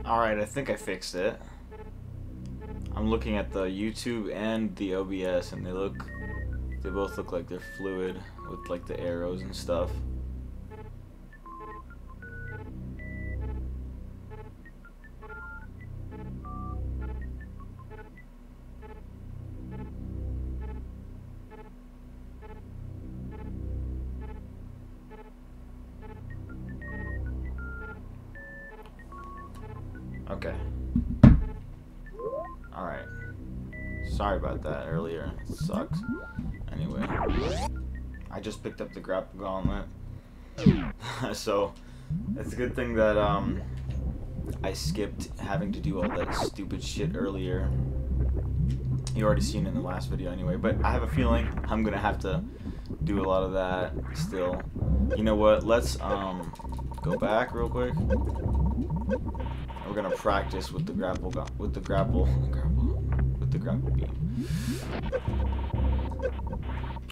Alright, I think I fixed it. I'm looking at the YouTube and the OBS, and they both look like they're fluid with like the arrows and stuff. Okay. Alright. Sorry about that earlier. It sucks. Anyway. I just picked up the grapple gauntlet. So, it's a good thing that I skipped having to do all that stupid shit earlier. You already seen it in the last video anyway, but I have a feeling I'm gonna have to do a lot of that still. You know what? Let's go back real quick. We're gonna practice with the grapple beam.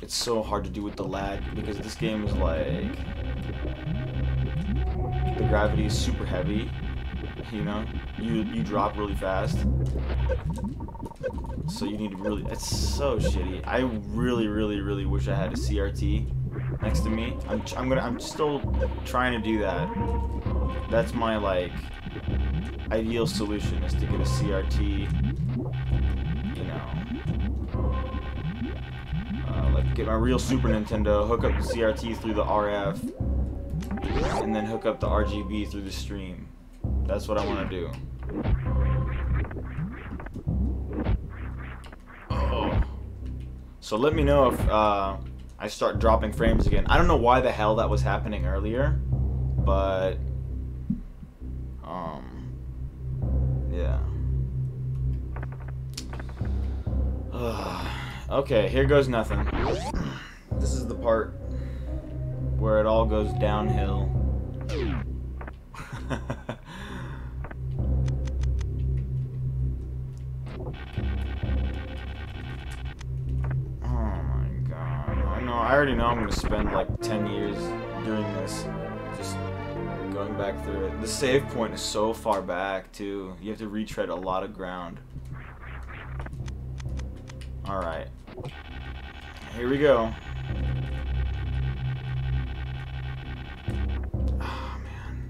It's so hard to do with the lag because this game is like the gravity is super heavy. You know, you drop really fast, so you need to really. It's so shitty. I really wish I had a CRT next to me. I'm still trying to do that. That's my like ideal solution, is to get a CRT, you know, like get my real Super Nintendo, hook up the CRT through the RF, and then hook up the RGB through the stream. That's what I want to do. Oh. So let me know if I start dropping frames again. I don't know why the hell that was happening earlier, but yeah. Okay, here goes nothing. This is the part where it all goes downhill. I already know I'm going to spend like 10 years doing this, just going back through it. The save point is so far back too. You have to retread a lot of ground. Alright. Here we go. Oh, man.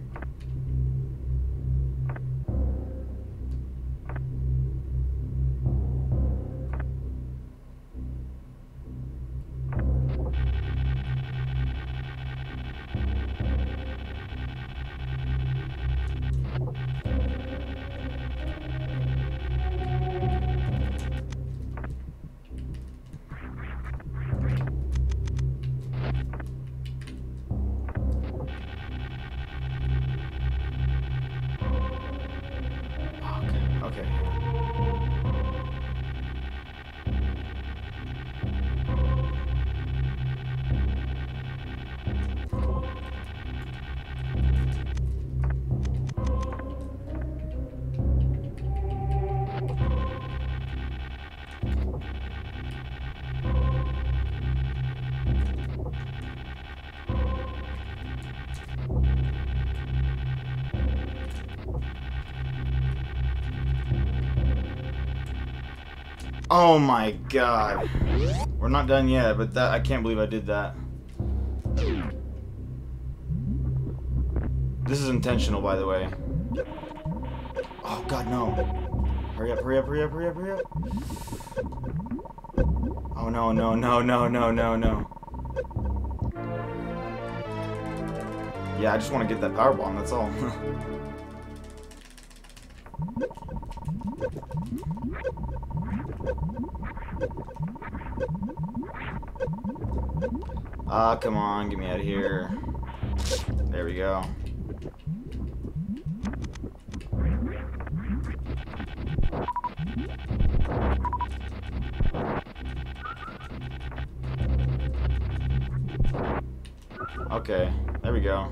Okay. Oh my god. We're not done yet, but that I can't believe I did that. This is intentional, by the way. Oh god, no. Hurry up, hurry up, hurry up, hurry up, hurry up. Oh no, no, no, no, no, no, no. Yeah, I just want to get that power bomb, that's all. Ah, come on, get me out of here. There we go. Okay, there we go.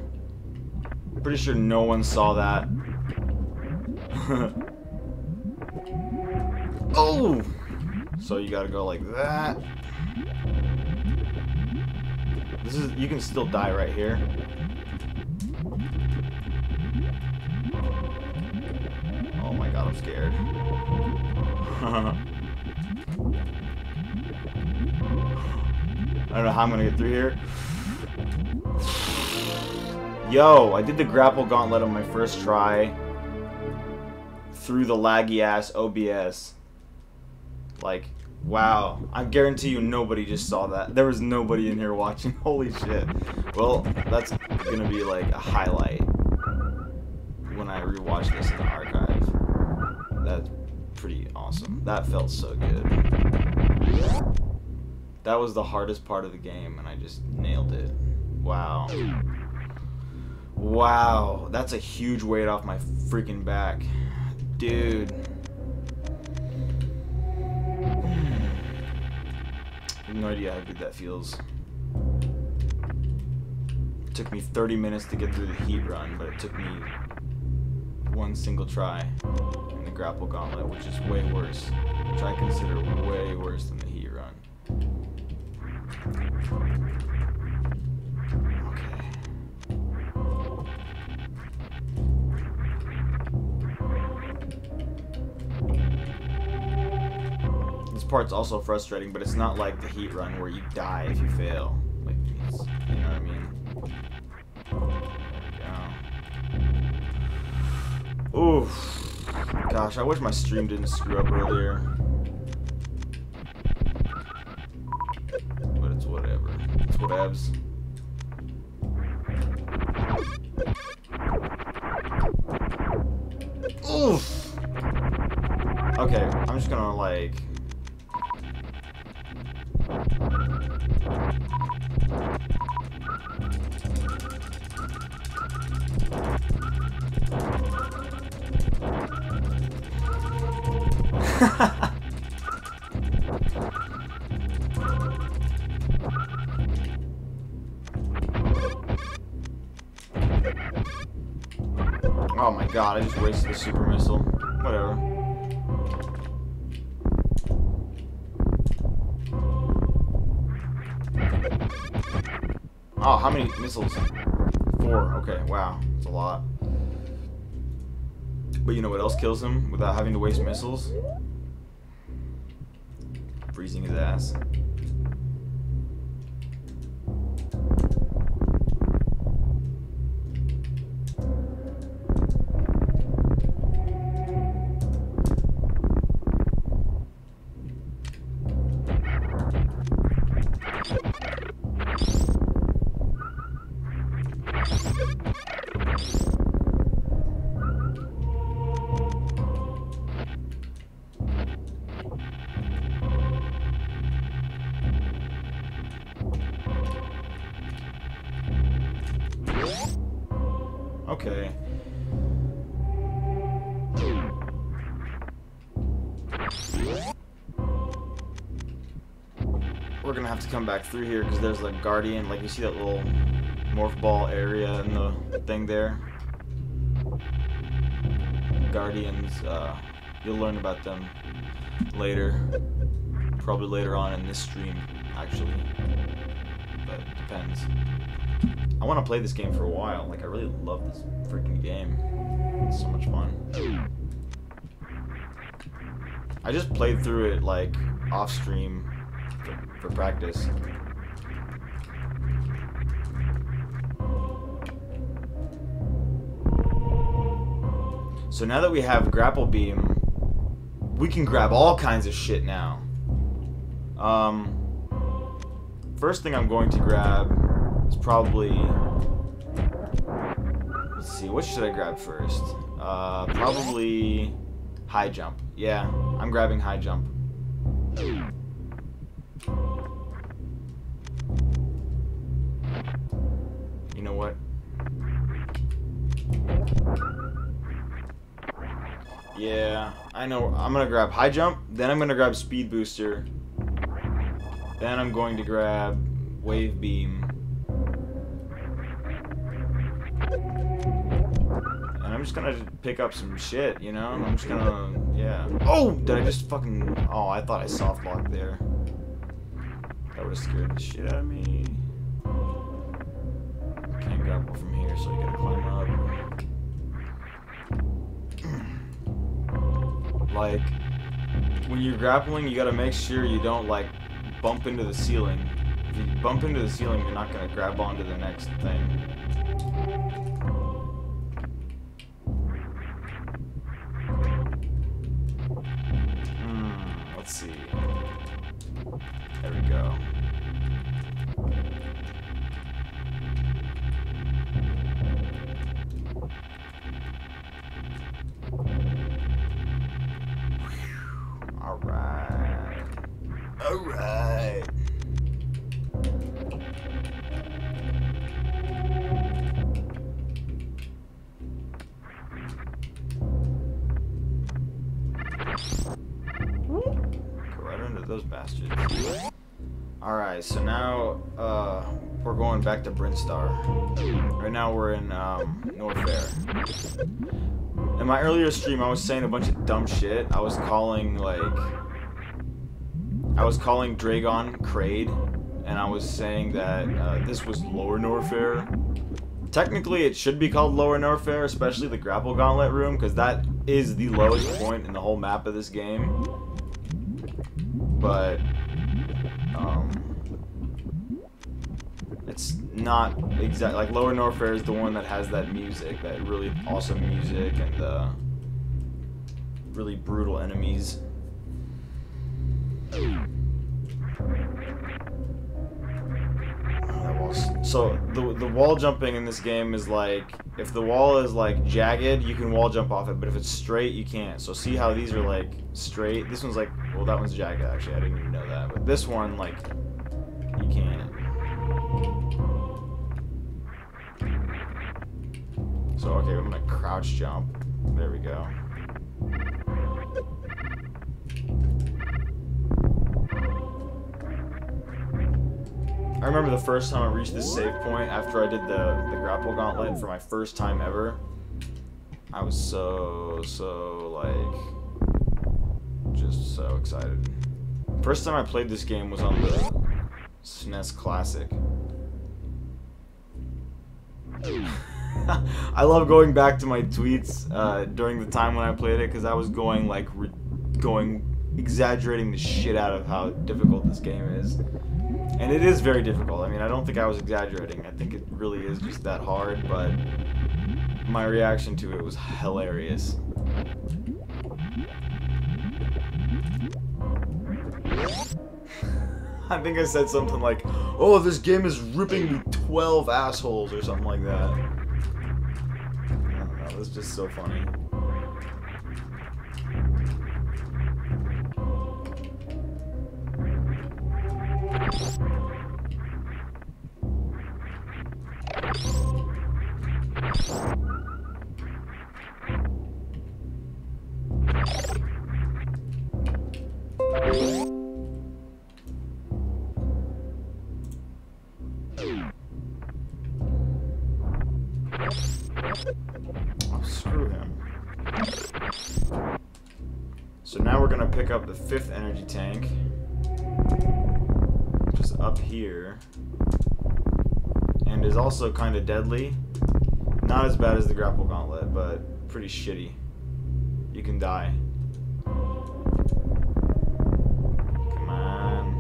Pretty sure no one saw that. Oh! So you gotta go like that. This is, you can still die right here. I'm scared. I don't know how I'm gonna get through here. Yo, I did the grapple gauntlet on my first try through the laggy ass OBS. Like, wow. I guarantee you nobody just saw that. There was nobody in here watching. Holy shit. Well, that's gonna be like a highlight when I rewatch this in the archive. That's pretty awesome. That felt so good. That was the hardest part of the game, and I just nailed it. Wow. Wow. That's a huge weight off my freaking back. Dude. I have no idea how good that feels. It took me 30 minutes to get through the heat run, but it took me one single try in the grapple gauntlet, which is way worse. Which I consider way worse than the heat run. Okay. This part's also frustrating, but it's not like the heat run where you die if you fail. Like, it's, you know what I mean? There we go. Oof. Gosh, I wish my stream didn't screw up earlier. But it's whatever. It's whatevs. Oof. Okay, I'm just gonna like... Oh my god, I just wasted the super missile. Whatever. Oh, how many missiles? 4. Okay, wow. That's a lot. But you know what else kills him without having to waste missiles? Freezing his ass. Okay. We're gonna have to come back through here because there's a guardian. Like, you see that little morph ball area in the thing there? Guardians, you'll learn about them later. Probably later on in this stream, actually. But it depends. I want to play this game for a while. Like, I really love this freaking game. It's so much fun. I just played through it, like, off stream for practice. So now that we have grapple beam, we can grab all kinds of shit now. First thing I'm going to grab is probably... Let's see, what should I grab first? Probably high jump. Yeah, I'm grabbing high jump. You know what? Yeah, I know. I'm gonna grab high jump, then I'm gonna grab speed booster, then I'm going to grab wave beam, and I'm just gonna pick up some shit, you know? I'm just gonna, yeah. Oh, did I just fucking, oh, I thought I soft locked there. That would've scared the shit out of me. Can't grapple from here, so you gotta climb up. Like, when you're grappling, you gotta make sure you don't, like, bump into the ceiling. If you bump into the ceiling, you're not gonna grab onto the next thing. Let's see. There we go. Alright. Alright. Right under those bastards. Alright, so now we're going back to Brinstar. Right now we're in Norfair. In my earlier stream, I was saying a bunch of dumb shit. I was calling Dragon Kraid, and I was saying that this was Lower Norfair. Technically, it should be called Lower Norfair, especially the Grapple Gauntlet room, because that is the lowest point in the whole map of this game. But it's not exact. Like, Lower Norfair is the one that has that music, that really awesome music, and the really brutal enemies. So the wall jumping in this game is like, if the wall is like jagged, you can wall jump off it, but if it's straight, you can't. So see how these are like straight? This one's like, well, that one's jagged actually. I didn't even know that. But this one, like, you can't. So okay, I'm gonna crouch jump. There we go. I remember the first time I reached this save point after I did the grapple gauntlet for my first time ever. I was so like, just so excited. First time I played this game was on the SNES Classic. I love going back to my tweets during the time when I played it, because I was going like exaggerating the shit out of how difficult this game is. And it is very difficult. I mean, I don't think I was exaggerating. I think it really is just that hard, but my reaction to it was hilarious. I think I said something like, "Oh, this game is ripping me 12 assholes," or something like that. I don't know, it was just so funny. Oh, screw him. So now we're gonna pick up the 5th energy tank, which is up here, and is also kind of deadly. Not as bad as the grapple gauntlet, but pretty shitty. You can die. Come on.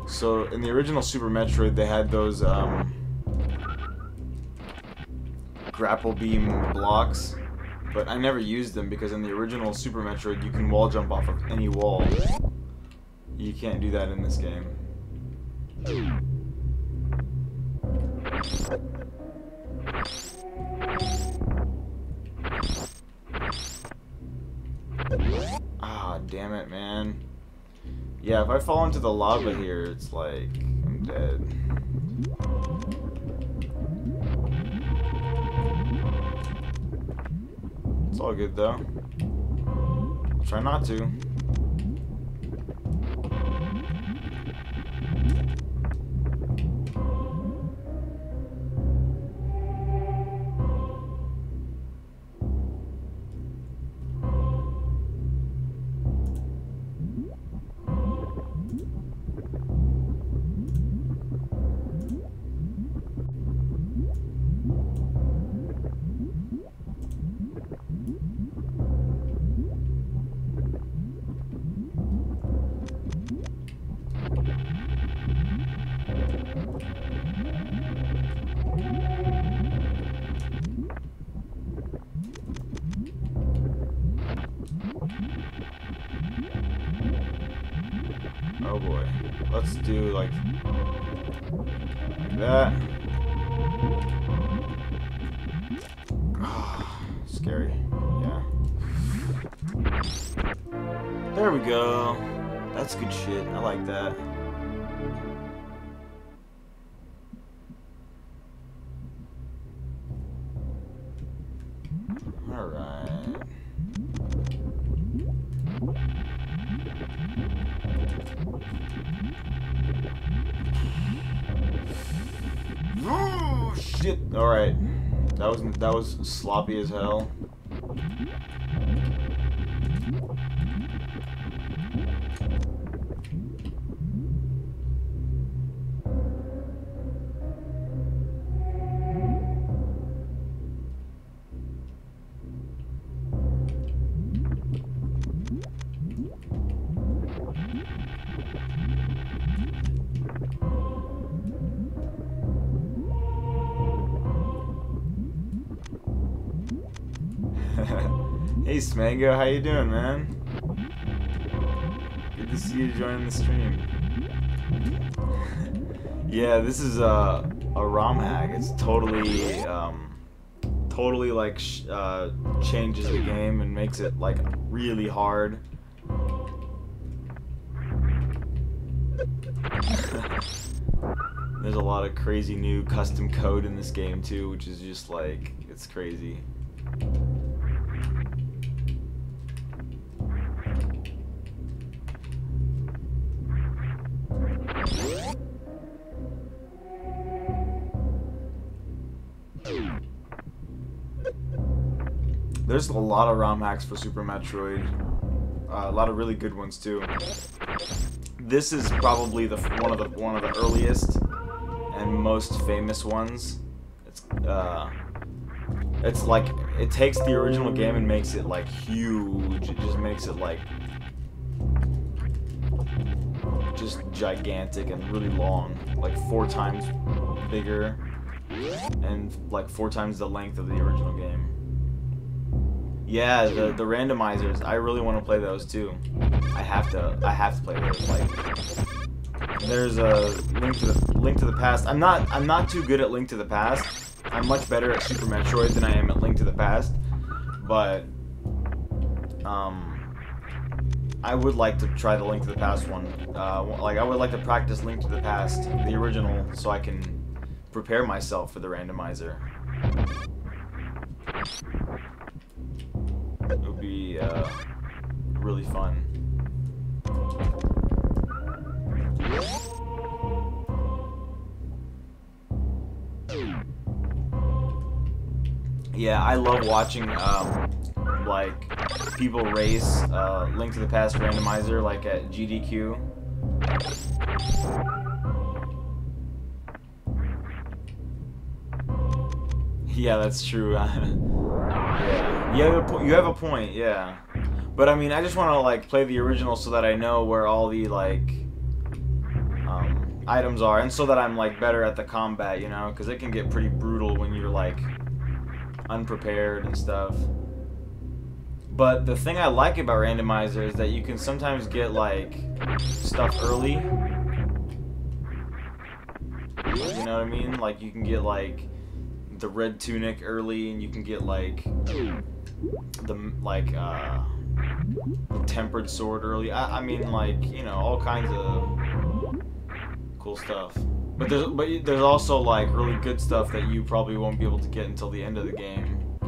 So in the original Super Metroid, they had those grapple beam blocks, but I never used them because in the original Super Metroid, you can wall jump off of any wall. You can't do that in this game. Ah, damn it, man. Yeah, if I fall into the lava here, it's like, I'm dead. It's all good, though. I'll try not to. Oh boy. Let's do like that. Scary. Yeah. There we go. That's good shit. I like that. Alright. Oh shit. Alright. That was sloppy as hell. Hey Smango, how you doing, man? Good to see you joining the stream. Yeah, this is a ROM hack. It's totally totally like changes the game and makes it like really hard. There's a lot of crazy new custom code in this game too, which is just like, it's crazy. There's a lot of ROM hacks for Super Metroid. A lot of really good ones too. This is probably one of the earliest and most famous ones. It's like it takes the original game and makes it like huge. It just makes it like just gigantic and really long, like 4 times bigger and like 4 times the length of the original game. Yeah, the randomizers. I really want to play those too. I have to play those. Like, there's a Link to the Past. I'm not too good at Link to the Past. I'm much better at Super Metroid than I am at Link to the Past. But I would like to try the Link to the Past one. Like I would like to practice Link to the Past, the original, so I can prepare myself for the randomizer. It would be really fun. Yeah, I love watching like people race Link to the Past randomizer like at GDQ. Yeah, that's true. Yeah, you have a point. Yeah, but I mean, I just want to like play the original so that I know where all the like items are, and so that I'm like better at the combat, you know, because it can get pretty brutal when you're like unprepared and stuff. But the thing I like about randomizer is that you can sometimes get like stuff early. You know what I mean? Like you can get like the red tunic early, and you can get like the tempered sword early. I mean, like, you know, all kinds of cool stuff. But there's also like really good stuff that you probably won't be able to get until the end of the game,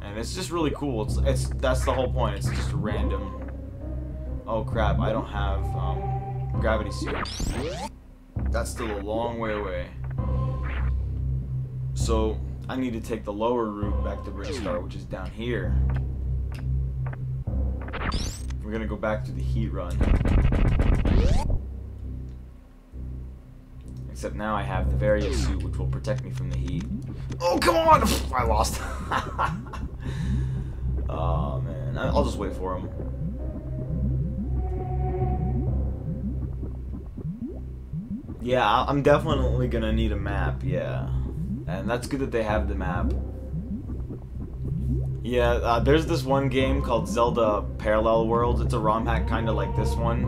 and it's just really cool. That's the whole point. It's just random. Oh crap! I don't have gravity suit. That's still a long way away. So I need to take the lower route back to Brickstar, which is down here. We're gonna go back to the heat run. Except now I have the various suit, which will protect me from the heat. Oh, come on! I lost. Oh, man. I'll just wait for him. Yeah, I'm definitely gonna need a map, yeah. And that's good that they have the map. Yeah, there's this one game called Zelda Parallel Worlds. It's a ROM hack kind of like this one.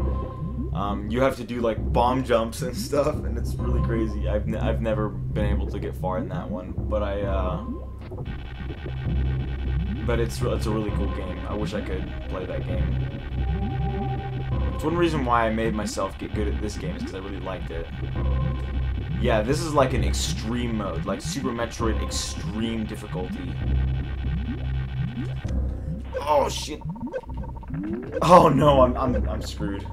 You have to do like bomb jumps and stuff, and it's really crazy. I've never been able to get far in that one, but but it's a really cool game. I wish I could play that game. It's one reason why I made myself get good at this game is because I really liked it. Yeah, this is like an extreme mode, like Super Metroid extreme difficulty. Oh shit! Oh no, I'm screwed.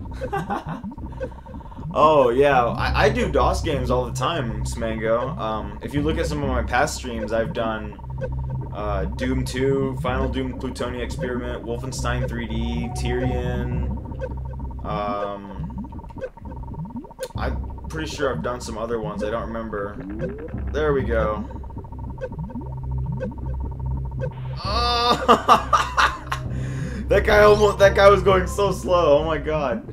Oh yeah, I do DOS games all the time, Smango. If you look at some of my past streams, I've done Doom 2, Final Doom Plutonia Experiment, Wolfenstein 3D, Tyrion. I'm pretty sure I've done some other ones. I don't remember. There we go. Oh! That guy was going so slow. Oh my god.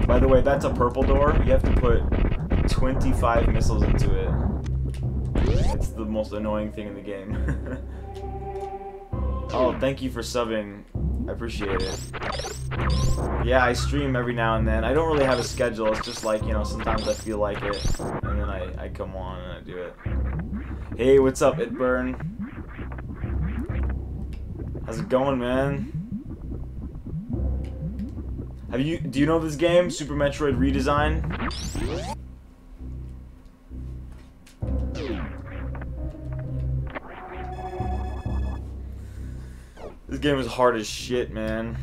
By the way, that's a purple door. You have to put 25 missiles into it. It's the most annoying thing in the game. Oh, thank you for subbing. I appreciate it. Yeah, I stream every now and then. I don't really have a schedule. It's just like, you know, sometimes I feel like it, and then I come on and I do it. Hey, what's up, Itburn? How's it going, man? Do you know this game, Super Metroid Redesign? This game is hard as shit, man.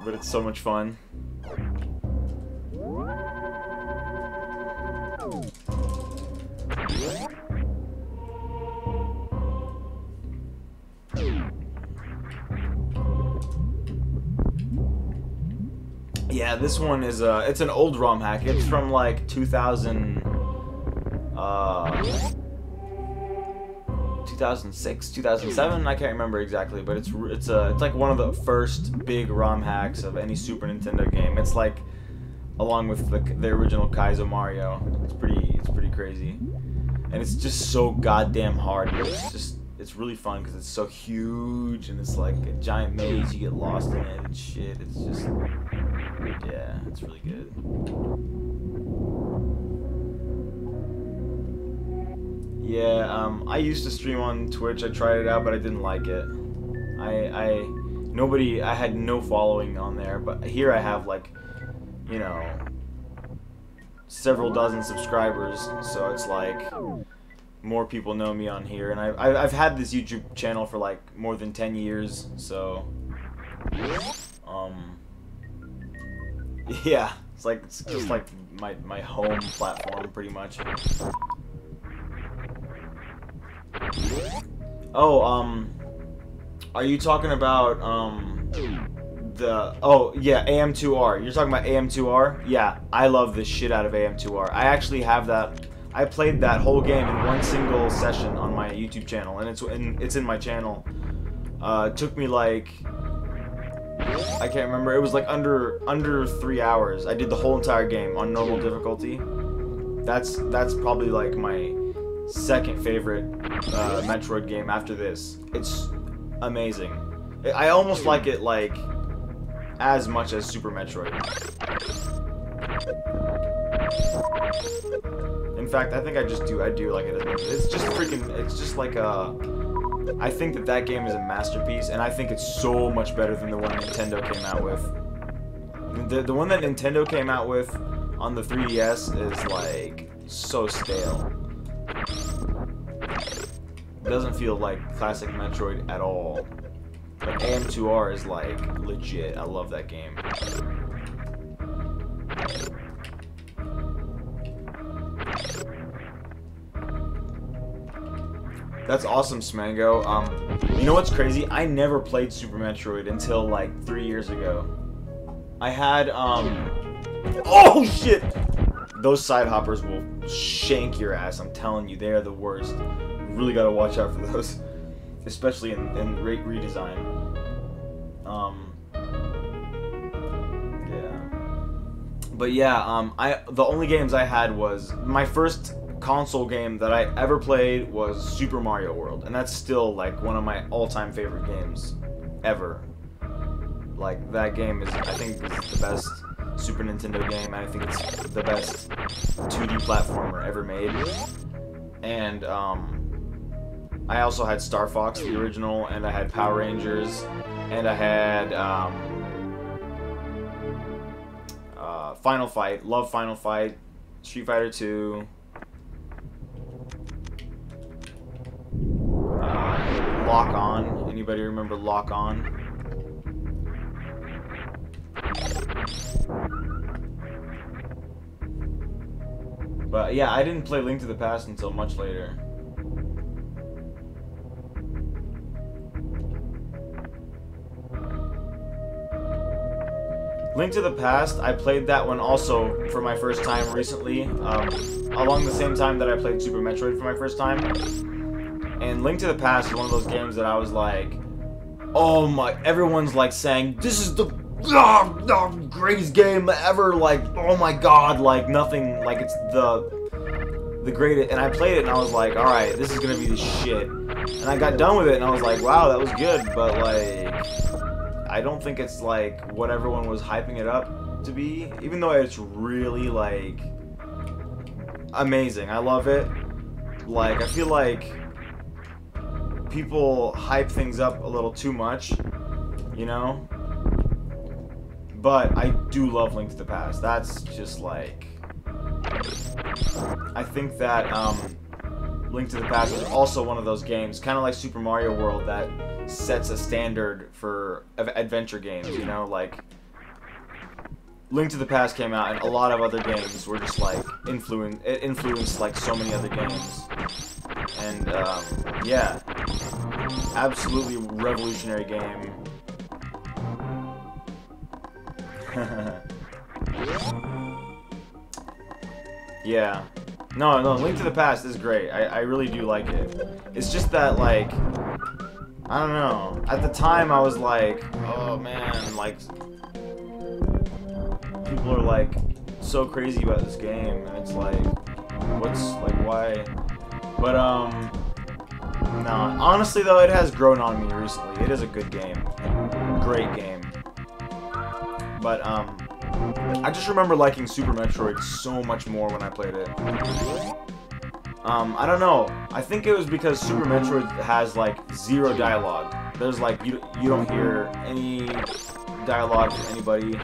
But it's so much fun. Yeah, this one is it's an old ROM hack. It's from like 2006, 2007. I can't remember exactly, but it's like one of the first big ROM hacks of any Super Nintendo game. It's like along with the original Kaizo Mario. It's pretty crazy, and it's just so goddamn hard. It's really fun because it's so huge and it's like a giant maze. You get lost in it and shit. It's just, yeah, it's really good. Yeah, I used to stream on Twitch. I tried it out, but I didn't like it. I had no following on there, but here I have like, you know, several dozen subscribers, so it's like more people know me on here, and I've had this YouTube channel for like more than 10 years, so yeah, it's just like my home platform pretty much. Oh, are you talking about oh yeah, AM2R? You're talking about AM2R? Yeah, I love the shit out of AM2R. I actually have that. I played that whole game in one single session on my YouTube channel, and it's in my channel. It took me like, I can't remember. It was like under 3 hours. I did the whole entire game on normal difficulty. That's probably like my second favorite Metroid game after this. It's amazing. I almost like it like as much as Super Metroid. In fact, I think I do like it as much. It's just freaking, it's just like I think that game is a masterpiece, and I think it's so much better than the one Nintendo came out with. The one that Nintendo came out with on the 3DS is like so stale. It doesn't feel like classic Metroid at all. But AM2R is like legit. I love that game. That's awesome, Smango. You know what's crazy? I never played Super Metroid until like 3 years ago. I had oh shit! Those side hoppers will shank your ass. I'm telling you, they are the worst. You really gotta watch out for those, especially in redesign. Yeah. But yeah, the only games I had was my first console game that I ever played was Super Mario World, and that's still like one of my all-time favorite games ever. Like, that game is, I think, is the best Super Nintendo game, and I think it's the best 2D platformer ever made. And, I also had Star Fox, the original, and I had Power Rangers, and I had, Final Fight, love Final Fight, Street Fighter 2, Lock On. Anybody remember Lock On? But yeah, I didn't play Link to the Past until much later. Link to the Past, I played that one also for my first time recently, along the same time that I played Super Metroid for my first time. And Link to the Past is one of those games that I was like, oh my, everyone's like saying, this is the greatest game ever, like, oh my god, like, nothing, like, it's the greatest. And I played it and I was like, alright, this is gonna be the shit. And I got done with it and I was like, wow, that was good, but like, I don't think it's like what everyone was hyping it up to be, even though it's really like amazing. I love it. Like, I feel like people hype things up a little too much, you know? But I do love Link to the Past. That's just like, I think that Link to the Past is also one of those games, kind of like Super Mario World, that sets a standard for adventure games, you know? Like, Link to the Past came out, and a lot of other games were just like it influenced like so many other games. And yeah, absolutely revolutionary game. Yeah. No, Link to the Past is great. I really do like it. It's just that, like, I don't know. At the time, I was like, oh man, like, people are like so crazy about this game, and it's like, what's, like, why? But, no. Honestly, though, it has grown on me recently. It is a good game. Great game. But, I just remember liking Super Metroid so much more when I played it. I don't know. I think it was because Super Metroid has, like, zero dialogue. There's, like, you don't hear any dialogue from anybody,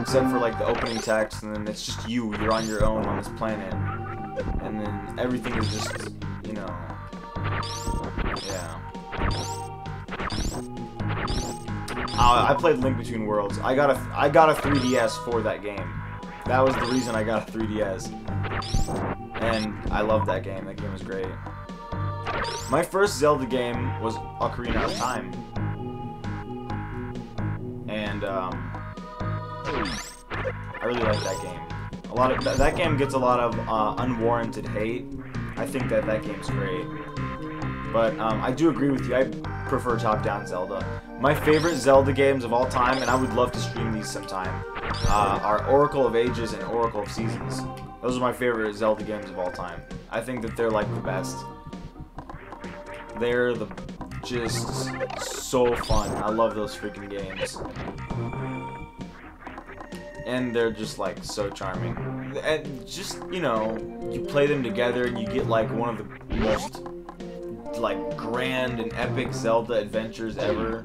except for, like, the opening text, and then it's just you. You're on your own on this planet. And then everything is just, you know, yeah. I played Link Between Worlds. I got a 3DS for that game. That was the reason I got a 3DS. And I loved that game. That game was great. My first Zelda game was Ocarina of Time. And I really like that game. A lot of that game gets a lot of unwarranted hate. I think that game's great. But I do agree with you. I prefer top-down Zelda. My favorite Zelda games of all time, and I would love to stream these sometime, are Oracle of Ages and Oracle of Seasons. Those are my favorite Zelda games of all time. I think that they're like the best. They're just so fun. I love those freaking games. And they're just like so charming. And just, you know, you play them together and you get like one of the most like grand and epic Zelda adventures ever.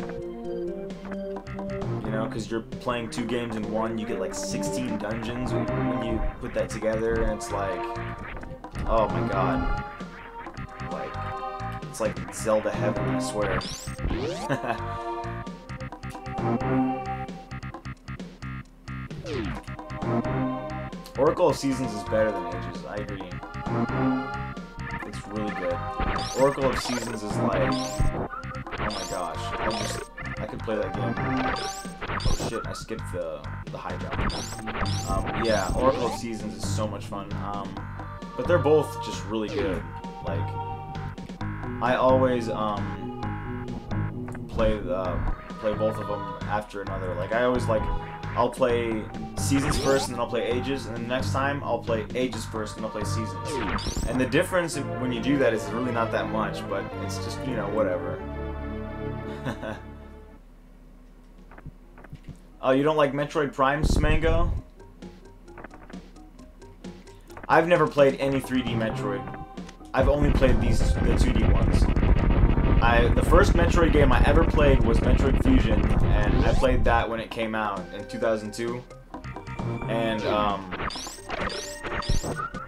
You know, because you're playing two games in one, you get like 16 dungeons when you put that together, and it's like, oh my god. Like, it's like Zelda heaven, I swear. Oracle of Seasons is better than Ages, I agree. It's really good. Oracle of Seasons is like, oh my gosh, I could play that game. Oh shit, I skipped the high jump. Yeah, Oracle of Seasons is so much fun. But they're both just really good. Like, I always play both of them after another. Like, I always I'll play Seasons first, and then I'll play Ages, and then next time I'll play Ages first, and I'll play Seasons. And the difference when you do that is really not that much, but it's just, you know, whatever. Oh, you don't like Metroid Prime, Smango? I've never played any 3D Metroid. I've only played the 2D ones. The first Metroid game I ever played was Metroid Fusion, and I played that when it came out in 2002. And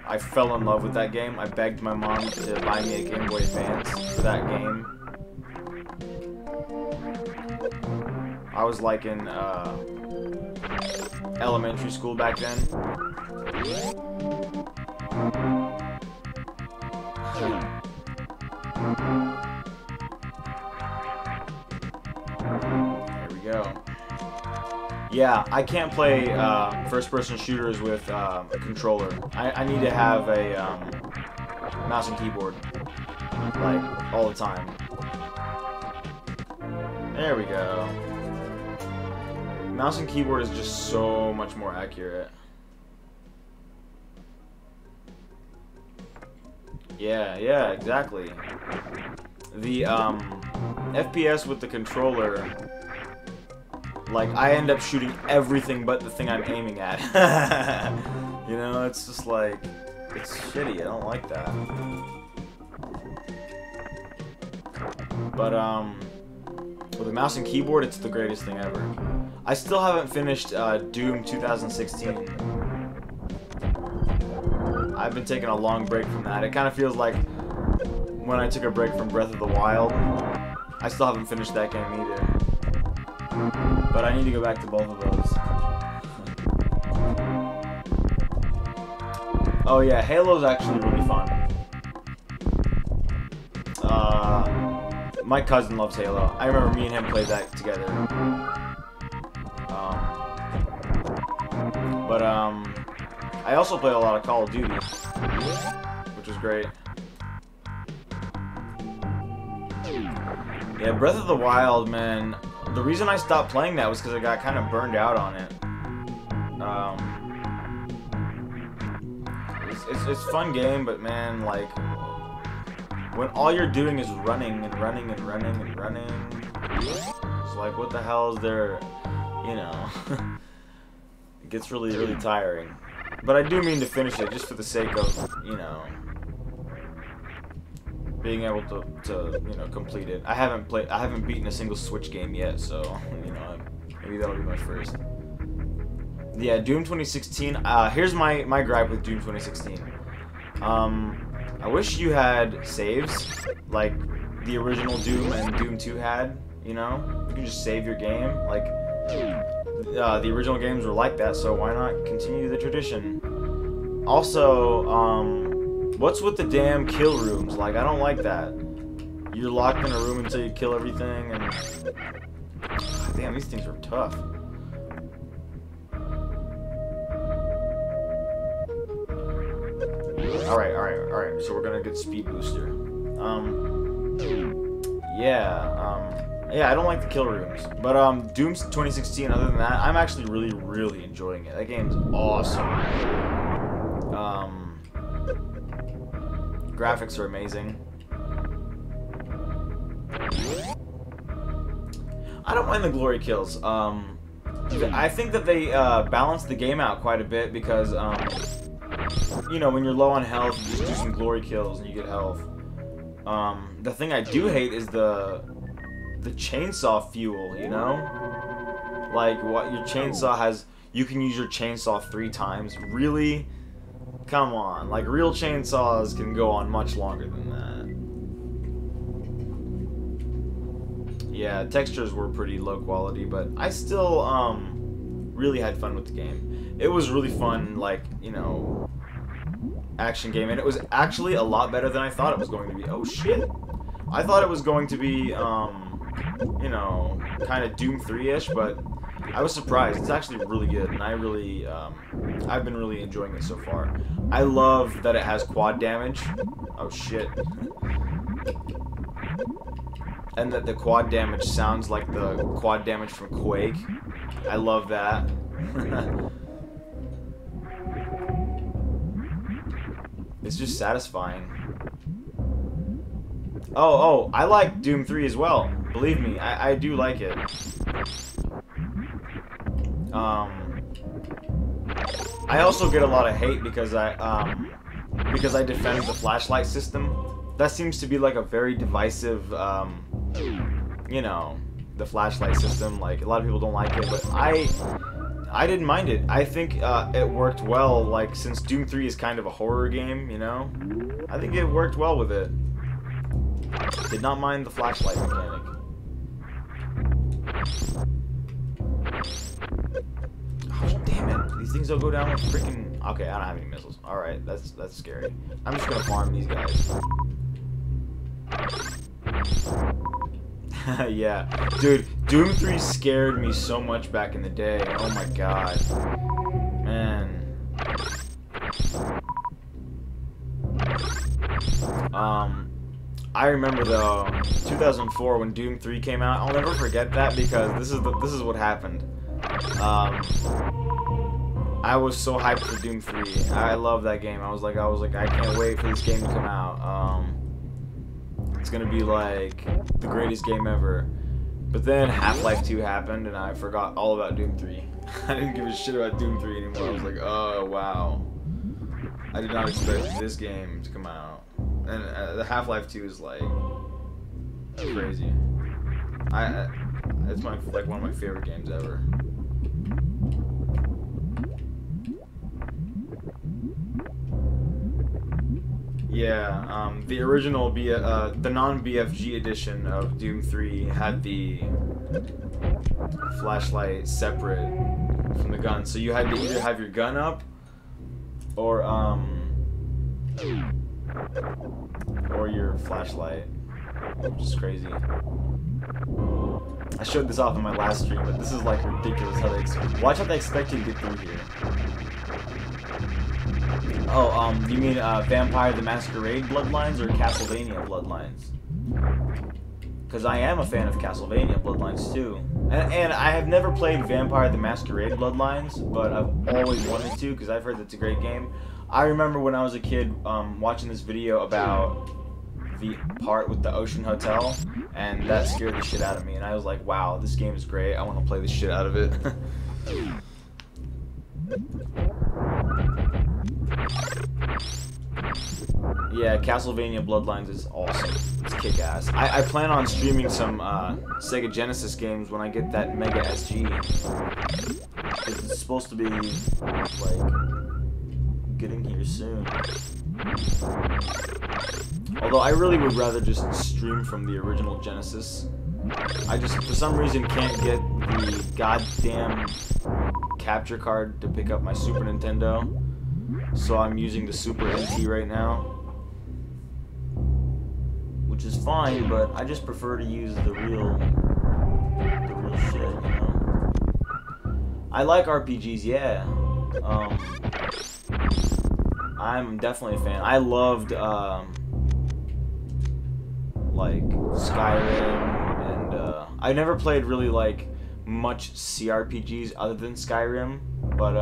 I fell in love with that game. I begged my mom to buy me a Game Boy Advance for that game. I was like in elementary school back then. There we go. Yeah, I can't play first-person shooters with a controller. I need to have a mouse and keyboard, like, all the time. There we go. Mouse and keyboard is just so much more accurate. Yeah, exactly. The FPS with the controller, like, I end up shooting everything but the thing I'm aiming at. You know, it's just like, it's shitty. I don't like that. But with a mouse and keyboard, it's the greatest thing ever. I still haven't finished Doom 2016. I've been taking a long break from that. It kind of feels like when I took a break from Breath of the Wild. I still haven't finished that game either. But I need to go back to both of those. Oh yeah, Halo's actually really fun. My cousin loves Halo. I remember me and him played that together. I also play a lot of Call of Duty, which was great. Yeah, Breath of the Wild, man. The reason I stopped playing that was because I got kind of burned out on it. It's a fun game, but man, like, when all you're doing is running and running and running and running, it's like, what the hell is there, you know? It gets really, really tiring. But I do mean to finish it just for the sake of, you know, being able to you know, complete it. I haven't beaten a single Switch game yet, so, you know, maybe that'll be my first. Yeah, Doom 2016. Here's my gripe with Doom 2016. I wish you had saves like the original Doom and Doom 2 had. You know, you can just save your game. Like the original games were like that, so why not continue the tradition? Also, what's with the damn kill rooms? Like, I don't like that. You're locked in a room until you kill everything, and damn, these things are tough. Alright, so we're gonna get speed booster. Yeah, I don't like the kill rooms. But, Doom 2016, other than that, I'm actually really, really enjoying it. That game's awesome. Graphics are amazing. I don't mind the glory kills. I think that they balanced the game out quite a bit because, you know, when you're low on health, you just do some glory kills and you get health. The thing I do hate is the chainsaw fuel, you know? Like, what your chainsaw has, you can use your chainsaw 3 times. Really? Come on. Like, real chainsaws can go on much longer than that. Yeah, textures were pretty low quality, but I still, really had fun with the game. It was really fun, like, you know, action game, and it was actually a lot better than I thought it was going to be. Oh, shit. I thought it was going to be, you know, kind of Doom 3-ish, but I was surprised. It's actually really good, and I really, I've been really enjoying it so far. I love that it has quad damage. Oh, shit. And that the quad damage sounds like the quad damage from Quake. I love that. It's just satisfying. Oh, I like Doom 3 as well. Believe me, I do like it. I also get a lot of hate because I defend the flashlight system. That seems to be like a very divisive, you know, the flashlight system. Like, a lot of people don't like it, but I didn't mind it. I think it worked well. Like, since Doom 3 is kind of a horror game, you know, I think it worked well with it. Did not mind the flashlight mechanic. Oh, damn it. These things don't go down with freaking... Okay, I don't have any missiles. Alright, that's scary. I'm just gonna farm these guys. Yeah. Dude, Doom 3 scared me so much back in the day. Oh my god. Man. I remember though, 2004 when Doom 3 came out. I'll never forget that because this is what happened. I was so hyped for Doom 3. I love that game. I was like, I can't wait for this game to come out. It's gonna be like the greatest game ever. But then Half-Life 2 happened, and I forgot all about Doom 3. I didn't give a shit about Doom 3 anymore. I was like, oh wow, I did not expect this game to come out. And the Half-Life 2 is like crazy. It's like one of my favorite games ever. Yeah, the original the non-BFG edition of Doom 3 had the flashlight separate from the gun, so you had to either have your gun up or your flashlight, which is crazy. I showed this off in my last stream, but this is like ridiculous how watch how they expect you to get through here. Oh, you mean Vampire the Masquerade Bloodlines or Castlevania Bloodlines? Because I am a fan of Castlevania Bloodlines too. And I have never played Vampire the Masquerade Bloodlines, but I've always wanted to because I've heard it's a great game. I remember when I was a kid watching this video about the part with the Ocean Hotel, and that scared the shit out of me. And I was like, wow, this game is great. I want to play the shit out of it. Yeah, Castlevania Bloodlines is awesome. It's kick-ass. I plan on streaming some Sega Genesis games when I get that Mega SG. It's supposed to be, like, getting here soon. Although I really would rather just stream from the original Genesis. I just, for some reason, can't get the goddamn capture card to pick up my Super Nintendo. So I'm using the Super NT right now, which is fine, but I just prefer to use the real shit, you know. I like RPGs, yeah. I'm definitely a fan. I loved like Skyrim, and I never played really like much CRPGs other than Skyrim, but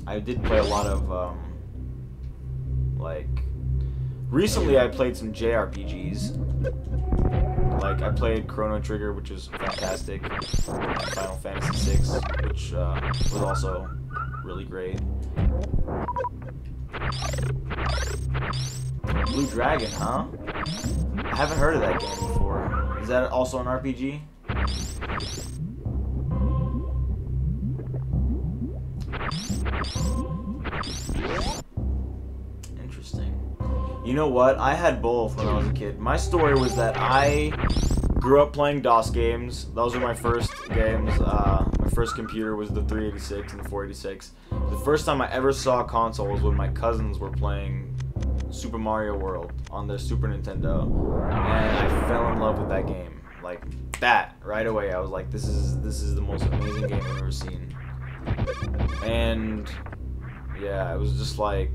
I did play a lot of, like, recently I played some JRPGs. Like, I played Chrono Trigger, which was fantastic, Final Fantasy VI, which was also really great. Blue Dragon, huh? I haven't heard of that game before. Is that also an RPG? Interesting. You know what? I had both when I was a kid. My story was that I grew up playing DOS games. Those were my first games. My first computer was the 386 and the 486. The first time I ever saw a console was when my cousins were playing Super Mario World on their Super Nintendo, and I fell in love with that game. Like that, right away. I was like, this is the most amazing game I've ever seen. And yeah, it was just like,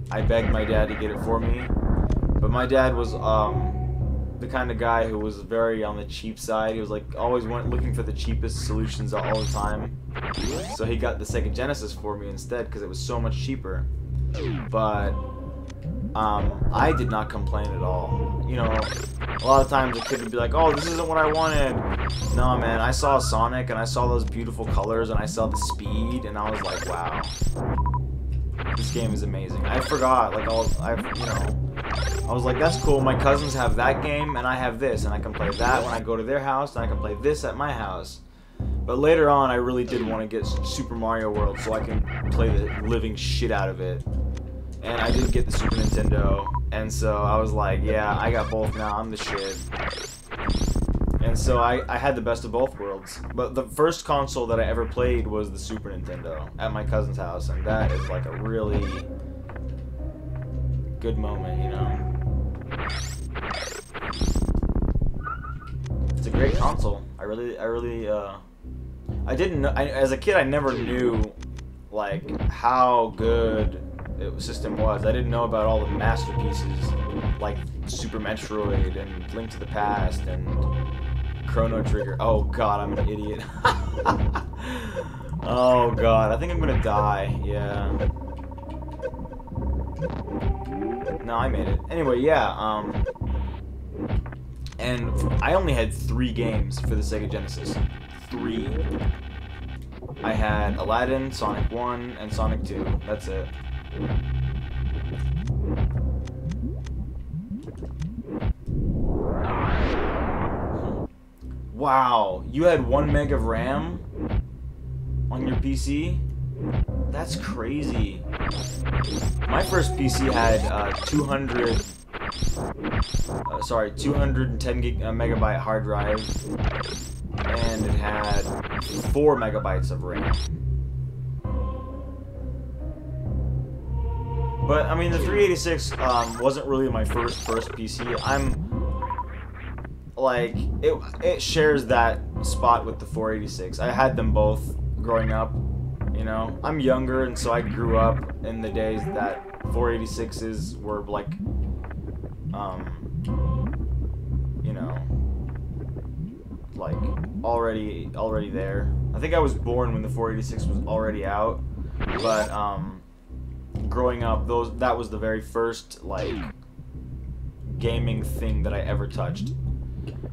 I begged my dad to get it for me, but my dad was the kind of guy who was very on the cheap side. He was like always looking for the cheapest solutions all the time, so he got the Sega Genesis for me instead because it was so much cheaper. But I did not complain at all. You know, a lot of times a kid would be like, oh, this isn't what I wanted. No, man, I saw Sonic, and I saw those beautiful colors, and I saw the speed, and I was like, wow. This game is amazing. I forgot, like, I was like, that's cool, my cousins have that game, and I have this, and I can play that when I go to their house, and I can play this at my house. But later on, I really did want to get Super Mario World so I can play the living shit out of it. And I did get the Super Nintendo, and so I was like, yeah, I got both now, I'm the shit. And so I had the best of both worlds. But the first console that I ever played was the Super Nintendo at my cousin's house, and that is like a really good moment, you know? It's a great console. I didn't know, as a kid I never knew, like, how good the system was. I didn't know about all the masterpieces, like Super Metroid and Link to the Past and Chrono Trigger. Oh god, I'm an idiot. Oh god, I think I'm gonna die. Yeah. No, I made it. Anyway, yeah, and I only had 3 games for the Sega Genesis. 3. I had Aladdin, Sonic 1, and Sonic 2. That's it. Wow, you had 1 meg of RAM on your PC? That's crazy. My first PC had 210 megabyte hard drive, and it had 4 megabytes of RAM. But I mean, the 386 wasn't really my first PC. I'm like, it shares that spot with the 486. I had them both growing up, you know. I'm younger, and so I grew up in the days that 486s were like, you know, like already there. I think I was born when the 486 was already out, but growing up, that was the very first like gaming thing that I ever touched.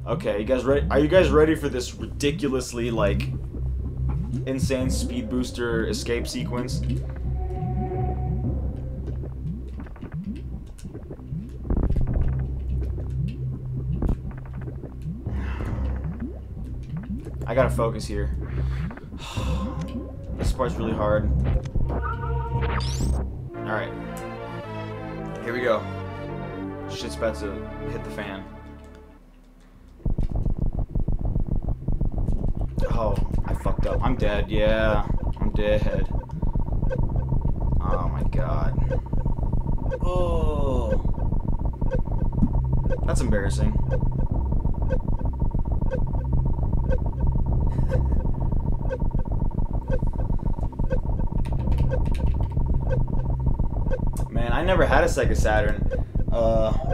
Okay, you guys ready? Are you guys ready for this ridiculously like insane speed booster escape sequence? I gotta focus here. This part's really hard. Alright. Here we go. Shit's about to hit the fan. Oh, I fucked up. I'm dead. Yeah, I'm dead. Oh my god. Oh. That's embarrassing. Man, I never had a Sega Saturn.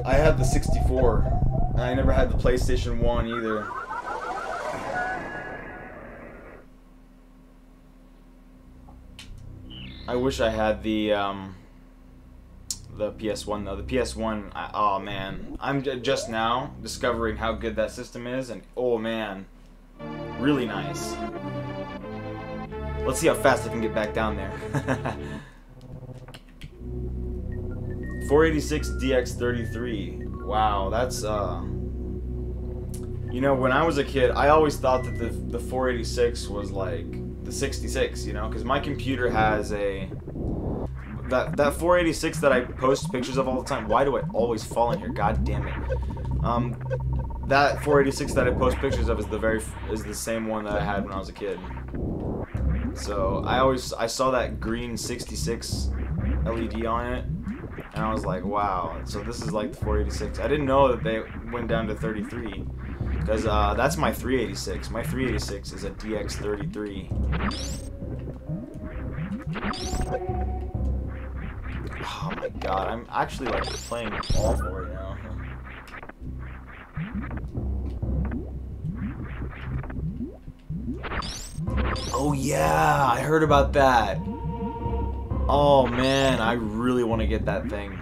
I had the 64. I never had the PlayStation 1 either. I wish I had the PS1 though. The PS1, oh man, I'm just now discovering how good that system is, and oh man, really nice. Let's see how fast I can get back down there. 486 DX33. Wow, that's you know, when I was a kid, I always thought that the 486 was like the 66, you know, because my computer has a that 486 that I post pictures of all the time. Why do I always fall in here? God damn it. That 486 that I post pictures of is the same one that I had when I was a kid. So I saw that green 66 LED on it, and I was like, wow. So this is like the 486. I didn't know that they went down to 33. Because that's my 386. My 386 is a DX33. Oh my god, I'm actually like playing awful right now. Oh yeah, I heard about that. Oh man, I really want to get that thing.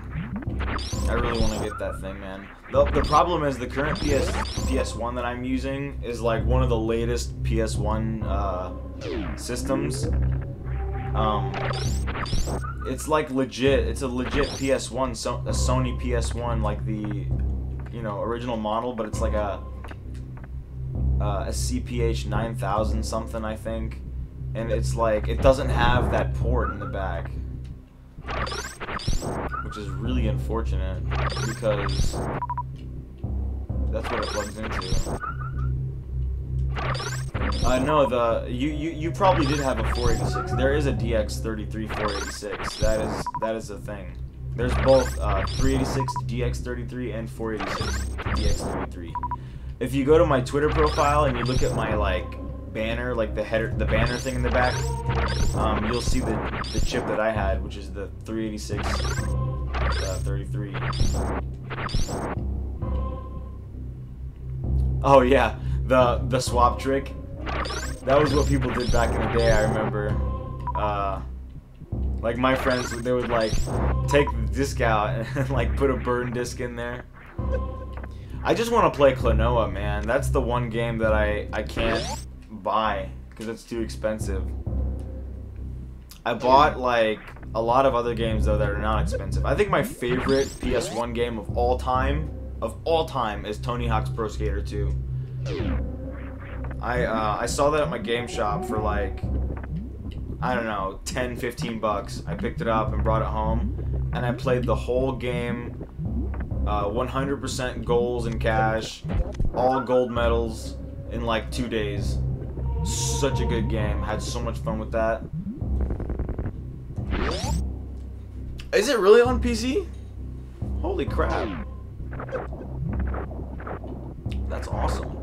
I really want to get that thing, man. The problem is the current PS1 that I'm using is like one of the latest PS1 systems. It's like legit. It's a legit PS1, a Sony PS1, like the, you know, original model, but it's like a CPH 9000 something, I think, and it's like it doesn't have that port in the back, which is really unfortunate because that's what it plugs into. No, you probably did have a 486. There is a DX33 486. That is a thing. There's both 386 DX33 and 486 DX33. If you go to my Twitter profile and you look at my like banner, like the banner thing in the back, you'll see the chip that I had, which is the 386 33. Oh yeah, the swap trick. That was what people did back in the day, I remember. Like my friends, they would like take the disc out and like put a burn disc in there. I just want to play Klonoa, man. That's the one game that I can't buy because it's too expensive. I bought like a lot of other games though that are not expensive. I think my favorite PS1 game of all time is Tony Hawk's Pro Skater 2. I saw that at my game shop for like, I don't know, 10, 15 bucks. I picked it up and brought it home, and I played the whole game, 100% goals in cash, all gold medals in like 2 days. Such a good game. Had so much fun with that. Is it really on PC? Holy crap. That's awesome.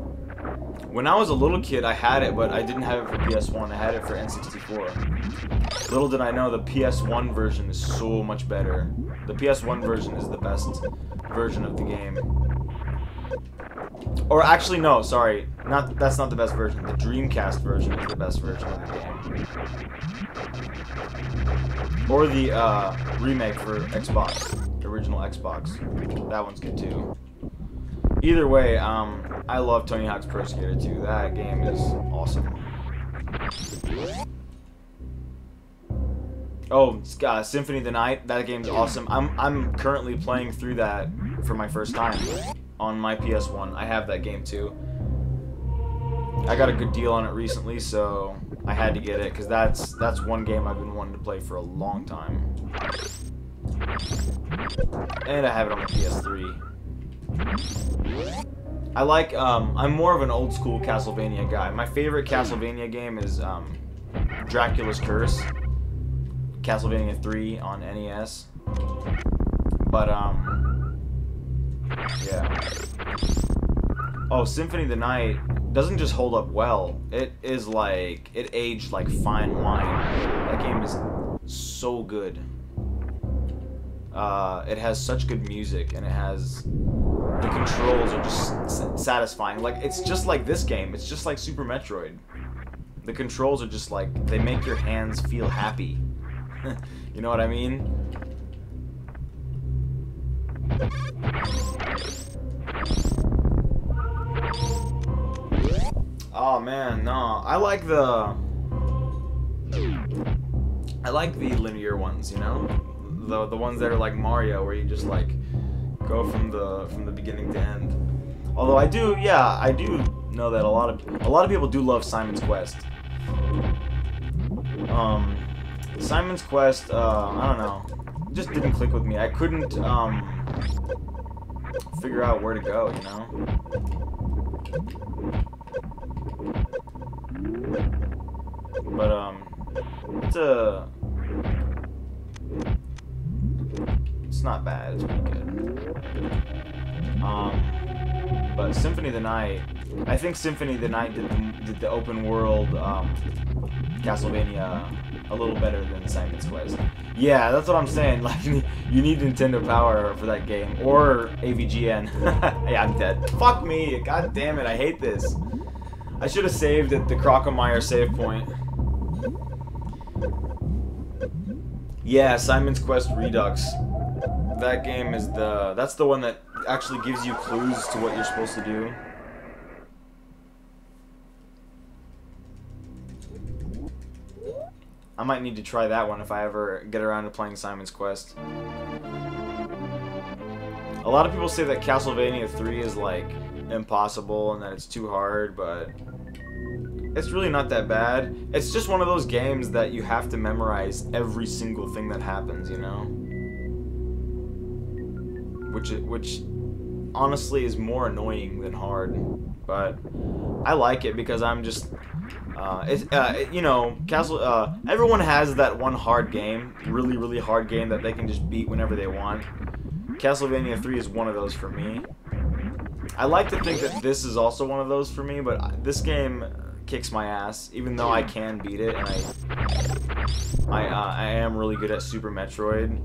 When I was a little kid, I had it, but I didn't have it for PS1. I had it for N64. Little did I know the PS1 version is so much better. The PS1 version is the best version of the game. Or actually, no, sorry. That's not the best version. The Dreamcast version is the best version of the game. Or the remake for Xbox. The original Xbox. That one's good too. Either way, I love Tony Hawk's Pro Skater 2. That game is awesome. Oh, Symphony of the Night. That game's awesome. I'm currently playing through that for my first time on my PS1. I have that game too. I got a good deal on it recently, so I had to get it because that's one game I've been wanting to play for a long time. And I have it on the PS3. I like, I'm more of an old school Castlevania guy. My favorite Castlevania game is Dracula's Curse. Castlevania 3 on NES. But, yeah. Oh, Symphony of the Night doesn't just hold up well. It is like, it aged like fine wine. That game is so good. It has such good music, and it has... The controls are just satisfying. Like, it's just like this game. It's just like Super Metroid. The controls are just like, they make your hands feel happy. You know what I mean? Oh man, no. I like the linear ones, you know? The ones that are like Mario, where you just like go from the beginning to end. Although I do know that a lot of people do love Simon's Quest. Simon's Quest, I don't know, just didn't click with me. I couldn't figure out where to go, you know. But it's not bad. It's pretty good. But Symphony of the Night, I think Symphony of the Night did the open world Castlevania a little better than Simon's Quest. Yeah, that's what I'm saying. Like, you need Nintendo Power for that game, or AVGN. Yeah, I'm dead. Fuck me. God damn it. I hate this. I should have saved at the Crocomire save point. Yeah, Simon's Quest Redux. That game is that's the one that actually gives you clues to what you're supposed to do. I might need to try that one if I ever get around to playing Simon's Quest. A lot of people say that Castlevania 3 is like impossible and that it's too hard, but it's really not that bad. It's just one of those games that you have to memorize every single thing that happens, you know? Which honestly is more annoying than hard, but I like it because I'm just you know, everyone has that one hard game, really hard game that they can just beat whenever they want. Castlevania 3 is one of those for me. I like to think that this is also one of those for me, but this game kicks my ass, even though I can beat it, and I am really good at Super Metroid.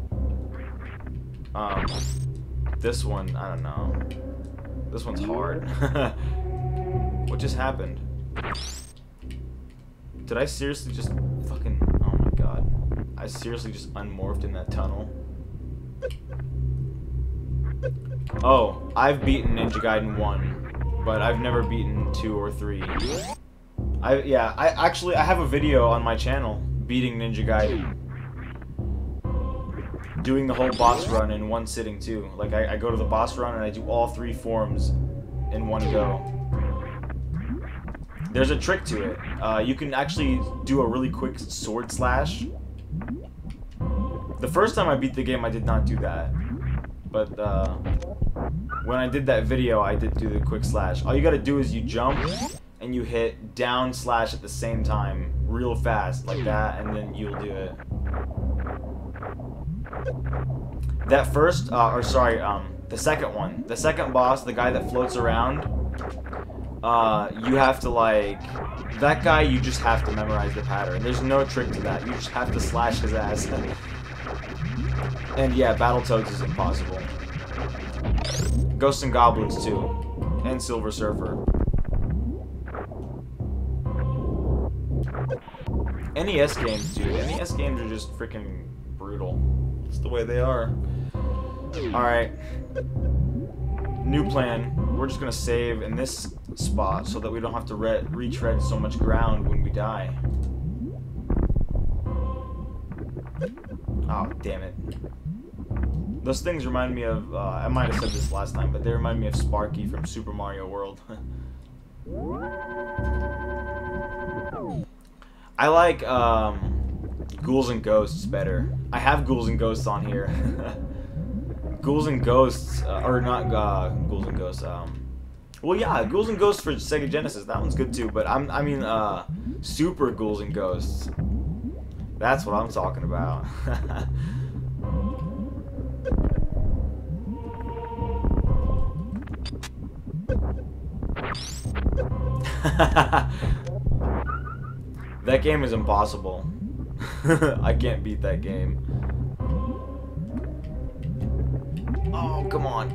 This one, I don't know. This one's hard. What just happened? Did I seriously just fucking... Oh my god. I seriously just unmorphed in that tunnel. Oh, I've beaten Ninja Gaiden 1, but I've never beaten 2 or 3. I have a video on my channel beating Ninja Gaiden. Doing the whole boss run in one sitting too. Like I go to the boss run and I do all 3 forms in one go. There's a trick to it. You can actually do a really quick sword slash. The first time I beat the game I did not do that. But when I did that video I did do the quick slash. All you gotta do is you jump and you hit down slash at the same time real fast like that, and then you'll do it. That first, the second one. The second boss, the guy that floats around, you have to, like, that guy, you just have to memorize the pattern. There's no trick to that. You just have to slash his ass. And yeah, Battletoads is impossible. Ghosts and Goblins too. And Silver Surfer. NES games, dude. NES games are just freaking brutal. It's the way they are. Alright. New plan. We're just gonna save in this spot so that we don't have to retread so much ground when we die. Oh, damn it. Those things remind me of, I might have said this last time, but they remind me of Sparky from Super Mario World. I like, Ghouls and Ghosts better. I have Ghouls and Ghosts on here. Ghouls and Ghosts, or not, Ghouls and Ghosts, well, yeah, Ghouls and Ghosts for Sega Genesis, that one's good too, but I mean, Super Ghouls and Ghosts. That's what I'm talking about. That game is impossible. I can't beat that game. Oh, come on.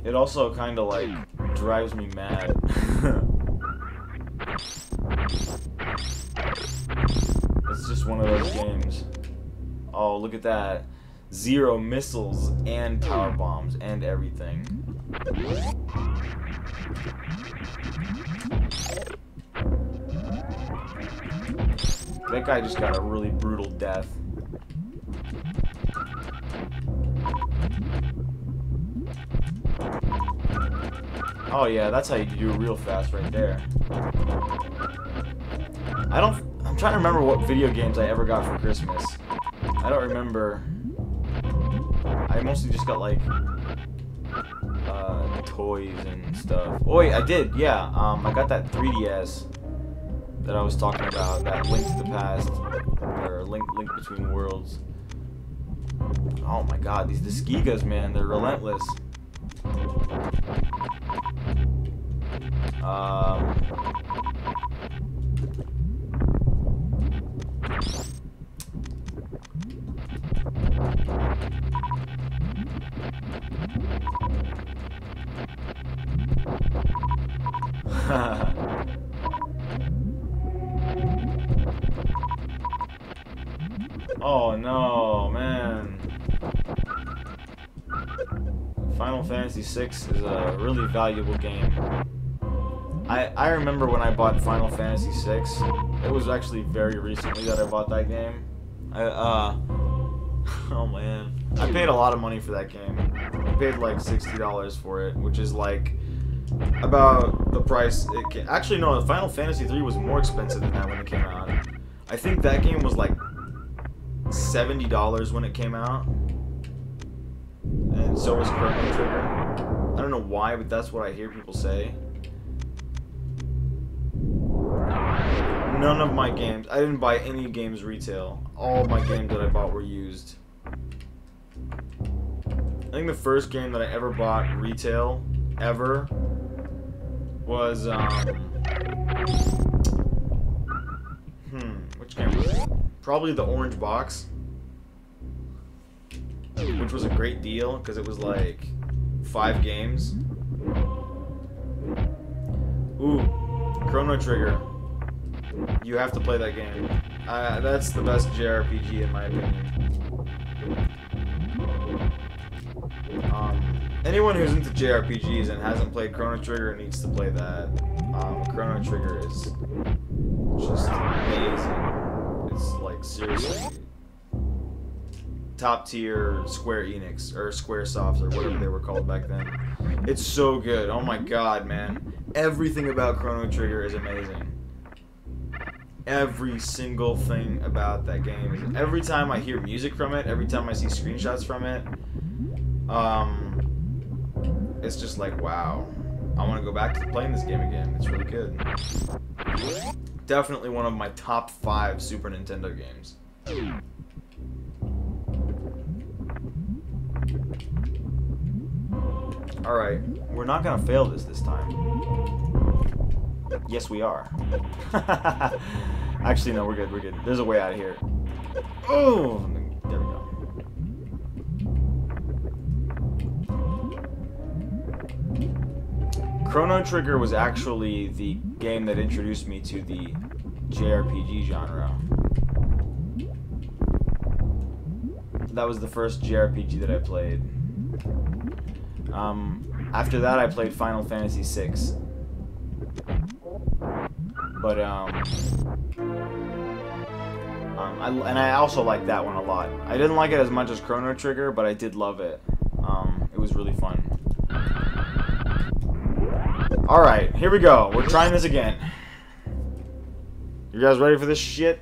It also kind of like drives me mad. It's just one of those games. Oh, look at that. 0 missiles and power bombs and everything. That guy just got a really brutal death. Oh yeah, that's how you do it real fast right there. I'm trying to remember what video games I ever got for Christmas. I don't remember. I mostly just got like toys and stuff. Oh wait, I did, yeah. I got that 3DS that I was talking about, that Link to the Past, or Link Between Worlds. Oh my god, these Skigas, man, they're relentless. Oh no, man. Final Fantasy VI is a really valuable game. I remember when I bought Final Fantasy VI. It was actually very recently that I bought that game. Oh man, I paid a lot of money for that game. I paid like $60 for it, which is like about the price. Actually, no, Final Fantasy III was more expensive than that when it came out. I think that game was like $70 when it came out, and so was Chrono Trigger. I don't know why, but that's what I hear people say. None of my games, I didn't buy any games retail. All my games that I bought were used. I think the first game that I ever bought retail, ever, was, which game was it? Probably the Orange Box, which was a great deal, because it was like 5 games. Ooh, Chrono Trigger. You have to play that game. That's the best JRPG in my opinion. Anyone who's into JRPGs and hasn't played Chrono Trigger needs to play that. Chrono Trigger is just amazing. It's like seriously top tier Square Enix or Squaresoft or whatever they were called back then. It's so good. Oh my god, man. Everything about Chrono Trigger is amazing. Every single thing about that game is, every time I hear music from it, every time I see screenshots from it, it's just like, wow, I want to go back to playing this game again. It's really good. Definitely one of my top 5 Super Nintendo games. Alright, we're not gonna fail this time. Yes, we are. Actually, no, we're good, we're good. There's a way out of here. Oh, there we go. Chrono Trigger was actually the game that introduced me to the JRPG genre. That was the first JRPG that I played. After that, I played Final Fantasy VI. But, I also liked that one a lot. I didn't like it as much as Chrono Trigger, but I did love it. It was really fun. Alright, here we go. We're trying this again. You guys ready for this shit?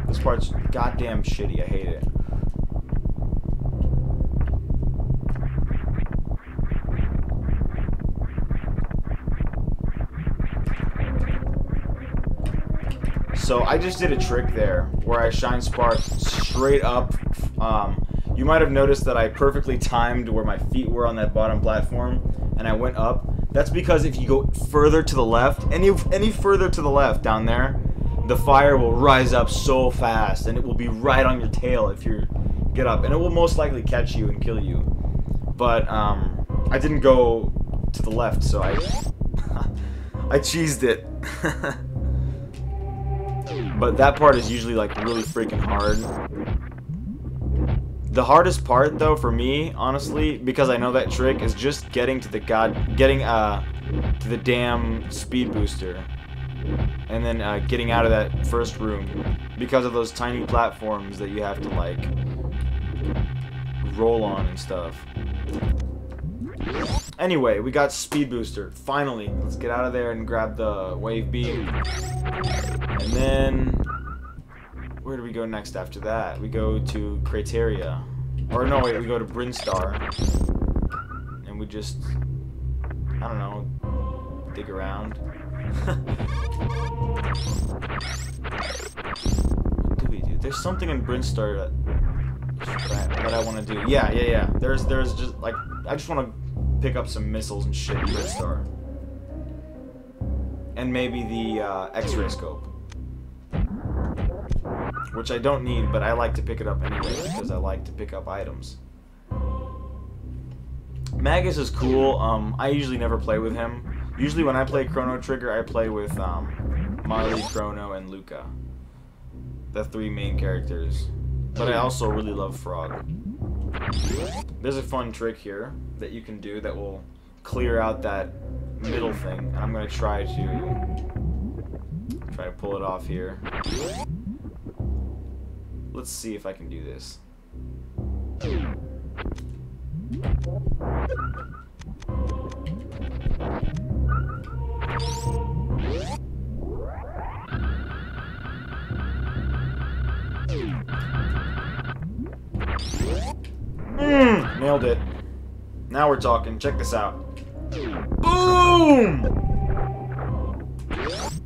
This part's goddamn shitty. I hate it. So I just did a trick there where I shine spark straight up. You might have noticed that I perfectly timed where my feet were on that bottom platform, and I went up. That's because if you go further to the left, any further to the left down there, the fire will rise up so fast, and it will be right on your tail if you get up, and it will most likely catch you and kill you. But I didn't go to the left, so I cheesed it. But that part is usually like really freaking hard. The hardest part though for me, honestly, because I know that trick, is just getting to the to the damn speed booster. And then getting out of that first room because of those tiny platforms that you have to like roll on and stuff. Anyway, we got speed booster. Finally, let's get out of there and grab the wave beam. And then where do we go next after that? We go to Crateria. Or no, wait, we go to Brinstar. And we just, I don't know, dig around. What do we do? There's something in Brinstar that I want to do. Yeah. There's just like, I just want to pick up some missiles and shit in Brinstar. And maybe the X-ray scope. Which I don't need, but I like to pick it up anyway because I like to pick up items. Magus is cool. I usually never play with him. Usually when I play Chrono Trigger, I play with Marley, Chrono, and Luca. The 3 main characters. But I also really love Frog. There's a fun trick here that you can do that will clear out that middle thing. And I'm going to try to pull it off here. Let's see if I can do this. Nailed it. Now we're talking. Check this out. Boom!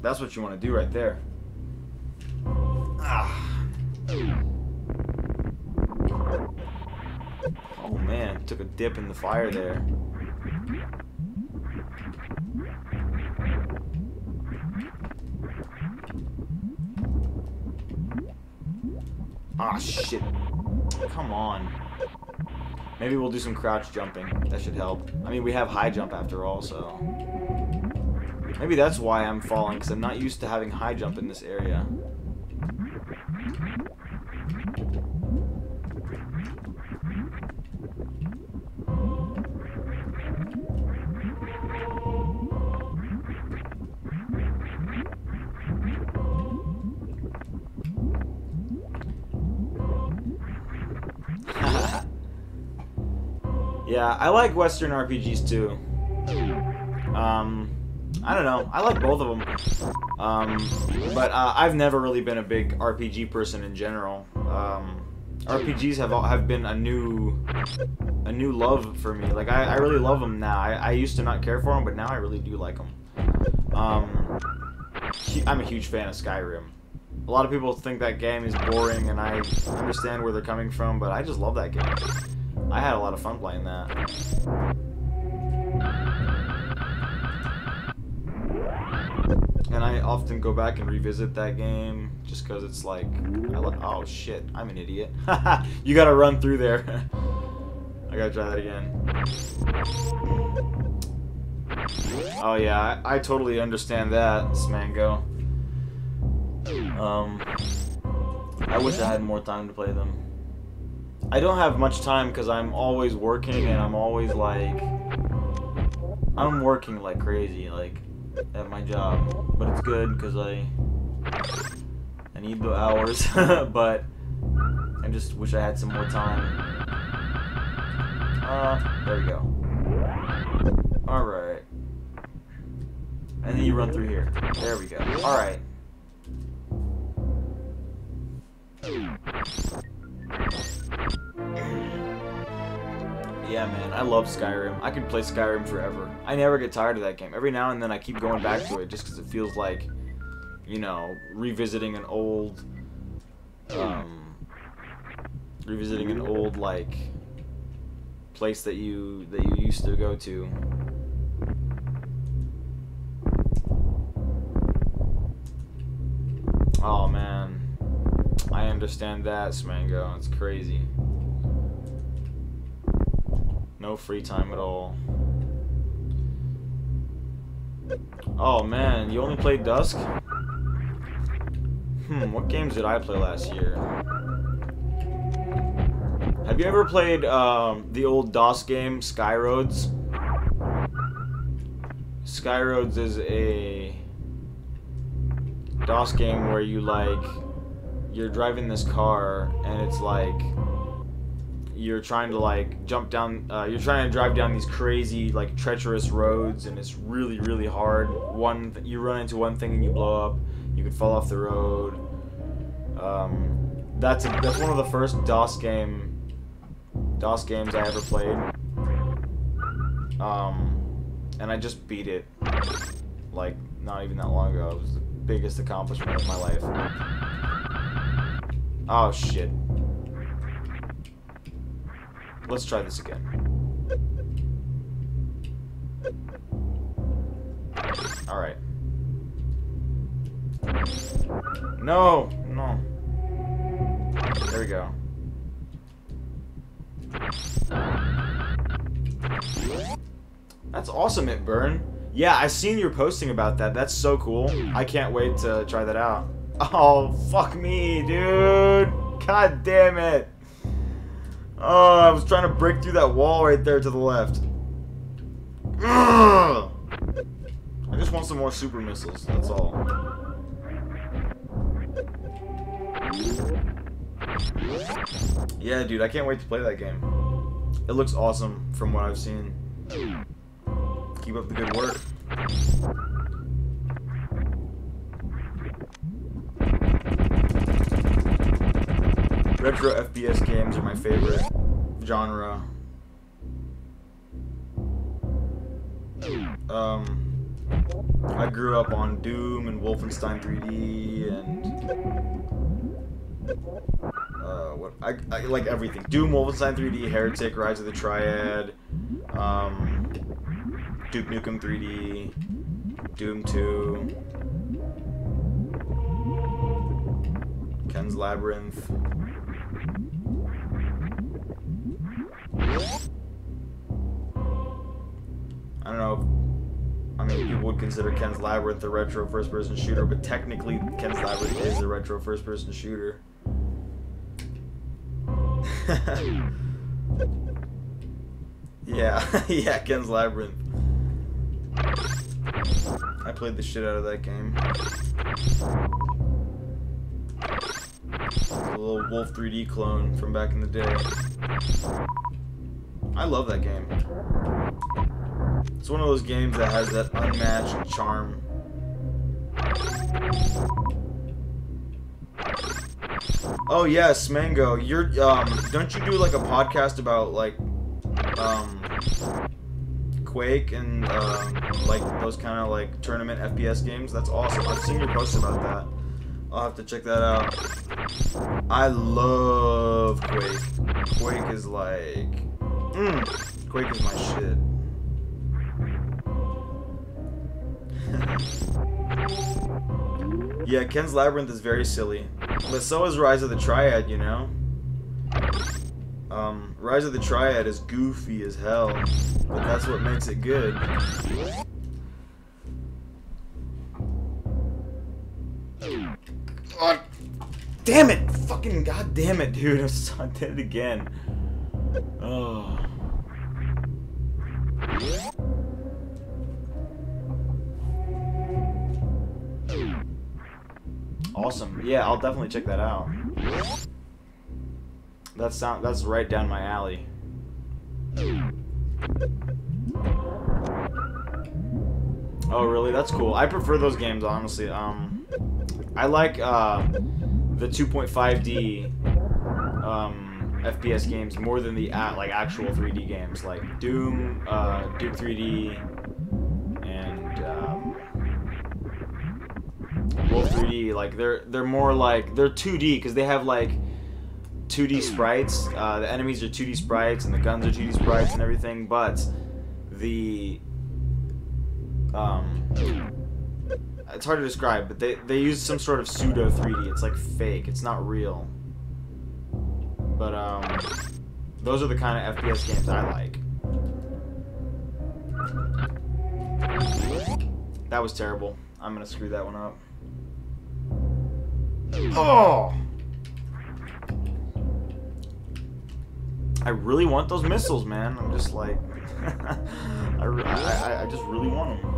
That's what you want to do right there. Ah. Oh man, took a dip in the fire there. Ah, shit. Come on. Maybe we'll do some crouch jumping. That should help. I mean, we have high jump after all, so... Maybe that's why I'm falling, because I'm not used to having high jump in this area. Yeah, I like Western RPGs too. I don't know. I like both of them. But I've never really been a big RPG person in general. RPGs have been a new love for me. Like I really love them now. I used to not care for them, but now I really do like them. I'm a huge fan of Skyrim. A lot of people think that game is boring, and I understand where they're coming from, but I just love that game. I had a lot of fun playing that. And I often go back and revisit that game just because it's like, oh shit, I'm an idiot. You gotta run through there. I gotta try that again. Oh yeah, I totally understand that, Smango. I wish I had more time to play them. I don't have much time because I'm always working, and I'm always like... I'm working like crazy, like, at my job. But it's good because I need the hours, but I just wish I had some more time. There we go. Alright. And then you run through here. There we go. Alright. Yeah, man, I love Skyrim. I could play Skyrim forever. I never get tired of that game. Every now and then I keep going back to it just because it feels like, you know, revisiting an old, like, place that you used to go to. Oh, man. I understand that, Smango. It's crazy. No free time at all. Oh man, you only played Dusk? What games did I play last year? Have you ever played the old DOS game, Skyroads? Skyroads is a DOS game where you're driving this car and it's like you're trying to like jump down, you're trying to drive down these crazy like treacherous roads, and it's really, really hard. You run into one thing and you blow up. You could fall off the road. That's one of the first DOS games I ever played. And I just beat it like not even that long ago. It was the biggest accomplishment of my life. Oh shit. Let's try this again. Alright. No! No. There we go. That's awesome, It Burn. Yeah, I seen your posting about that. That's so cool. I can't wait to try that out. Oh, fuck me, dude. God damn it. Oh, I was trying to break through that wall right there to the left. Ugh. I just want some more super missiles, that's all. Yeah, dude, I can't wait to play that game. It looks awesome from what I've seen. Keep up the good work. Retro FPS games are my favorite genre. I grew up on Doom and Wolfenstein 3D and I like everything. Doom, Wolfenstein 3D, Heretic, Rise of the Triad, Duke Nukem 3D, Doom 2, Ken's Labyrinth. I don't know if, I mean, people would consider Ken's Labyrinth a retro first-person shooter, but technically Ken's Labyrinth is a retro first-person shooter. Yeah, yeah, Ken's Labyrinth. I played the shit out of that game. A little Wolf 3D clone from back in the day. I love that game. It's one of those games that has that unmatched charm. Oh yes, Mango, you're don't you do like a podcast about like Quake and like those kind of like tournament FPS games? That's awesome. I've seen your posts about that. I'll have to check that out. I love Quake. Quake is like Quake is my shit. Yeah, Ken's Labyrinth is very silly. But so is Rise of the Triad, you know? Rise of the Triad is goofy as hell. But that's what makes it good. God damn it! Fucking god damn it, dude. I did it again. Oh. Awesome. Yeah, I'll definitely check that out. That's right down my alley. Oh, really? That's cool. I prefer those games, honestly. I like the 2.5D FPS games more than the like actual 3D games, like Doom, Duke 3D, and Wolf 3D. Like they're more like they're 2D because they have like 2D sprites. The enemies are 2D sprites and the guns are 2D sprites and everything, but the it's hard to describe, but they use some sort of pseudo 3D. It's like fake. It's not real. But those are the kind of FPS games I like. That was terrible. I'm gonna screw that one up. Oh! I really want those missiles, man. I'm just like, I just really want them.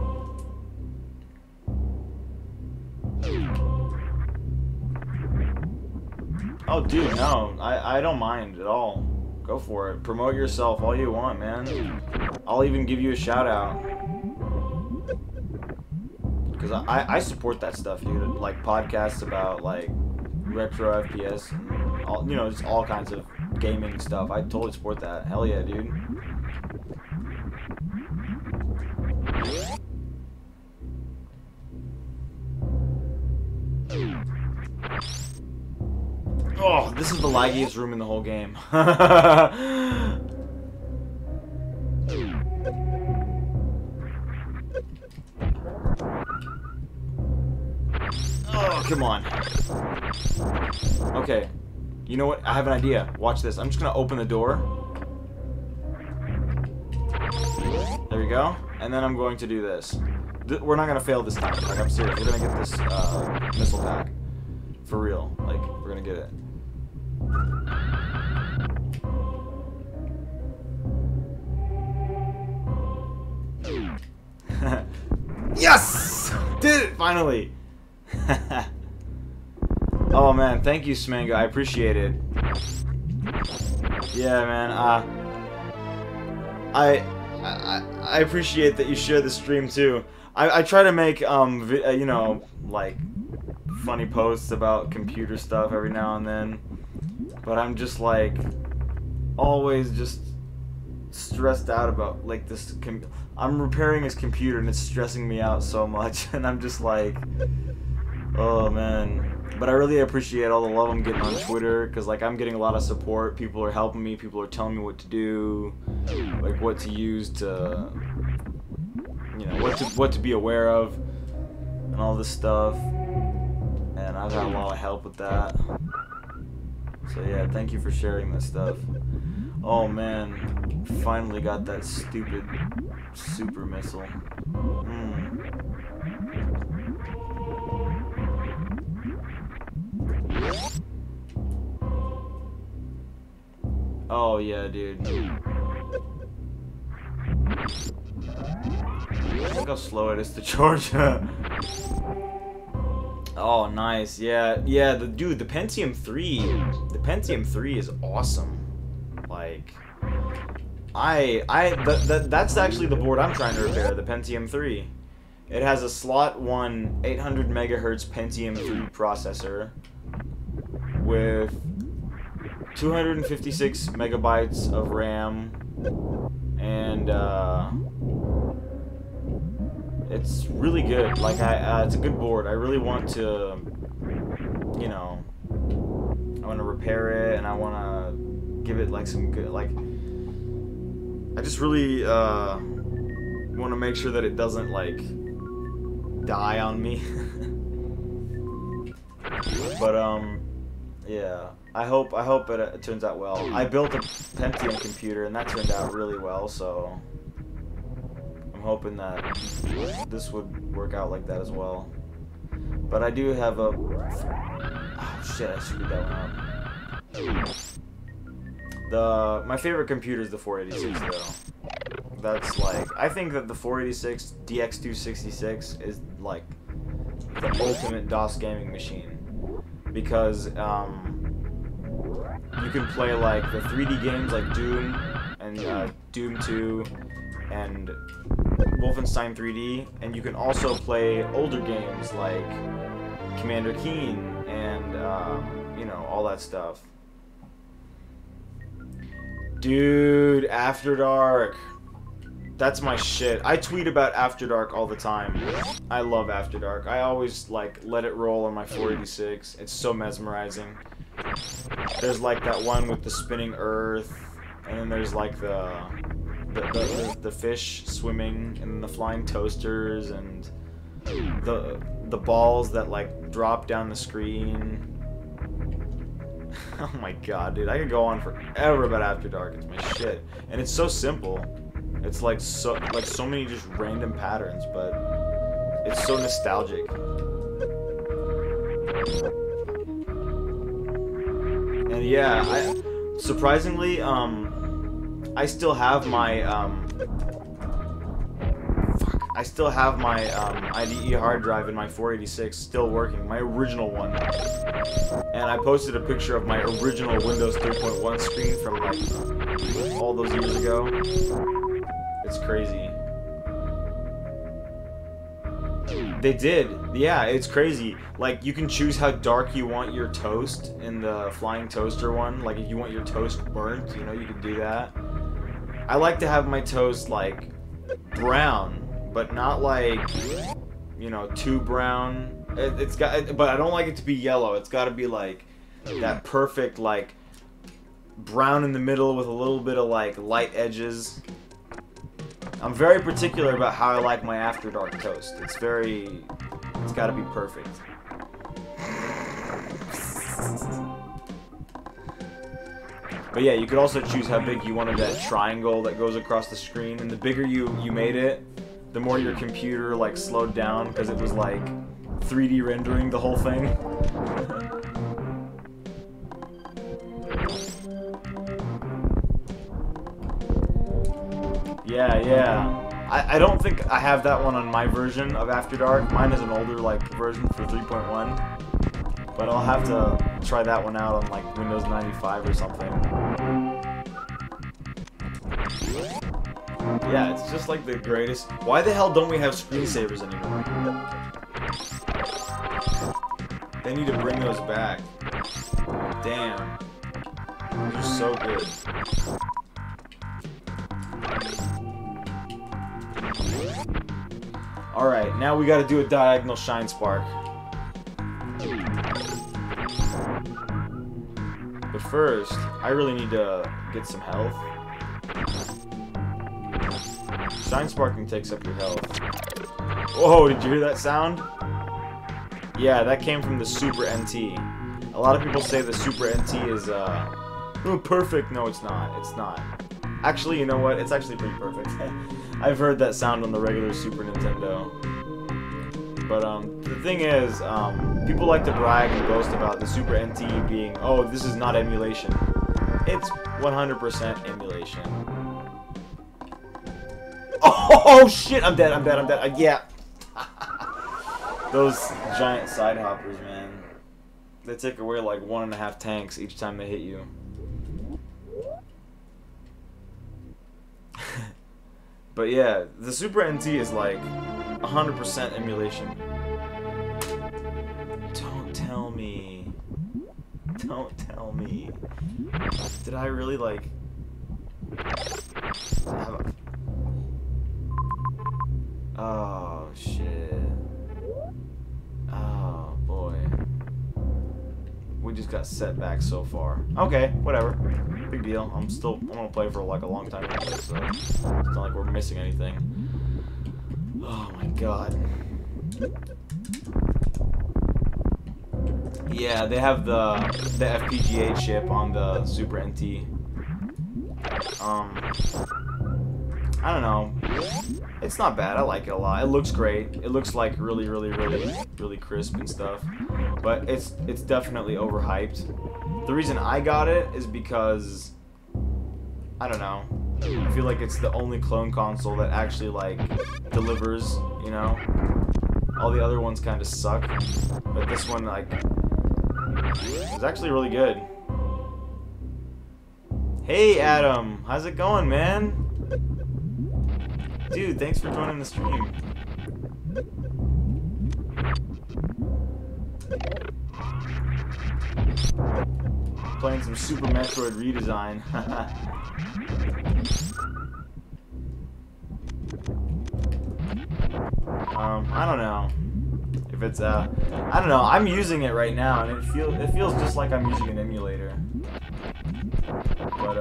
Oh, dude, no. I don't mind at all. Go for it. Promote yourself all you want, man. I'll even give you a shout out. Because I support that stuff, dude. Like podcasts about like retro FPS, and all, you know, just all kinds of gaming stuff. I totally support that. Hell yeah, dude. Oh, this is the laggiest room in the whole game. Oh, come on. Okay. You know what? I have an idea. Watch this. I'm just gonna open the door. go. And then I'm going to do this. We're not gonna fail this time. Like, I'm serious. We're gonna get this missile pack. For real. Like, we're gonna get it. Yes! Did it finally! Oh man, thank you, Smango. I appreciate it. Yeah, man. I appreciate that you share the stream too. I try to make you know, like funny posts about computer stuff every now and then, but I'm just like always just stressed out about like this. I'm repairing his computer and it's stressing me out so much, and I'm just like, oh man. But I really appreciate all the love I'm getting on Twitter, because like I'm getting a lot of support. People are helping me. People are telling me what to do, like what to use to, you know, what to be aware of, and all this stuff. And I've had a lot of help with that. So yeah, thank you for sharing this stuff. Oh man, finally got that stupid super missile. Oh yeah, dude. Look how slow it is to charge. Oh, nice. Yeah, yeah. The Pentium 3. The Pentium 3 is awesome. Like, that's actually the board I'm trying to repair. The Pentium 3. It has a slot 1 800 megahertz Pentium 3 processor with 256 megabytes of RAM, and it's really good. Like, it's a good board. I really want to, you know, I want to repair it, and I want to give it like some good, like, I just really want to make sure that it doesn't like die on me. But yeah, I hope it turns out well. I built a Pentium computer and that turned out really well, so I'm hoping that this would work out like that as well. But I do have a... Oh shit, I screwed that one up. My favorite computer is the 486 though. That's like, I think that the 486 DX266 is like the ultimate DOS gaming machine, because you can play like the 3D games like Doom and Doom 2 and Wolfenstein 3D, and you can also play older games like Commander Keen and you know, all that stuff. Dude, After Dark. That's my shit. I tweet about After Dark all the time. I love After Dark. I always like let it roll on my 486. It's so mesmerizing. There's like that one with the spinning earth, and then there's like the fish swimming, and the flying toasters, and the balls that like drop down the screen. Oh my god, dude, I could go on forever about After Dark. It's my shit, and it's so simple. It's like so many just random patterns, but it's so nostalgic. And yeah, surprisingly, I still have my IDE hard drive in my 486 still working, my original one. And I posted a picture of my original Windows 3.1 screen from like all those years ago. It's crazy. They did. Yeah, it's crazy. Like, you can choose how dark you want your toast in the flying toaster one. Like, if you want your toast burnt, you know, you can do that. I like to have my toast, like, brown, but not, like, you know, too brown. But I don't like it to be yellow. It's got to be, like, that perfect, like, brown in the middle with a little bit of, like, light edges. I'm very particular about how I like my After Dark toast. It's gotta be perfect. But yeah, you could also choose how big you wanted that triangle that goes across the screen, and the bigger you made it, the more your computer like slowed down because it was like 3D rendering the whole thing. Yeah. I don't think I have that one on my version of After Dark. Mine is an older like version for 3.1. But I'll have to try that one out on like Windows 95 or something. Yeah, it's just like the greatest. Why the hell don't we have screensavers anymore? They need to bring those back. Damn. They're so good. Alright, now we gotta do a diagonal shine spark. But first, I really need to get some health. Shine sparking takes up your health. Whoa, did you hear that sound? Yeah, that came from the Super NT. A lot of people say the Super NT is, perfect. No, it's not. It's not. Actually, you know what? It's actually pretty perfect. I've heard that sound on the regular Super Nintendo. But, the thing is, people like to brag and boast about the Super NT being, oh, this is not emulation. It's 100% emulation. Oh, shit! I'm dead. Yeah. Those giant side hoppers, man. They take away like 1.5 tanks each time they hit you. But yeah, the Super NT is like 100% emulation. Don't tell me. Don't tell me. Did I really like have a... Oh shit. Oh boy. We just got set back so far. Okay, whatever. Big deal. I'm gonna play for like a long time anyway, so it's not like we're missing anything. Oh my god. Yeah, they have the FPGA chip on the Super NT. I don't know. It's not bad. I like it a lot. It looks great. It looks like really crisp and stuff. But it's definitely overhyped. The reason I got it is because I don't know. I feel like it's the only clone console that actually like delivers, you know? All the other ones kind of suck, but this one like is actually really good. Hey Adam, how's it going, man? Dude, thanks for joining the stream. Playing some Super Metroid Redesign. I don't know if it's I don't know. I'm using it right now, and it feels just like I'm using an emulator. But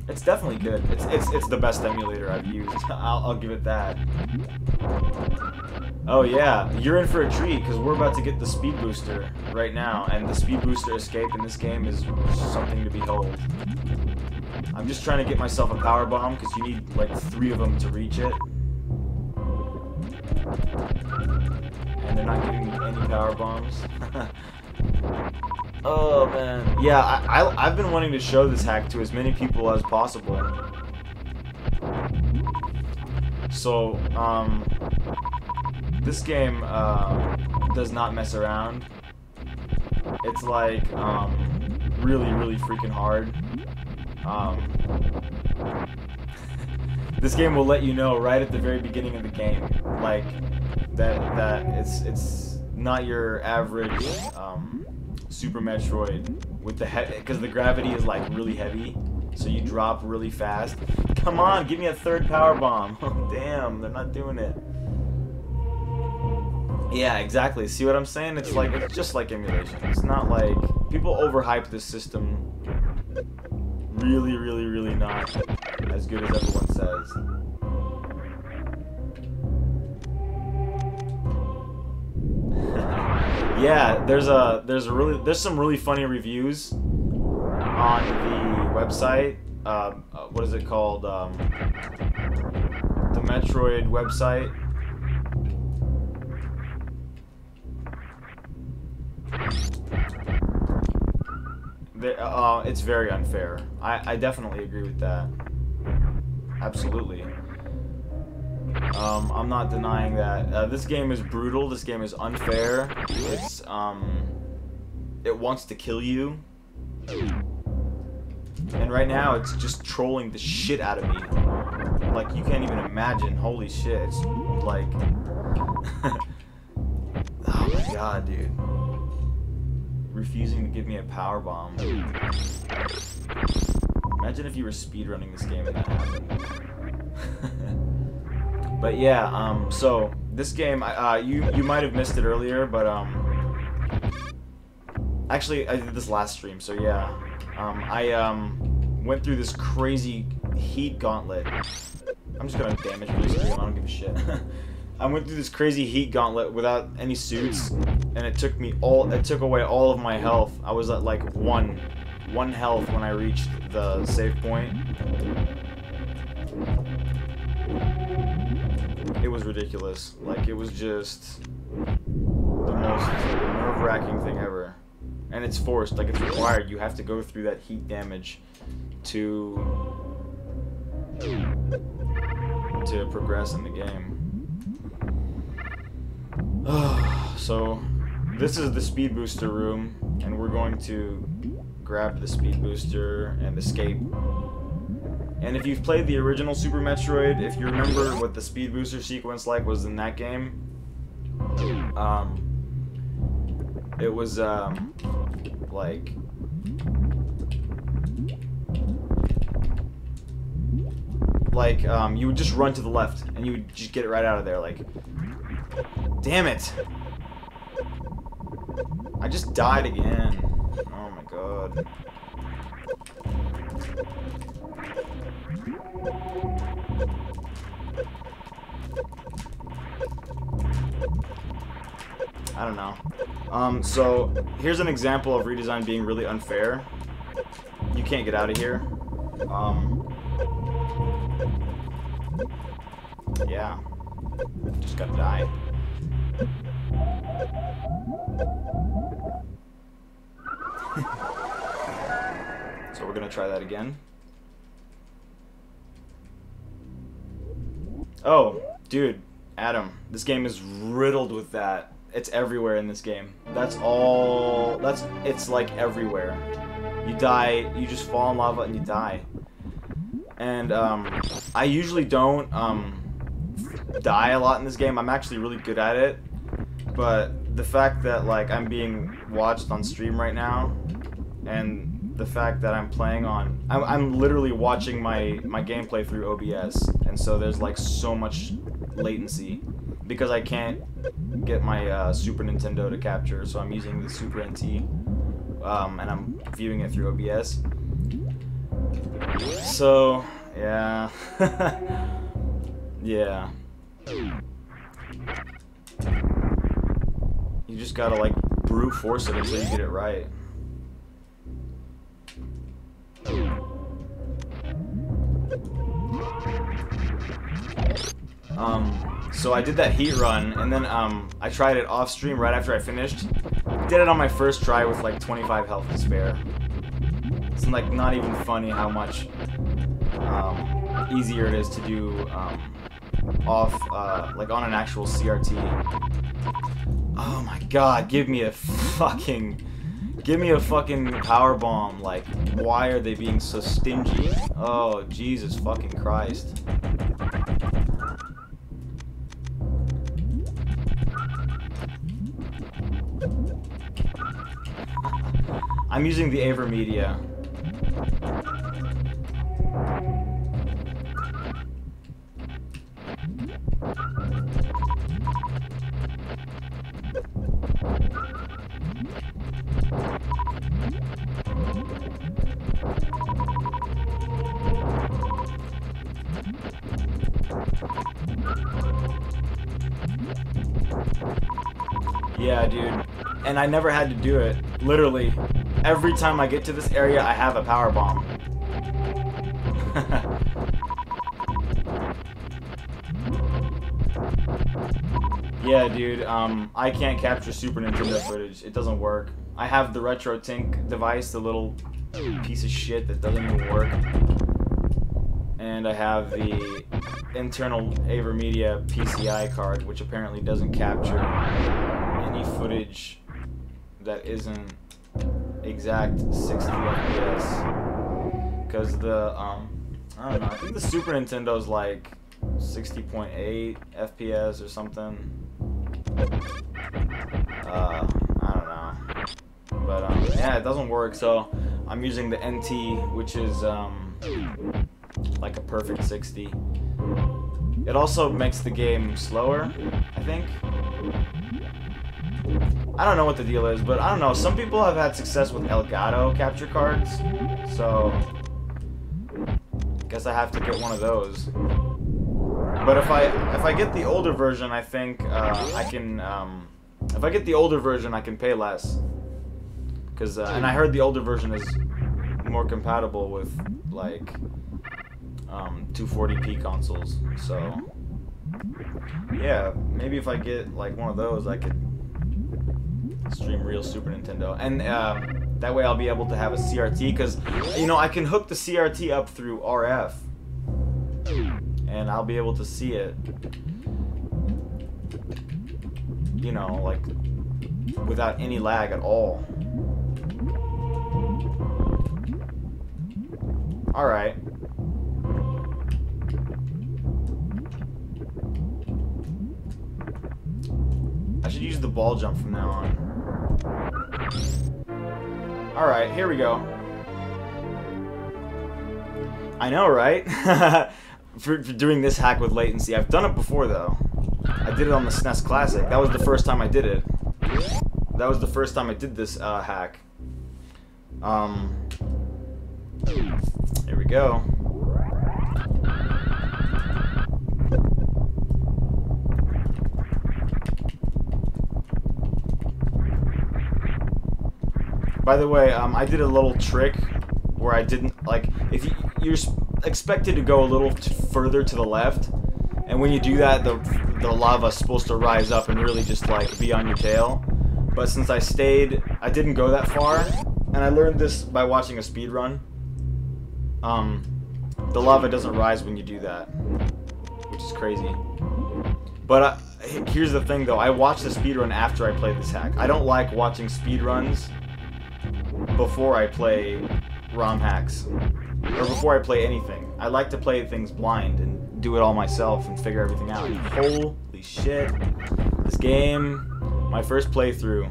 it's definitely good. It's the best emulator I've used. I'll give it that. Oh yeah, you're in for a treat because we're about to get the speed booster right now, and the speed booster escape in this game is something to behold. I'm just trying to get myself a power bomb because you need like 3 of them to reach it, and they're not giving me any power bombs. Oh man, yeah, I've been wanting to show this hack to as many people as possible. So this game does not mess around. It's like really freaking hard. This game will let you know right at the very beginning of the game, like that it's not your average Super Metroid with the because the gravity is like really heavy, so you drop really fast. Come on, give me a 3rd power bomb. Oh damn, they're not doing it. Yeah, exactly. See what I'm saying? It's like it's just like emulation. It's not like people overhype this system. Really not as good as everyone says. Yeah, there's some really funny reviews on the website. What is it called? The Metroid website. It's very unfair. I definitely agree with that. Absolutely. I'm not denying that. This game is brutal. This game is unfair. It's it wants to kill you. And right now, it's just trolling the shit out of me. Like, you can't even imagine. Holy shit. It's like... oh my god, dude. Refusing to give me a power bomb. Imagine if you were speedrunning this game and that happened. But yeah, so, this game, you might have missed it earlier, but, actually, I did this last stream, so yeah. I went through this crazy heat gauntlet. I'm just gonna damage my screen, I don't give a shit. I went through this crazy heat gauntlet without any suits, and it took away all of my health. I was at like one health when I reached the save point. It was ridiculous. Like, it was just the most nerve-wracking thing ever. And it's forced, like it's required. You have to go through that heat damage to progress in the game. So, this is the speed booster room, and we're going to grab the speed booster and escape. And if you've played the original Super Metroid, if you remember what the speed booster sequence was in that game, it was like you would just run to the left and you would just get it right out of there. Like, damn it, I just died again. Oh my god. I don't know. So here's an example of redesign being really unfair. You can't get out of here. Yeah. Just gotta die. So we're gonna try that again. Oh, dude, Adam, this game is riddled with that. It's everywhere in this game. It's like everywhere. You die, you just fall in lava and you die. And, I usually don't, die a lot in this game. I'm actually really good at it. But the fact that, like, I'm being watched on stream right now, and the fact that I'm playing on... I'm literally watching my gameplay through OBS, and so there's, like, so much latency. Because I can't get my Super Nintendo to capture, so I'm using the Super NT, and I'm viewing it through OBS. So, yeah. Yeah. You just gotta, like, brute force it until you get it right. So I did that heat run, and then, I tried it off stream right after I finished. Did it on my first try with, like, 25 health to spare. It's, like, not even funny how much, easier it is to do, like, on an actual CRT. Oh my god, give me a fucking power bomb. Like, why are they being so stingy? Oh, Jesus fucking Christ. I'm using the Avermedia. Yeah, dude. and I never had to do it. Literally, every time I get to this area, I have a power bomb. Yeah, dude, I can't capture Super Nintendo footage. It doesn't work. I have the RetroTink device, the little piece of shit that doesn't even work. And I have the internal AverMedia PCI card, which apparently doesn't capture any footage that isn't exact 60 FPS. Because the, I don't know, I think the Super Nintendo's like 60.8 FPS or something. I don't know. But, yeah, it doesn't work, so I'm using the NT, which is, like a perfect 60. It also makes the game slower, I think. I don't know what the deal is, but I don't know. Some people have had success with Elgato capture cards, so I guess I have to get one of those. But if I get the older version, I think I can. If I get the older version, I can pay less. Cause and I heard the older version is more compatible with like 240p consoles. So yeah, maybe if I get like one of those, I could stream real Super Nintendo, and that way I'll be able to have a CRT. Cause you know I can hook the CRT up through RF. And I'll be able to see it, you know, like, without any lag at all. Alright. I should use the ball jump from now on. Alright, here we go. I know, right? For doing this hack with latency. I've done it before, though. I did it on the SNES Classic. That was the first time I did it. That was the first time I did this hack. Here we go. By the way, I did a little trick where I didn't, like, if you're expected to go a little further to the left, and when you do that, the lava's supposed to rise up and really just like be on your tail. But since I didn't go that far, and I learned this by watching a speed run. The lava doesn't rise when you do that, which is crazy. But here's the thing, though. I watched the speed run after I played this hack. I don't like watching speed runs before I play ROM hacks. Or before I play anything. I like to play things blind and do it all myself and figure everything out. And holy shit. This game, my first playthrough.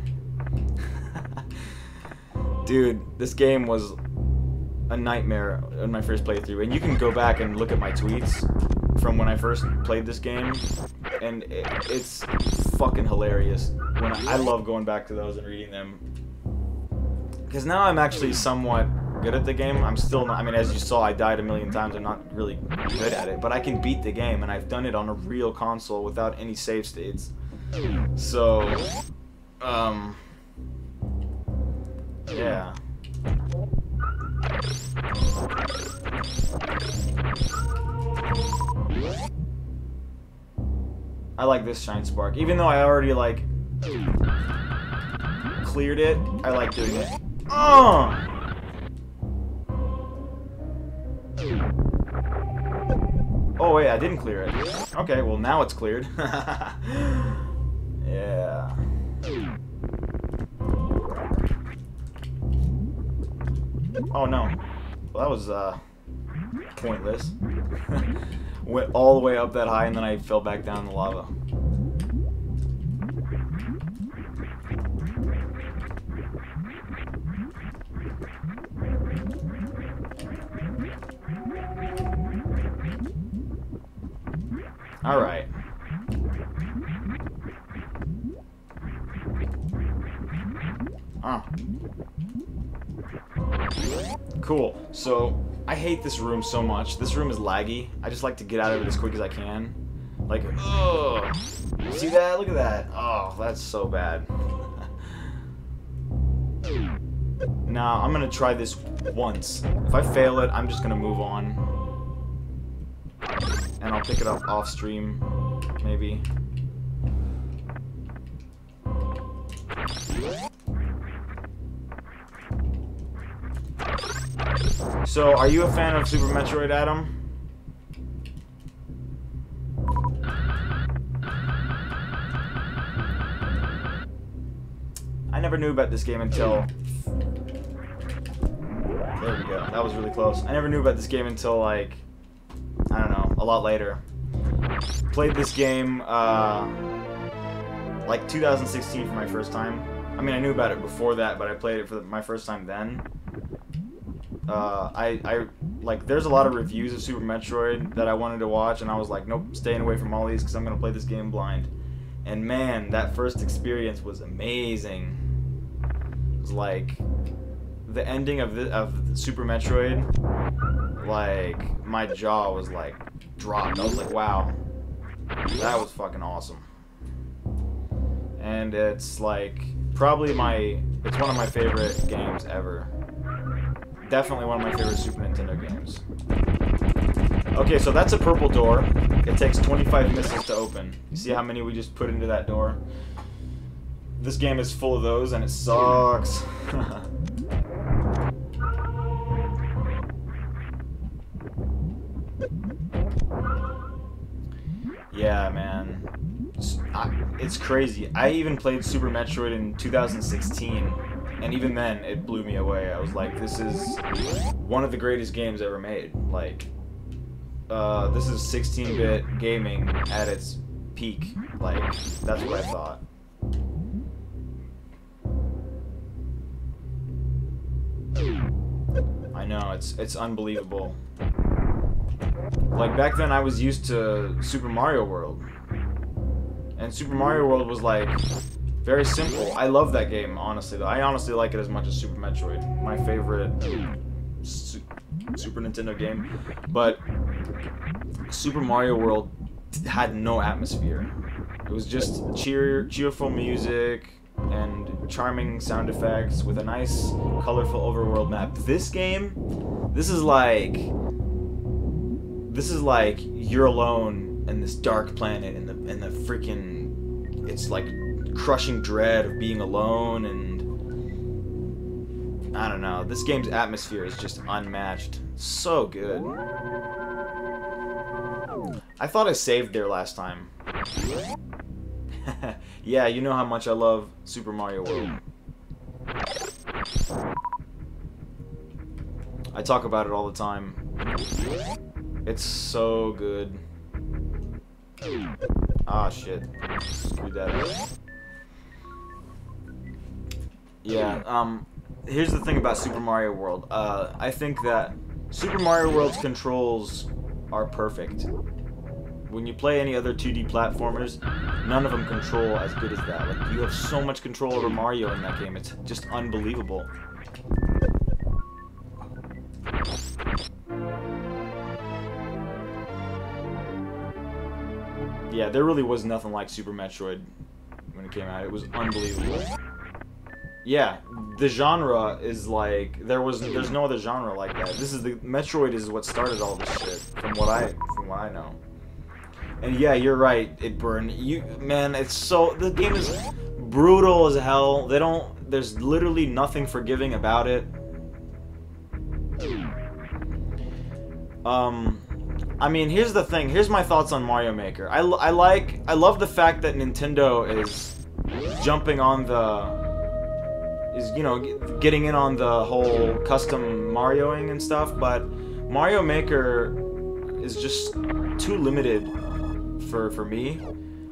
Dude, this game was a nightmare in my first playthrough. And you can go back and look at my tweets from when I first played this game. And it's fucking hilarious. I love going back to those and reading them. Because now I'm actually somewhat good at the game. I'm still not, I mean, as you saw, I died a million times. I'm not really good at it, but I can beat the game, and I've done it on a real console without any save states. So, yeah. I like this Shine Spark. Even though I already, like, cleared it, I like doing it. Oh! Oh wait, I didn't clear it. Okay, well now it's cleared. Yeah. Oh no. Well, that was pointless. Went all the way up that high and then I fell back down in the lava. Alright. Cool. So, I hate this room so much. This room is laggy. I just like to get out of it as quick as I can. Like, ugh. See that? Look at that. Oh, that's so bad. Now, I'm gonna try this once. If I fail it, I'm just gonna move on. And I'll pick it up off stream, maybe. So, are you a fan of Super Metroid, Adam? I never knew about this game until... There we go. That was really close. I never knew about this game until, like, I don't know, a lot later. Played this game, like 2016 for my first time. I mean, I knew about it before that, but I played it for my first time then. Like, there's a lot of reviews of Super Metroid that I wanted to watch, and I was like, nope, staying away from all these because I'm going to play this game blind. And man, that first experience was amazing. It was like, the ending of Super Metroid, like, my jaw was like, dropped. I was like, wow, that was fucking awesome. And it's like, probably it's one of my favorite games ever. Definitely one of my favorite Super Nintendo games. Okay, so that's a purple door. It takes 25 misses to open. You see how many we just put into that door? This game is full of those, and it sucks. Yeah, man. It's crazy. I even played Super Metroid in 2016. And even then, it blew me away. I was like, this is one of the greatest games ever made. Like, this is 16-bit gaming at its peak. Like, that's what I thought. I know, it's unbelievable. Like, back then I was used to Super Mario World. And Super Mario World was like... very simple. I love that game, honestly. I honestly like it as much as Super Metroid. My favorite Super Nintendo game. But Super Mario World had no atmosphere. It was just cheerful music and charming sound effects with a nice, colorful overworld map. This game, this is like you're alone in this dark planet in the freaking. It's like crushing dread of being alone, and I don't know. This game's atmosphere is just unmatched. So good. I thought I saved there last time. Yeah, you know how much I love Super Mario World. I talk about it all the time. It's so good. Ah, shit. Screwed that up. Yeah, here's the thing about Super Mario World. I think that Super Mario World's controls are perfect. When you play any other 2D platformers, none of them control as good as that. Like, you have so much control over Mario in that game. It's just unbelievable. Yeah, there really was nothing like Super Metroid when it came out. It was unbelievable. Yeah, the genre is like there's no other genre like that. Metroid is what started all this shit from what I know. And yeah, you're right. It burned you, man. The game is brutal as hell. There's literally nothing forgiving about it. I mean, here's the thing. Here's my thoughts on Mario Maker. I love the fact that Nintendo is jumping on getting in on the whole custom Marioing and stuff, but Mario Maker is just too limited for me.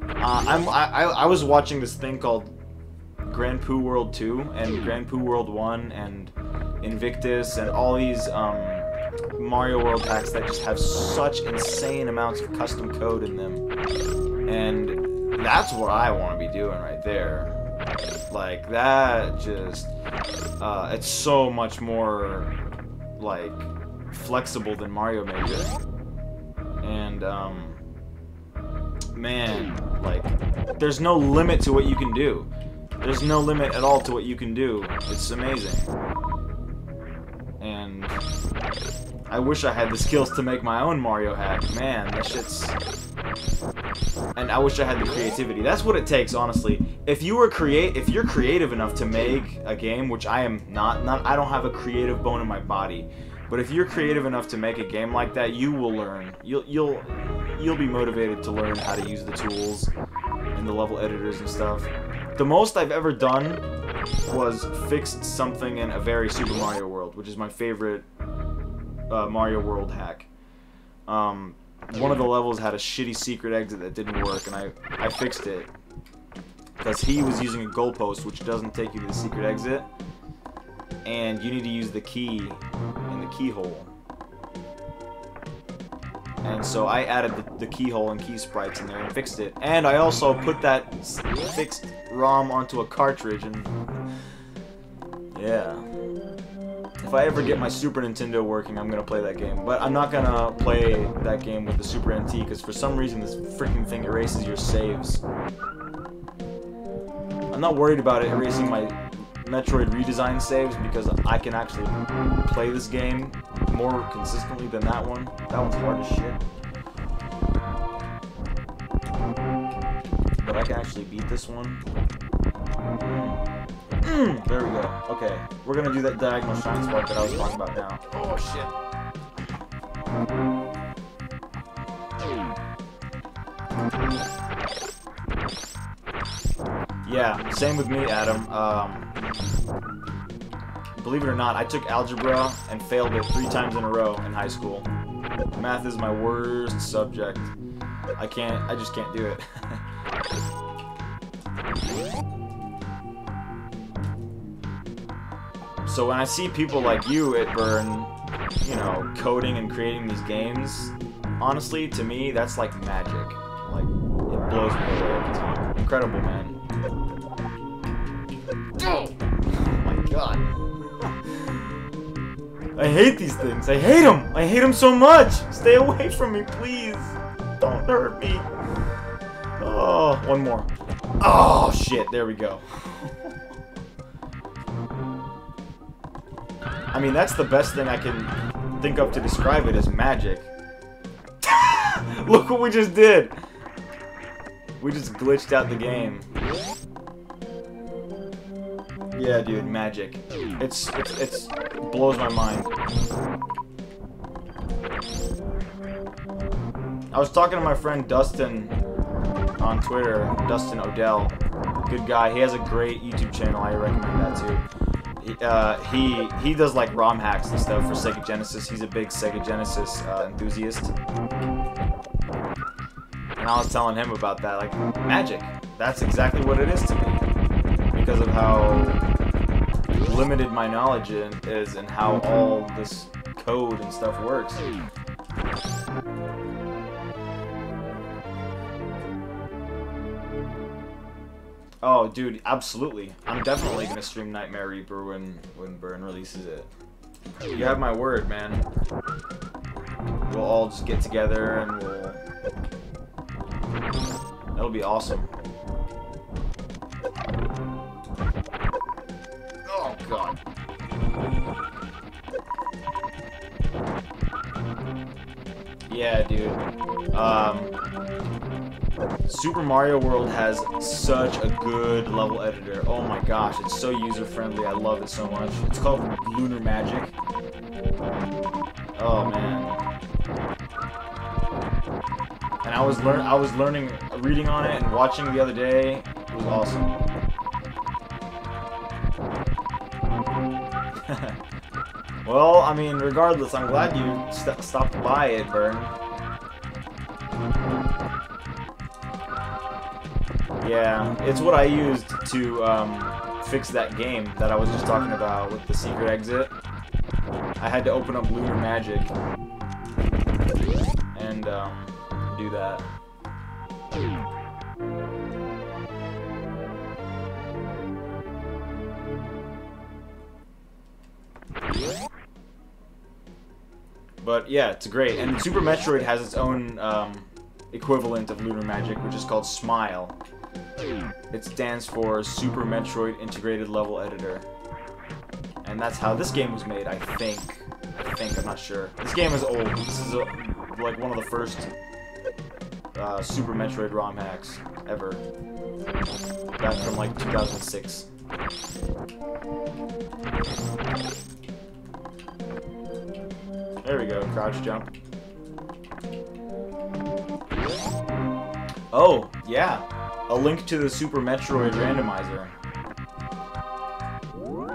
I was watching this thing called Grand Poo World 2 and Grand Poo World 1 and Invictus and all these Mario World packs that just have such insane amounts of custom code in them. And that's what I want to be doing right there. Like, that just, it's so much more, like, flexible than Mario Maker. And, man, like, there's no limit to what you can do. There's no limit at all to what you can do. It's amazing. I wish I had the skills to make my own Mario hack. Man, that shit's... And I wish I had the creativity. That's what it takes, honestly. If you're creative enough to make a game, which I am not, I don't have a creative bone in my body. But if you're creative enough to make a game like that, you will learn. You'll be motivated to learn how to use the tools and the level editors and stuff. The most I've ever done was fixed something in a very Super Mario World, which is my favorite Mario World hack. One of the levels had a shitty secret exit that didn't work, and I fixed it. Because he was using a goalpost, which doesn't take you to the secret exit. And you need to use the key in the keyhole. And so I added the keyhole and key sprites in there and fixed it. And I also put that fixed ROM onto a cartridge, and... yeah. If I ever get my Super Nintendo working, I'm gonna play that game. But I'm not gonna play that game with the Super NT, because for some reason this freaking thing erases your saves. I'm not worried about it erasing my Metroid Redesign saves, because I can actually play this game more consistently than that one. That one's hard as shit. But I can actually beat this one. There we go. Okay, we're gonna do that diagonal shine spark that I was talking about now. Oh shit. Yeah, same with me, Adam. Believe it or not, I took algebra and failed it 3 times in a row in high school. Math is my worst subject. I just can't do it. So when I see people like you at Burn, you know, coding and creating these games, honestly, to me, that's like magic. Like, it blows me away every time. Incredible, man. Oh my god. I hate these things. I hate them. I hate them so much. Stay away from me, please. Don't hurt me. Oh, one more. Oh, shit. There we go. I mean, that's the best thing I can think of to describe it as magic. Look what we just did. We just glitched out the game. Yeah, dude, magic. It's blows my mind. I was talking to my friend Dustin on Twitter, Dustin Odell. Good guy. He has a great YouTube channel. I recommend that too. He does like ROM hacks and stuff for Sega Genesis. He's a big Sega Genesis enthusiast. And I was telling him about that, like, magic. That's exactly what it is to me. Because of how limited my knowledge is and how all this code and stuff works. Oh, dude, absolutely. I'm definitely gonna stream Nightmare Reaper when Burn releases it. You have my word, man. We'll all just get together and that'll be awesome. Oh, God. Yeah, dude. Super Mario World has such a good level editor. Oh my gosh, it's so user-friendly. I love it so much. It's called Lunar Magic. Oh man. And I was reading on it and watching the other day. It was awesome. Well, I mean, regardless, I'm glad you stopped by it, Burn. Yeah, it's what I used to fix that game that I was just talking about with the secret exit. I had to open up Lunar Magic and do that. But yeah, it's great. And Super Metroid has its own equivalent of Lunar Magic, which is called Smile. It stands for Super Metroid Integrated Level Editor. And that's how this game was made, I think. I think. I'm not sure. This game is old. This is like one of the first Super Metroid ROM hacks ever. Back from like 2006. There we go, crouch jump. Oh, yeah. A link to the Super Metroid randomizer.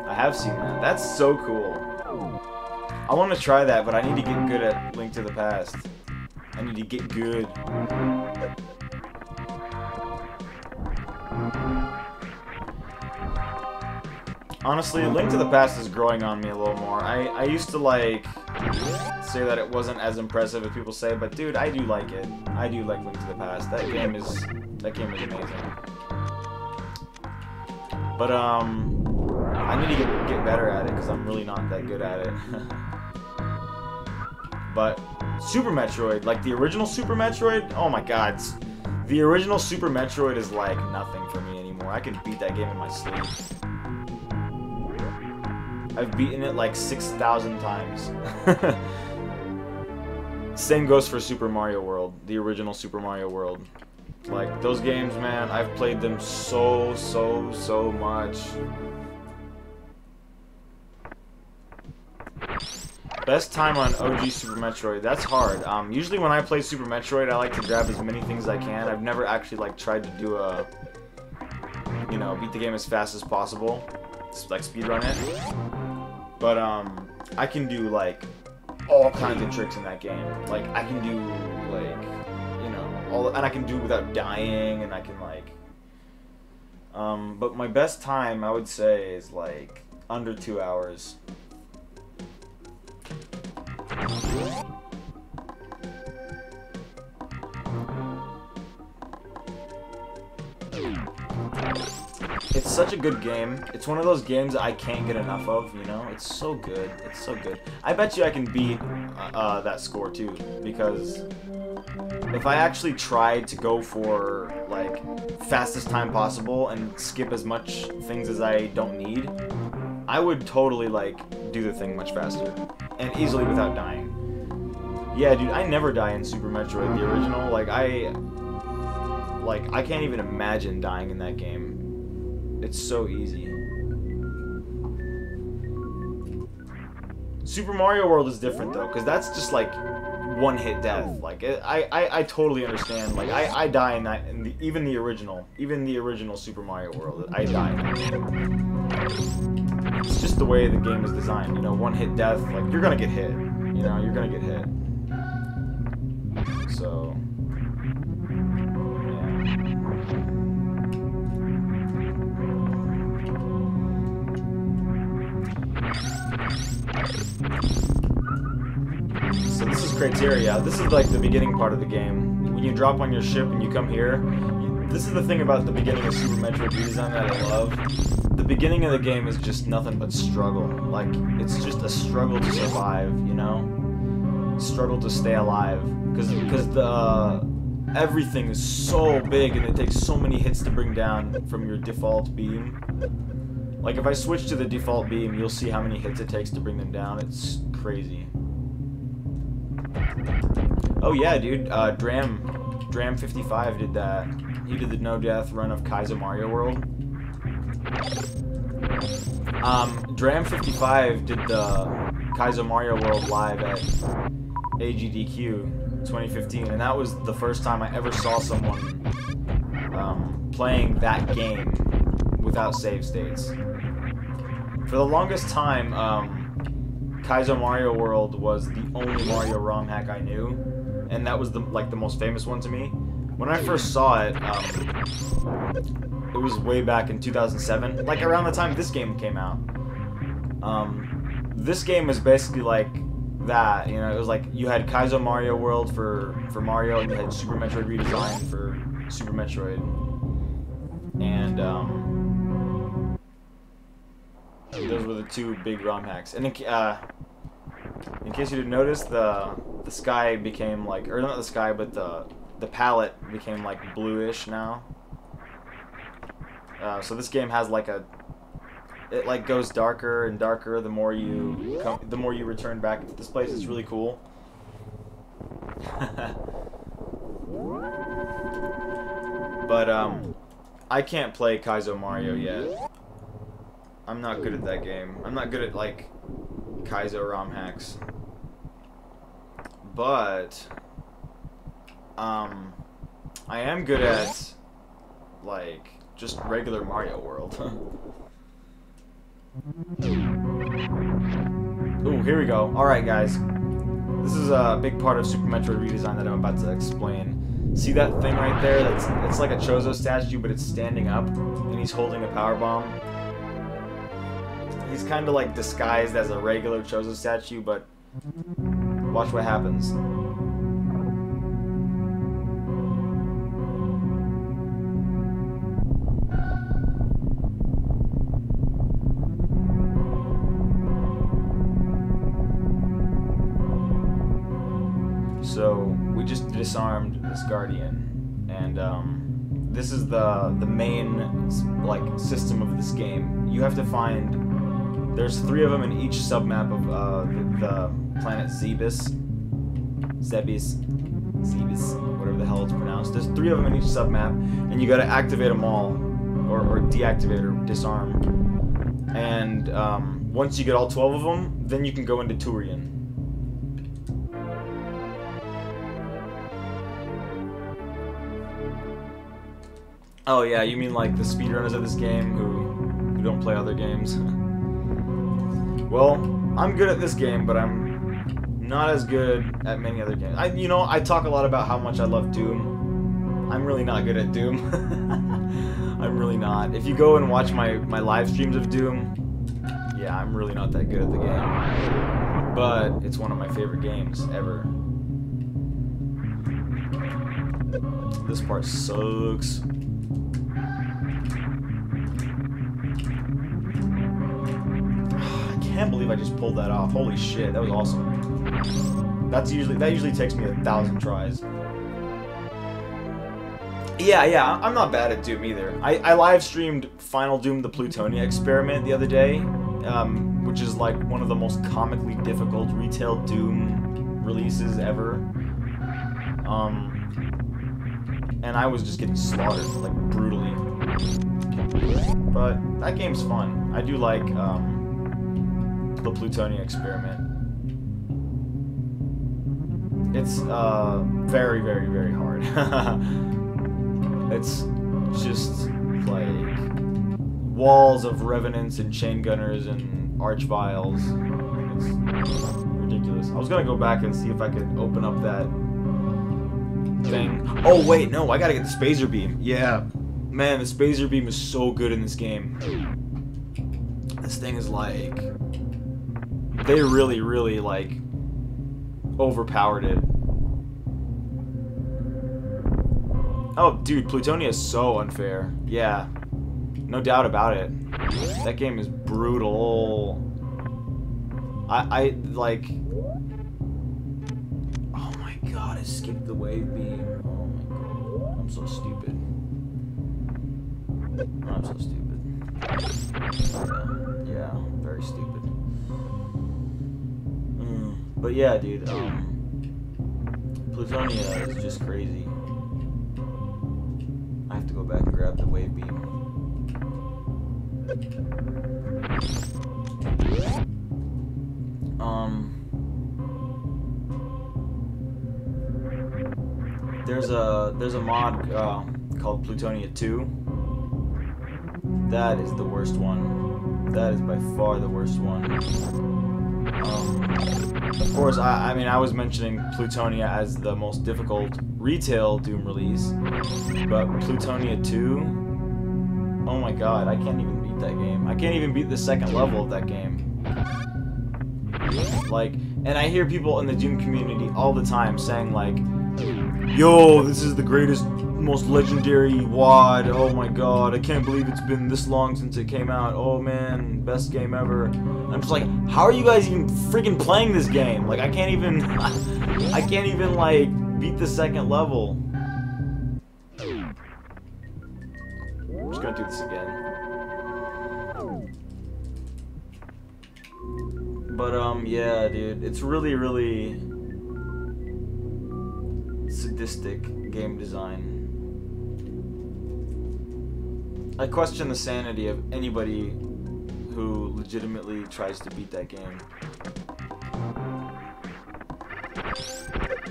I have seen that. That's so cool. I want to try that, but I need to get good at Link to the Past. I need to get good. Honestly, Link to the Past is growing on me a little more. I used to, like, say that it wasn't as impressive as people say, but dude, I do like it. I do like Link to the Past. That game is amazing. But, I need to get better at it, because I'm really not that good at it. But, Super Metroid, like the original Super Metroid, oh my god. The original Super Metroid is like nothing for me anymore. I can beat that game in my sleep. I've beaten it like 6,000 times. Same goes for Super Mario World, the original Super Mario World. Like, those games, man, I've played them so much. Best time on OG Super Metroid, that's hard. Usually when I play Super Metroid, I like to grab as many things as I can. I've never actually, like, tried to do a, you know, beat the game as fast as possible. Like, speedrun it. But, I can do, like, all kinds of tricks in that game. Like, I can do, like, you know, and I can do it without dying, and I can, like, but my best time, I would say, is, like, under 2 hours. It's such a good game. It's one of those games that I can't get enough of, you know? It's so good. It's so good. I bet you I can beat that score too, because if I actually tried to go for, like, fastest time possible and skip as much things as I don't need, I would totally, like, do the thing much faster. And easily without dying. Yeah, dude, I never die in Super Metroid, the original. Like, I can't even imagine dying in that game. It's so easy. Super Mario World is different, though, because that's just, like, one-hit death. Like, I totally understand. Like, I die in that, even the original Super Mario World, I die in that game. It's just the way the game is designed, you know, one-hit death, like, you're gonna get hit, you know, you're gonna get hit. So, yeah. So this is criteria. This is like the beginning part of the game. When you drop on your ship and you come here, this is the thing about the beginning of Super Metroid Redesign that I love. The beginning of the game is just nothing but struggle. Like, it's just a struggle to survive, you know? Struggle to stay alive. Because everything is so big and it takes so many hits to bring down from your default beam. Like, if I switch to the default beam, you'll see how many hits it takes to bring them down. It's crazy. Oh yeah, dude, Dram55 did that. He did the no-death run of Kaizo Mario World. Dram55 did the Kaizo Mario World live at AGDQ 2015, and that was the first time I ever saw someone playing that game without save states. For the longest time, Kaizo Mario World was the only Mario ROM hack I knew, and that was the most famous one to me. When I first saw it, it was way back in 2007, like around the time this game came out. This game was basically like that, you know, it was like you had Kaizo Mario World for Mario, and you had Super Metroid Redesign for Super Metroid. And those were the two big ROM hacks. And in case you didn't notice, the sky became like, or not the sky, but the palette became like bluish now. So this game has like it like goes darker and darker the more you return back to this place. It's really cool. But I can't play Kaizo Mario yet. I'm not good at that game. I'm not good at like Kaizo ROM hacks. But I am good at like just regular Mario World. Ooh, here we go. Alright guys. This is a big part of Super Metroid Redesign that I'm about to explain. See that thing right there? It's like a Chozo statue, but it's standing up, and he's holding a power bomb. He's kind of like disguised as a regular Chozo statue, but watch what happens. So we just disarmed this Guardian, and this is the main like system of this game. You have to find. There's 3 of them in each submap of the planet Zebes, whatever the hell it's pronounced. There's 3 of them in each submap, and you gotta activate them all, or deactivate or disarm. And once you get all 12 of them, then you can go into Turian. Oh yeah, you mean like the speedrunners of this game who don't play other games? Well, I'm good at this game, but I'm not as good at many other games. I talk a lot about how much I love Doom. I'm really not good at Doom. I'm really not. If you go and watch my live streams of Doom, yeah, I'm really not that good at the game. But it's one of my favorite games ever. This part sucks. I can't believe I just pulled that off. Holy shit, that was awesome. That usually takes me 1,000 tries. Yeah, I'm not bad at Doom either. I live streamed Final Doom: The Plutonia Experiment the other day, which is like one of the most comically difficult retail Doom releases ever. And I was just getting slaughtered, like, brutally. But that game's fun. I do like the Plutonia Experiment. It's very, very, very hard. It's just like walls of revenants and chain gunners and archviles. It's ridiculous. I was gonna go back and see if I could open up that thing. Oh wait, no, I gotta get the Spazer Beam. Yeah, man, the Spazer Beam is so good in this game. This thing is like, they really, really like overpowered it. Oh, dude, Plutonia is so unfair. Yeah, no doubt about it. That game is brutal. I like. Oh my god, I skipped the wave beam. Oh my god, I'm so stupid. I'm so stupid. Yeah, very stupid. But yeah, dude, Plutonia is just crazy. I have to go back and grab the wave beam. There's a mod called Plutonia 2. That is the worst one. That is by far the worst one. Of course, I mean, I was mentioning Plutonia as the most difficult retail Doom release, but Plutonia 2, oh my god, I can't even beat that game. I can't even beat the second level of that game. Like, and I hear people in the Doom community all the time saying like, yo, this is the greatest, most legendary WAD, oh my god, I can't believe it's been this long since it came out, oh man, best game ever. And I'm just like, how are you guys even freaking playing this game? Like, I can't even like beat the second level. I'm just gonna do this again. But yeah, dude, it's really, really sadistic game design. I question the sanity of anybody who legitimately tries to beat that game.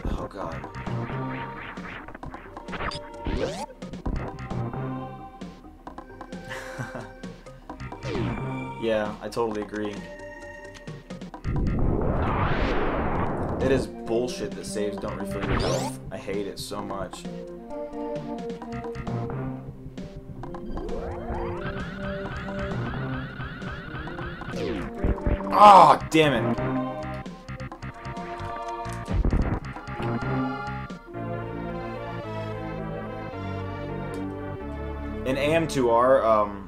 Oh god. Yeah, I totally agree. It is bullshit that saves don't refill your health. I hate it so much. Ah, oh, damn it. In AM2R,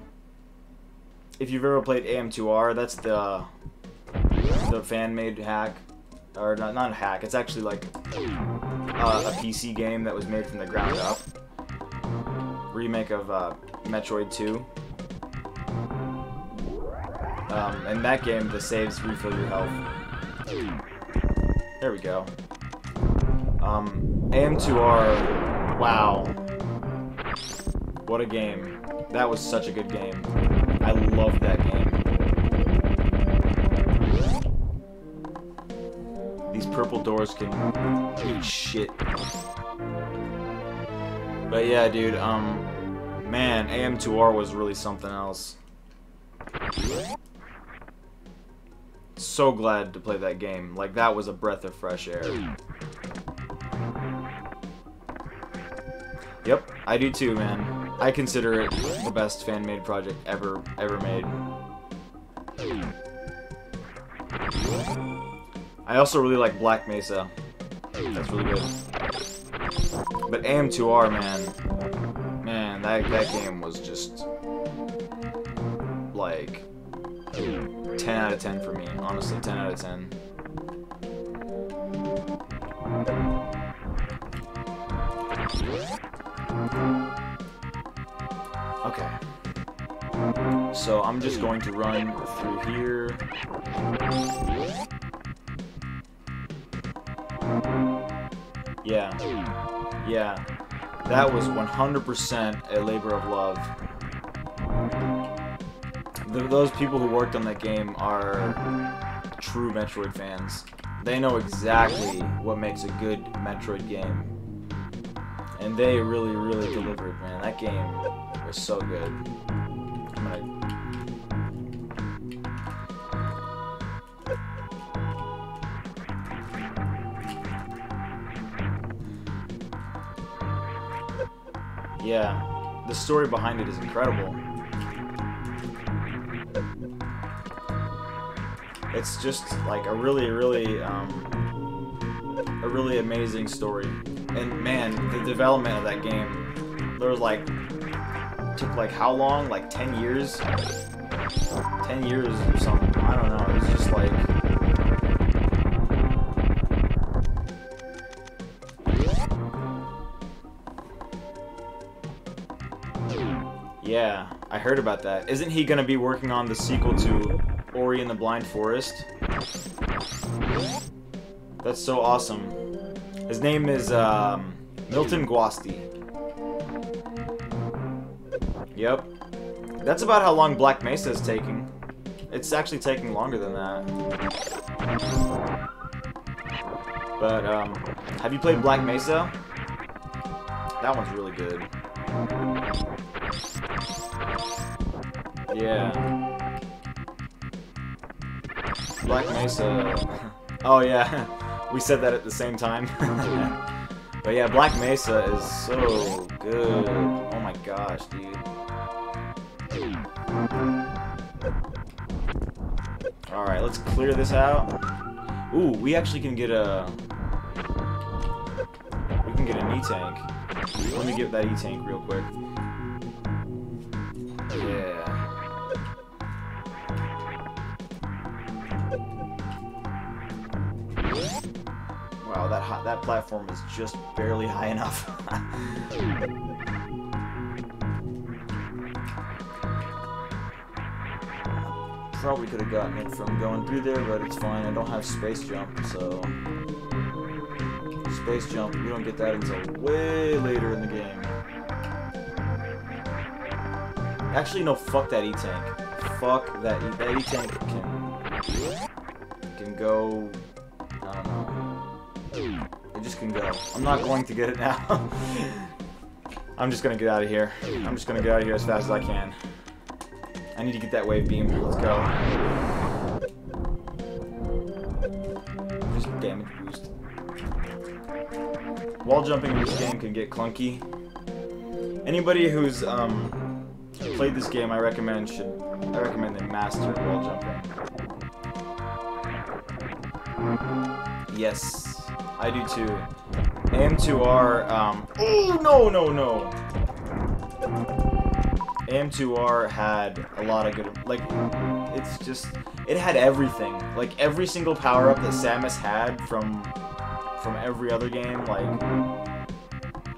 if you've ever played AM2R, that's the fan-made hack, or not a hack. It's actually like a PC game that was made from the ground up. Remake of Metroid 2. In that game, the saves refill your health. There we go. AM2R, wow. What a game. That was such a good game. I loved that game. These purple doors can eat shit. But yeah, dude, man, AM2R was really something else. So glad to play that game. Like, that was a breath of fresh air. Yep, I do too, man. I consider it the best fan-made project ever made. I also really like Black Mesa. That's really good. But AM2R, man, that game was just like 10 out of 10 for me. Honestly, 10 out of 10. Okay. So I'm just going to run through here. Yeah. That was 100% a labor of love. Those people who worked on that game are true Metroid fans. They know exactly what makes a good Metroid game. And they really, really delivered, man. That game was so good. Yeah, the story behind it is incredible. It's just like a really, really amazing story. And man, the development of that game, there was like, took like how long? Like 10 years? 10 years or something. I don't know. It was just like... Yeah, I heard about that. Isn't he gonna be working on the sequel to Ori and the Blind Forest? That's so awesome. His name is Milton Guasti. Yep. That's about how long Black Mesa is taking. It's actually taking longer than that. But have you played Black Mesa? That one's really good. Yeah. Black Mesa. Oh yeah, we said that at the same time. But yeah, Black Mesa is so good. Oh my gosh, dude. Alright, let's clear this out. Ooh, we actually can get a... We can get an E-Tank. Let me get that E-Tank real quick. Yeah. Wow, that platform is just barely high enough. probably could have gotten it from going through there, but it's fine. I don't have space jump, so space jump, we don't get that until way later in the game. Actually, no, fuck that E-Tank. Fuck that E-Tank can go, I don't know. It just can go. I'm not going to get it now. I'm just gonna get out of here. I'm just gonna get out of here as fast as I can. I need to get that wave beam. Let's go. Just damage boost. Wall jumping in this game can get clunky. Anybody who's played this game, I recommend they master wall jumping. Yes, I do too. AM2R. Oh no. AM2R had a lot of good, like, it had everything. Like, every single power-up that Samus had from every other game, like,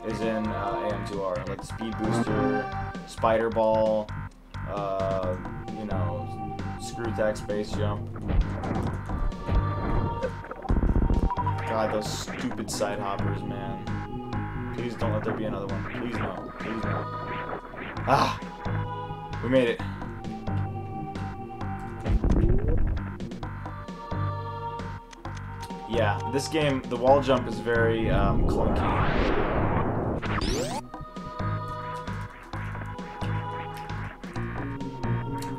is in AM2R. Like, speed booster, spider ball, you know, screw attack, space jump. God, those stupid side hoppers, man. Please don't let there be another one. Please no. Please no. Ah! We made it. Yeah, this game, the wall jump is very clunky.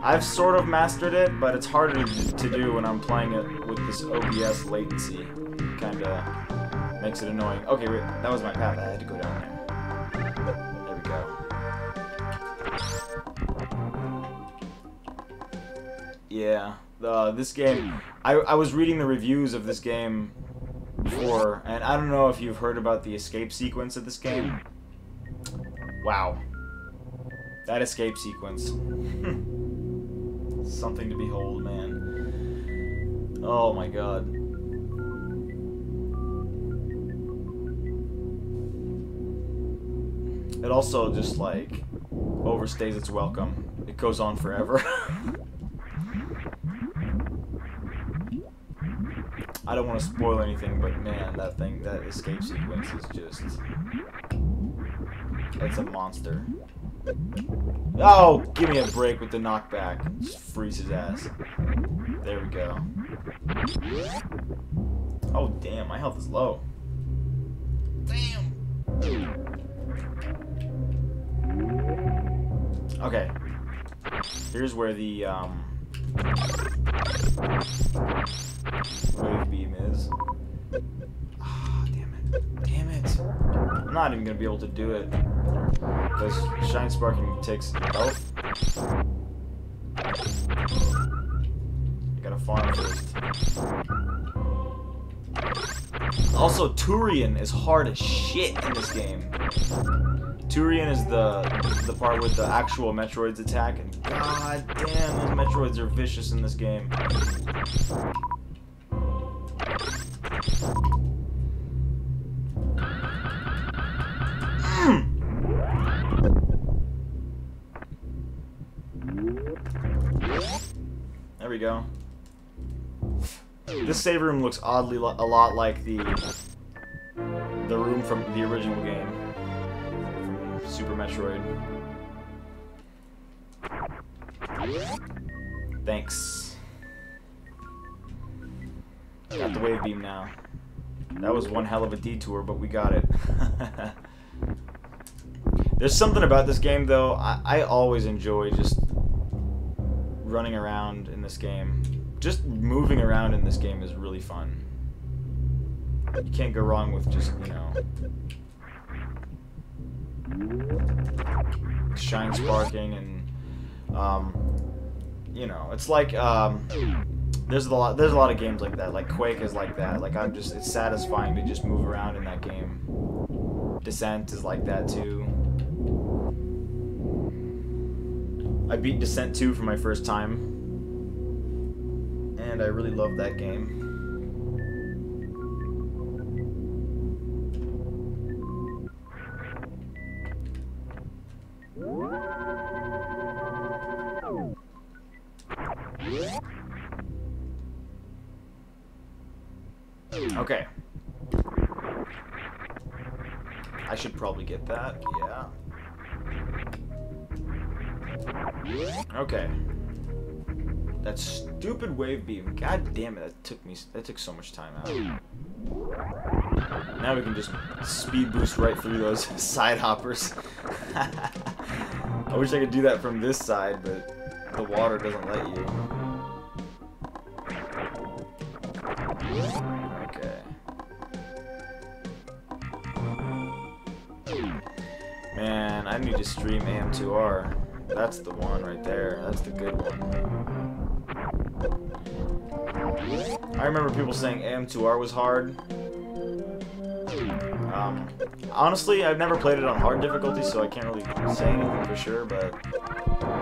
I've sort of mastered it, but it's harder to do when I'm playing it with this OBS latency. Kinda makes it annoying. Okay, wait, that was my path. I had to go down there. There we go. Yeah, this game, I was reading the reviews of this game before, and I don't know if you've heard about the escape sequence of this game. Wow. That escape sequence. Something to behold, man. Oh my god. It also just, like, overstays its welcome. It goes on forever. I don't want to spoil anything, but man, that escape sequence is just... It's a monster. Oh, give me a break with the knockback. Just freeze his ass. There we go. Oh, damn, my health is low. Damn. Okay. Here's where the wave beam is. Ah, damn it. Damn it. I'm not even gonna be able to do it. Because Shine Sparking takes health. You gotta farm first. Also, Turian is hard as shit in this game. Turian is the part with the actual Metroids attack, and god damn, those Metroids are vicious in this game. There we go. This save room looks oddly a lot like the room from the original game, from Super Metroid. Thanks. Got the wave beam now. That was one hell of a detour, but we got it. There's something about this game, though. I always enjoy just running around in this game. Just moving around in this game is really fun. You can't go wrong with just, you know, Shine Sparking and, you know, it's like, there's a lot of games like that. Like Quake is like that. Like it's satisfying to just move around in that game. Descent is like that too. I beat Descent 2 for my first time, and I really love that game. Okay. I should probably get that. Yeah. Okay. That stupid wave beam. God damn it, that took so much time out. Now we can just speed boost right through those side hoppers. I wish I could do that from this side, but the water doesn't let you. Okay. Man, I need to stream AM2R. That's the one right there. That's the good one. I remember people saying AM2R was hard. Honestly, I've never played it on hard difficulty, so I can't really say anything for sure, but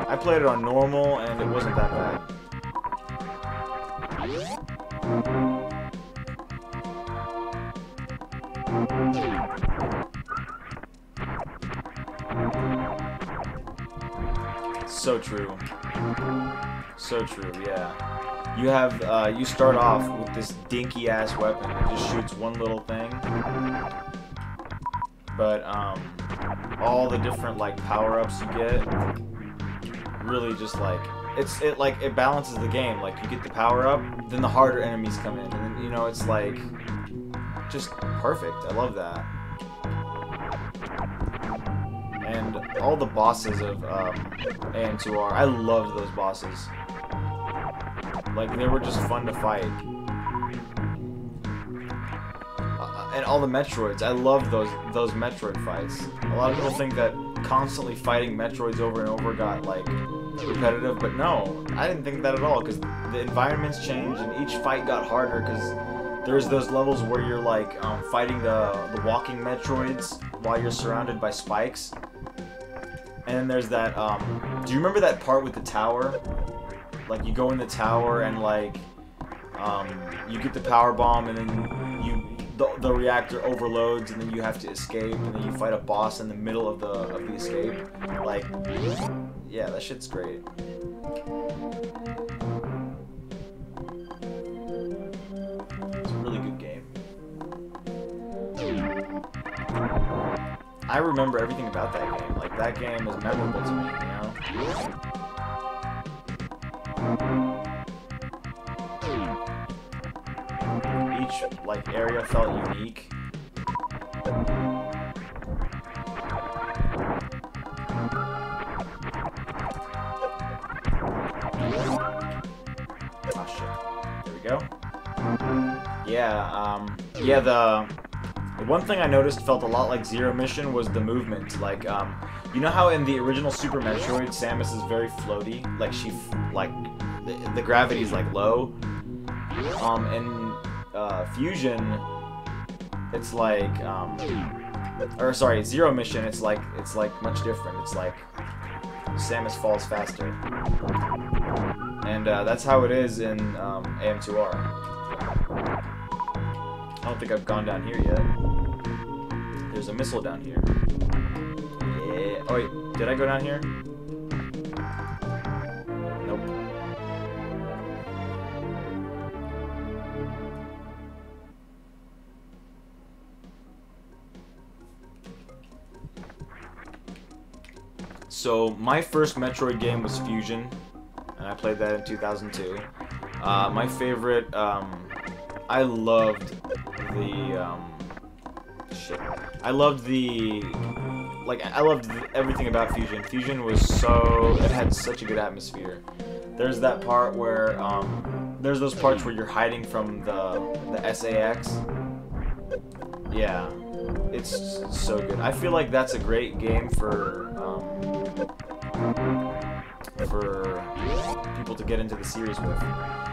I played it on normal, and it wasn't that bad. So true. So true, yeah. You have, you start off with this dinky-ass weapon that just shoots one little thing. But, all the different, like, power-ups you get really just, like, it balances the game. Like, you get the power-up, then the harder enemies come in. And then, you know, it's, like, just perfect. I love that. And all the bosses of, AM2R, I loved those bosses. Like, they were just fun to fight. And all the Metroids, I love those Metroid fights. A lot of people think that constantly fighting Metroids over and over got, like, repetitive, but no, I didn't think that at all, because the environments changed and each fight got harder, because there's those levels where you're, like, fighting the walking Metroids while you're surrounded by spikes. And then there's that, do you remember that part with the tower? Like, you go in the tower and, like, you get the power bomb and then the reactor overloads and then you have to escape and then you fight a boss in the middle of the escape. Like, yeah, that shit's great. It's a really good game. I remember everything about that game. Like, that game is memorable to me, you know? Each, like, area felt unique. Oh shit. There we go. Yeah, yeah, the one thing I noticed felt a lot like Zero Mission was the movement. Like, you know how in the original Super Metroid, Samus is very floaty? Like, the gravity's, like, low. In Fusion, it's like, or sorry, Zero Mission, it's like much different. It's like Samus falls faster. And that's how it is in AM2R. I don't think I've gone down here yet. There's a missile down here. Yeah. Oh wait, did I go down here? Nope. So my first Metroid game was Fusion, and I played that in 2002. My favorite, I loved the, I loved everything about Fusion. Fusion was it had such a good atmosphere. There's that part where, there's those parts where you're hiding from the SAX. Yeah, it's so good. I feel like that's a great game for people to get into the series with.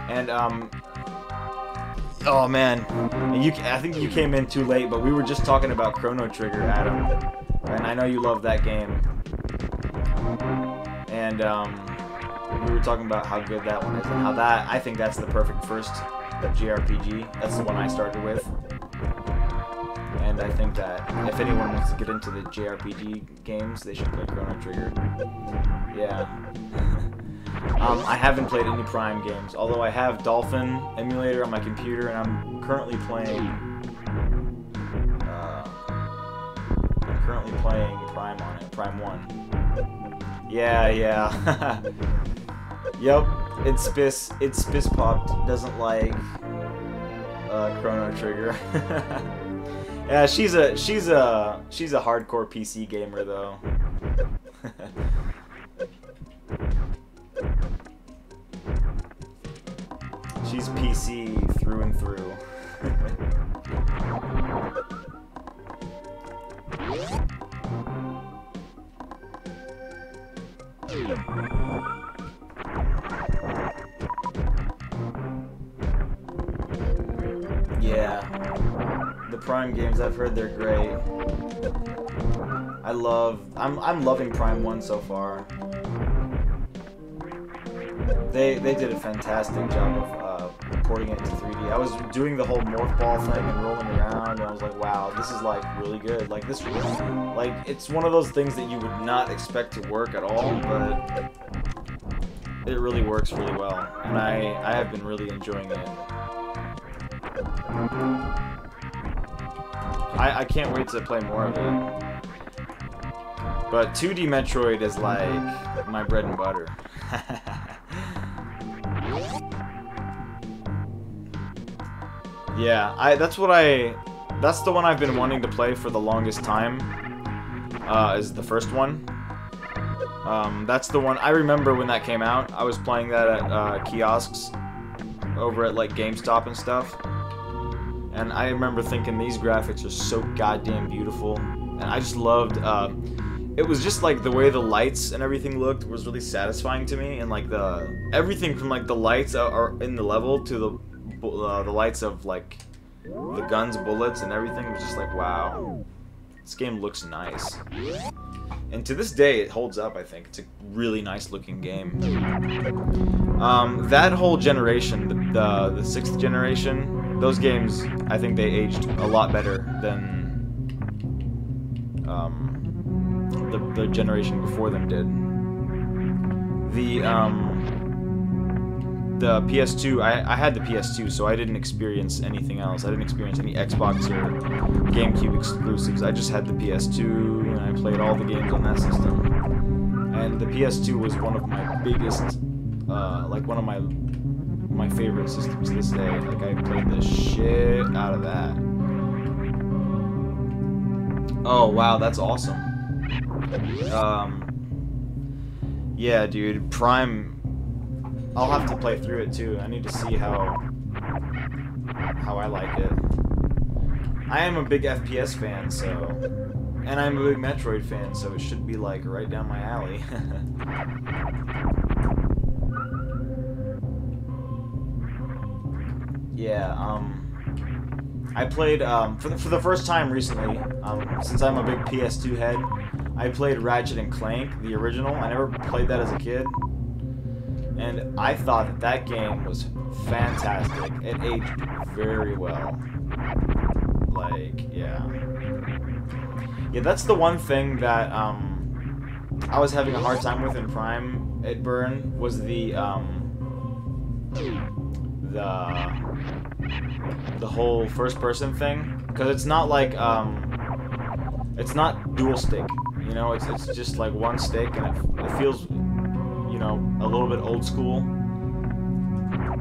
And, oh man, I think you came in too late, but we were just talking about Chrono Trigger, Adam, and I know you love that game. And we were talking about how good that one is, and how I think that's the perfect first JRPG. That's the one I started with. And I think that if anyone wants to get into the JRPG games, they should play Chrono Trigger. Yeah. I haven't played any Prime games, although I have Dolphin emulator on my computer, and I'm currently playing Prime on it, Prime 1. Yeah. Yep, it's Spiss Popped doesn't like Chrono Trigger. Yeah, she's a hardcore PC gamer though. She's PC through and through. Yeah, the Prime games, I've heard they're great. I'm loving Prime 1 so far. They did a fantastic job of porting it to 3D. I was doing the whole morph ball thing and rolling around, and I was like, wow, this is like really good. Like this, like it's one of those things that you would not expect to work at all, but it really works really well, and I have been really enjoying it. I can't wait to play more of it. But 2D Metroid is like my bread and butter. Yeah, that's the one I've been wanting to play for the longest time. Is the first one. That's the one I remember when that came out. I was playing that at kiosks over at like GameStop and stuff. And I remember thinking these graphics are so goddamn beautiful. And I just loved it was just like the way the lights and everything looked was really satisfying to me, and like everything from like the lights are in the level to the lights of like the guns, bullets, and everything was just like, wow, this game looks nice. And to this day, it holds up. I think it's a really nice looking game. That whole generation, the 6th generation, those games, I think they aged a lot better than the generation before them did. The PS2, I had the PS2, so I didn't experience anything else. I didn't experience any Xbox or GameCube exclusives. I just had the PS2, and I played all the games on that system. And the PS2 was one of my biggest, like one of my favorite systems to this day. Like, I played the shit out of that. Oh, wow, that's awesome. Yeah, dude, Prime... I'll have to play through it too. I need to see how I like it. I am a big FPS fan, so, and I'm a big Metroid fan, so it should be like right down my alley. Yeah, I played for the first time recently. Since I'm a big PS2 head, I played Ratchet and Clank, the original. I never played that as a kid. And I thought that game was fantastic. It aged very well. Like, yeah. Yeah, that's the one thing that I was having a hard time with in Prime at Burn, was the whole first-person thing. Because it's not like, it's not dual stick. You know, it's just like one stick, and it feels... you know, a little bit old school.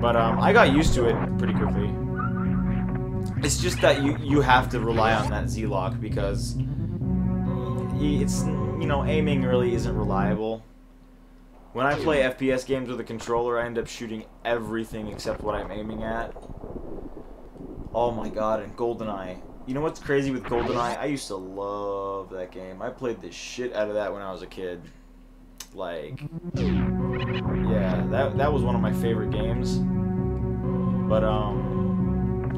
But I got used to it pretty quickly. It's just that you have to rely on that Z-lock, because it's, you know, aiming really isn't reliable. When I play FPS games with a controller, I end up shooting everything except what I'm aiming at. Oh my god, and GoldenEye. You know what's crazy with GoldenEye? I used to love that game. I played the shit out of that when I was a kid. Like, yeah, that was one of my favorite games. But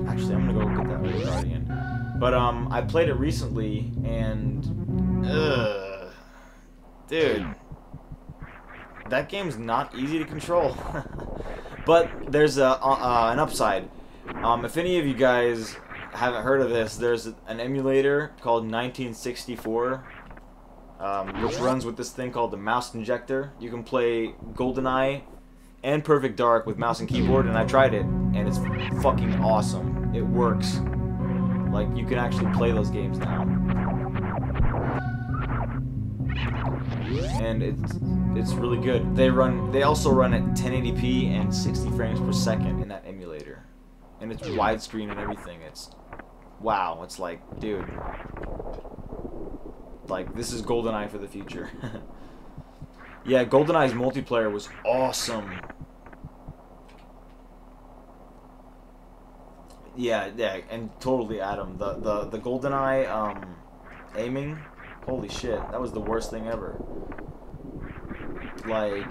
actually, I'm gonna go get that other Guardian. But I played it recently, and dude, that game's not easy to control. But there's an upside. If any of you guys haven't heard of this, there's an emulator called 1964. which runs with this thing called the mouse injector. You can play GoldenEye and Perfect Dark with mouse and keyboard, and I tried it, and it's fucking awesome. It works. Like, you can actually play those games now. And it's really good. They also run at 1080p and 60 frames per second in that emulator. And it's widescreen and everything. It's wow, it's like, dude. Like, this is GoldenEye for the future. Yeah, GoldenEye's multiplayer was awesome. Yeah, and totally, Adam. The GoldenEye aiming, holy shit, that was the worst thing ever. Like,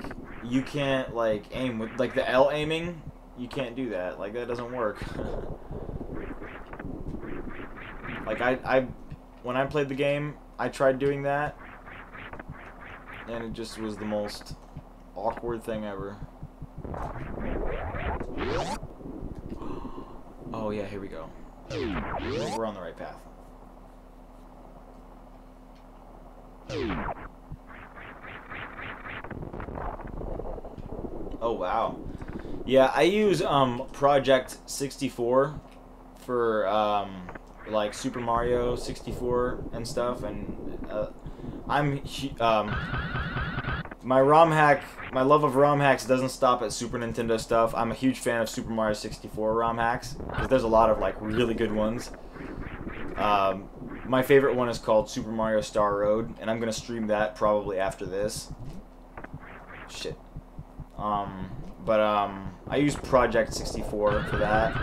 you can't like aim with like the L aiming. You can't do that. Like, that doesn't work. Like, when I played the game, I tried doing that, and it just was the most awkward thing ever. Oh yeah, here we go. We're on the right path. Oh wow. Yeah, I use Project 64 for like Super Mario 64 and stuff, and my love of ROM hacks doesn't stop at Super Nintendo stuff. I'm a huge fan of Super Mario 64 ROM hacks because there's a lot of like really good ones. My favorite one is called Super Mario Star Road, and I'm gonna stream that probably after this. Shit. I use Project 64 for that.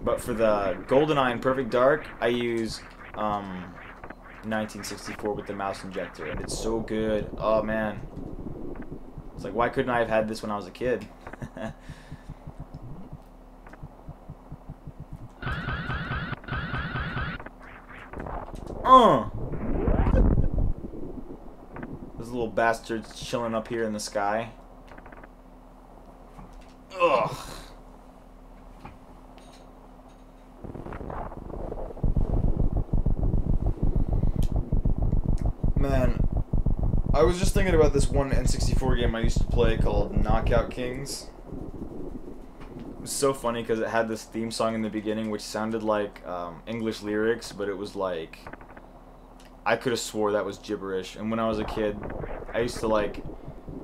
But for the GoldenEye and Perfect Dark, I use 1964 with the mouse injector, and it's so good. Oh man. It's like, why couldn't I have had this when I was a kid? Those little bastards chilling up here in the sky. Ugh. Man, I was just thinking about this one N64 game I used to play called Knockout Kings. It was so funny because it had this theme song in the beginning which sounded like English lyrics, but it was like, I could have swore that was gibberish. And when I was a kid, I used to like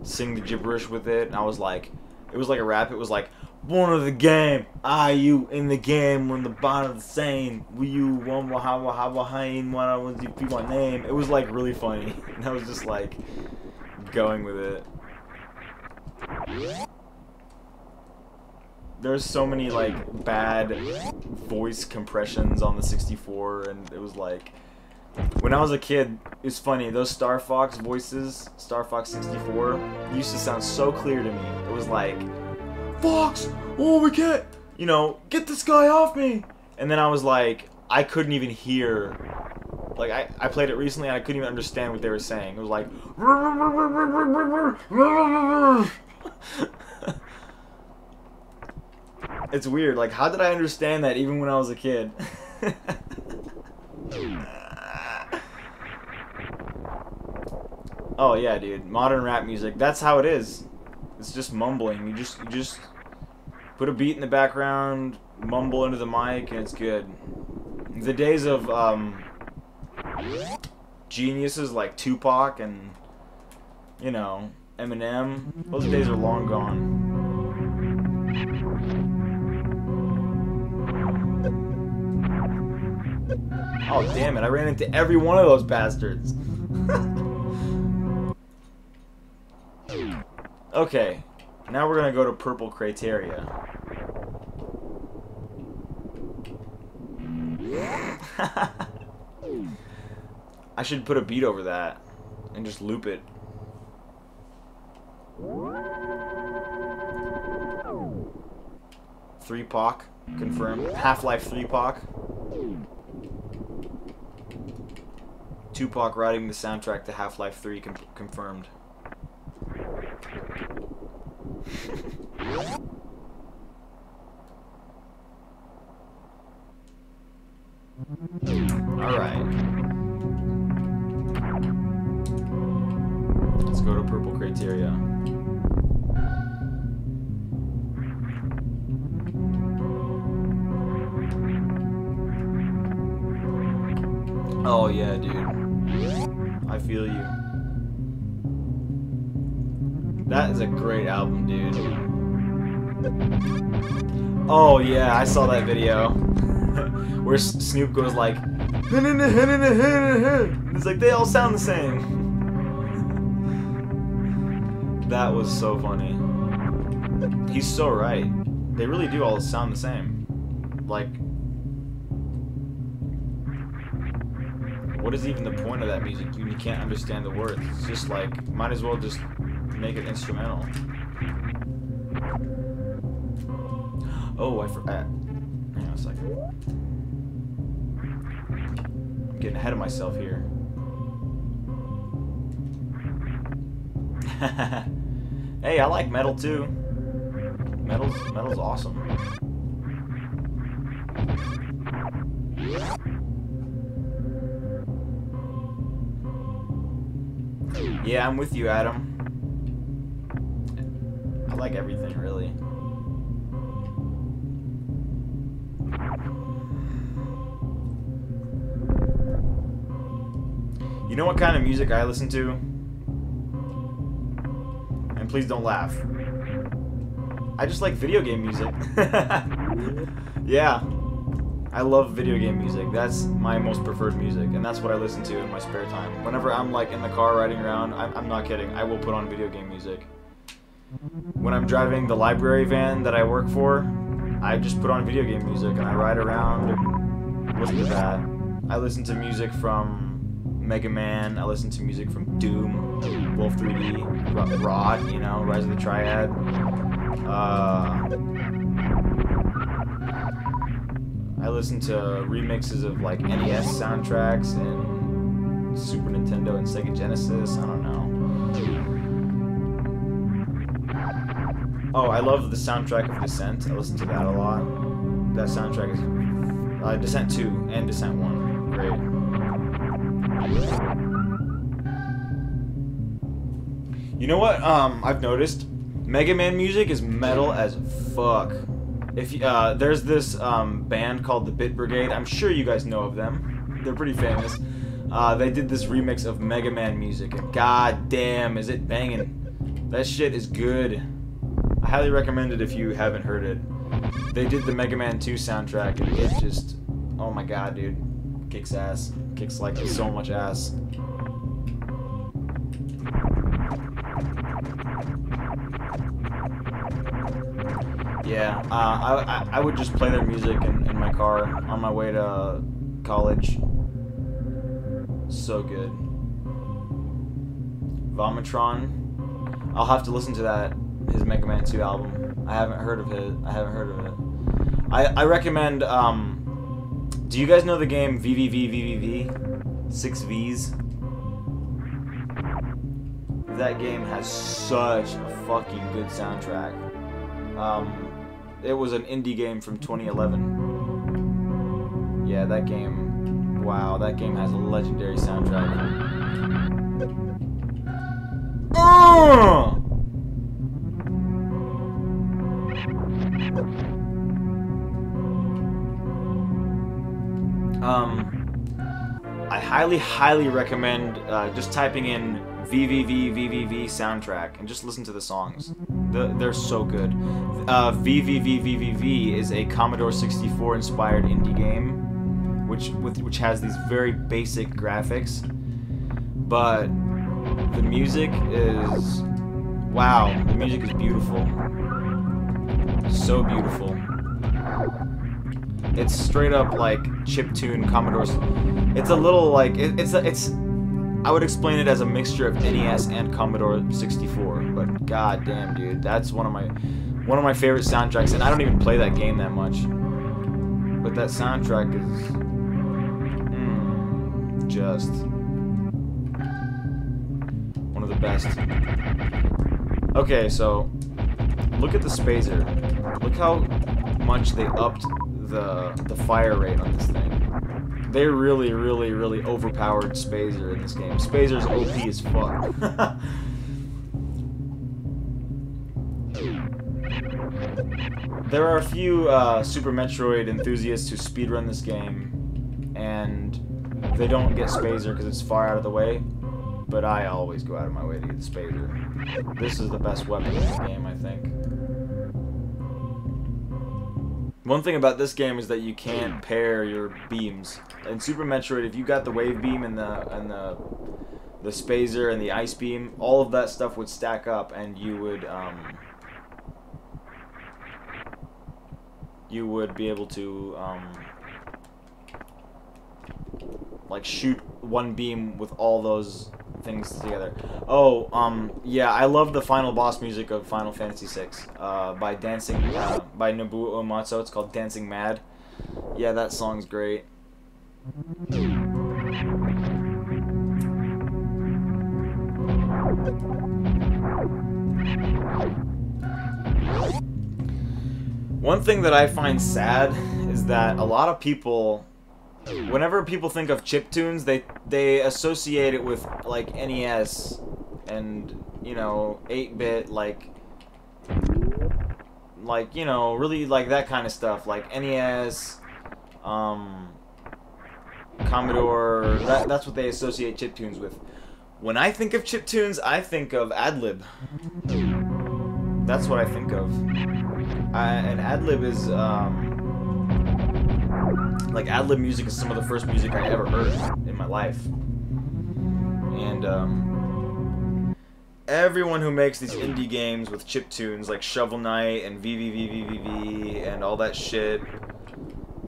sing the gibberish with it, and I was like, it was like a rap. It was like, born of the game, are you in the game when the bottom of the same? Will you one behind when I was you my name? It was like really funny. And I was just like going with it. There's so many like bad voice compressions on the 64, and it was like, when I was a kid, it's funny, those Star Fox voices, Star Fox 64, used to sound so clear to me. It was like, Fox, oh, we can't, you know, get this guy off me. And then I was like, I couldn't even hear, like, I played it recently and I couldn't even understand what they were saying. It was like, it's weird, like, how did I understand that even when I was a kid? Oh yeah, dude, modern rap music, that's how it is. It's just mumbling. You just put a beat in the background, mumble into the mic, and it's good. The days of geniuses like Tupac and, you know, Eminem, those days are long gone. Oh damn it, I ran into every one of those bastards. Okay, now we're gonna go to purple criteria. I should put a beat over that and just loop it. 3-Pac, confirmed. Half-Life 3-Pac. Tupac writing the soundtrack to Half-Life 3, confirmed. Alright. Oh yeah, dude. I feel you. That is a great album, dude. Oh yeah, I saw that video where Snoop goes like, it's like they all sound the same. That was so funny. He's so right. They really do all sound the same. Like, what is even the point of that music? You can't understand the words. It's just like, might as well just make it instrumental. Oh, I forgot. Hang on a second. I'm getting ahead of myself here. Hey, I like metal too. Metal's awesome. Yeah, I'm with you, Adam. I like everything, really. You know what kind of music I listen to? And please don't laugh. I just like video game music. Yeah. I love video game music. That's my most preferred music, and that's what I listen to in my spare time. Whenever I'm like in the car riding around, I'm not kidding, I will put on video game music. When I'm driving the library van that I work for, I just put on video game music and I ride around and listen to that. I listen to music from Mega Man, I listen to music from Doom, Wolf 3D, Rod, you know, Rise of the Triad. I listen to remixes of like NES soundtracks and Super Nintendo and Sega Genesis. I don't know. Oh, I love the soundtrack of Descent. I listen to that a lot. That soundtrack is Descent 2 and Descent 1. Great. You know what? I've noticed Mega Man music is metal as fuck. If there's this band called the Bit Brigade. I'm sure you guys know of them. They're pretty famous. They did this remix of Mega Man music, and god damn, is it banging. That shit is good. I highly recommend it if you haven't heard it. They did the Mega Man 2 soundtrack, and it just, oh my god, dude. Kicks ass. Kicks like so much ass. Yeah, I would just play their music in my car on my way to college. So good. Vomitron. I'll have to listen to that, his Mega Man 2 album. I haven't heard of it. I recommend, do you guys know the game VVV? 6 Vs? That game has such a fucking good soundtrack. It was an indie game from 2011. Yeah, that game, wow, that game has a legendary soundtrack. I highly recommend just typing in VVV soundtrack and just listen to the songs. They're so good. VVV is a Commodore 64 inspired indie game, which has these very basic graphics, but the music is, wow, the music is beautiful. So beautiful. It's straight up like chiptune Commodore. It's a little like it's I would explain it as a mixture of NES and Commodore 64, but god damn, dude, that's one of my favorite soundtracks, and I don't even play that game that much. But that soundtrack is just one of the best. Okay, so look at the spazer. Look how much they upped the fire rate on this thing. They really overpowered Spazer in this game. Spazer's OP as fuck. There are a few Super Metroid enthusiasts who speedrun this game, and they don't get Spazer because it's far out of the way, but I always go out of my way to get the Spazer. This is the best weapon in the game, I think. One thing about this game is that you can't pair your beams. In Super Metroid, if you got the wave beam and the Spazer and the ice beam, all of that stuff would stack up, and you would be able to like shoot one beam with all those things together. Oh, yeah, I love the final boss music of Final Fantasy VI by Nobuo Uematsu. It's called Dancing Mad. Yeah, that song's great. One thing that I find sad is that a lot of people, whenever people think of chiptunes, they associate it with like NES and, you know, 8-bit, like you know, really like that kind of stuff, like NES, Commodore. That's what they associate chiptunes with. When I think of chiptunes, I think of ad-lib. That's what I think of. And ad-lib is like ad-lib music is some of the first music I ever heard in my life. And everyone who makes these indie games with chiptunes like Shovel Knight and VVVVVV and all that shit,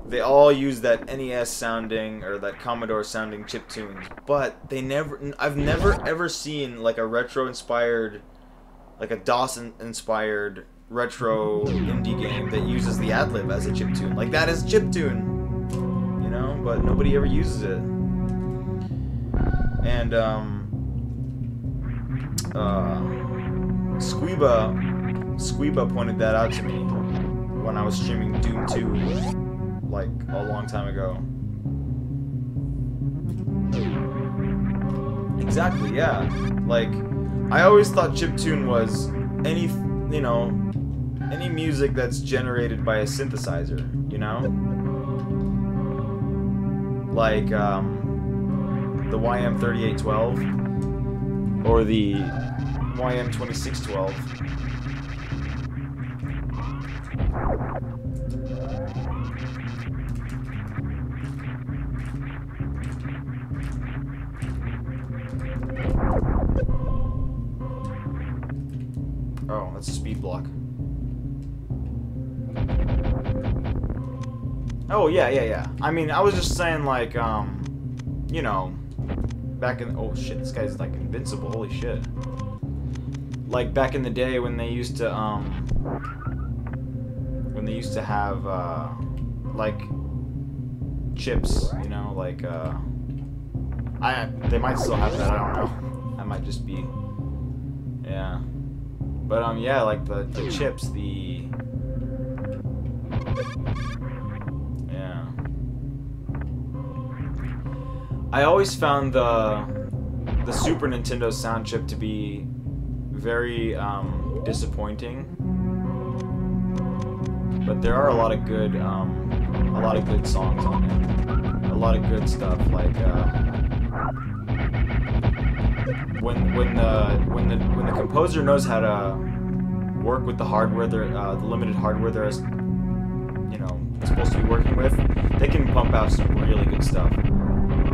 they all use that NES sounding or that Commodore sounding chiptunes, but I've never ever seen like a retro inspired, like a DOS inspired retro indie game that uses the ad-lib as a chiptune. Like, that is chiptune, you know, but nobody ever uses it. And Squeeba pointed that out to me when I was streaming Doom 2 like a long time ago. Exactly, yeah. Like, I always thought chiptune was any, you know, any music that's generated by a synthesizer, you know? Like, the YM3812 or the YM2612. Oh, that's a speed block. Oh, yeah. I mean, I was just saying, like, you know, back in... Oh, shit, this guy's, like, invincible. Holy shit. Like, back in the day when they used to, have, like, chips, you know, like, they might still have that, I don't know. I might just be... Yeah. But, yeah, like, the chips, the... Yeah. I always found the Super Nintendo sound chip to be very, disappointing. But there are a lot of good songs on it. A lot of good stuff, like, when the composer knows how to work with the hardware, the limited hardware they're, you know, supposed to be working with, they can pump out some really good stuff.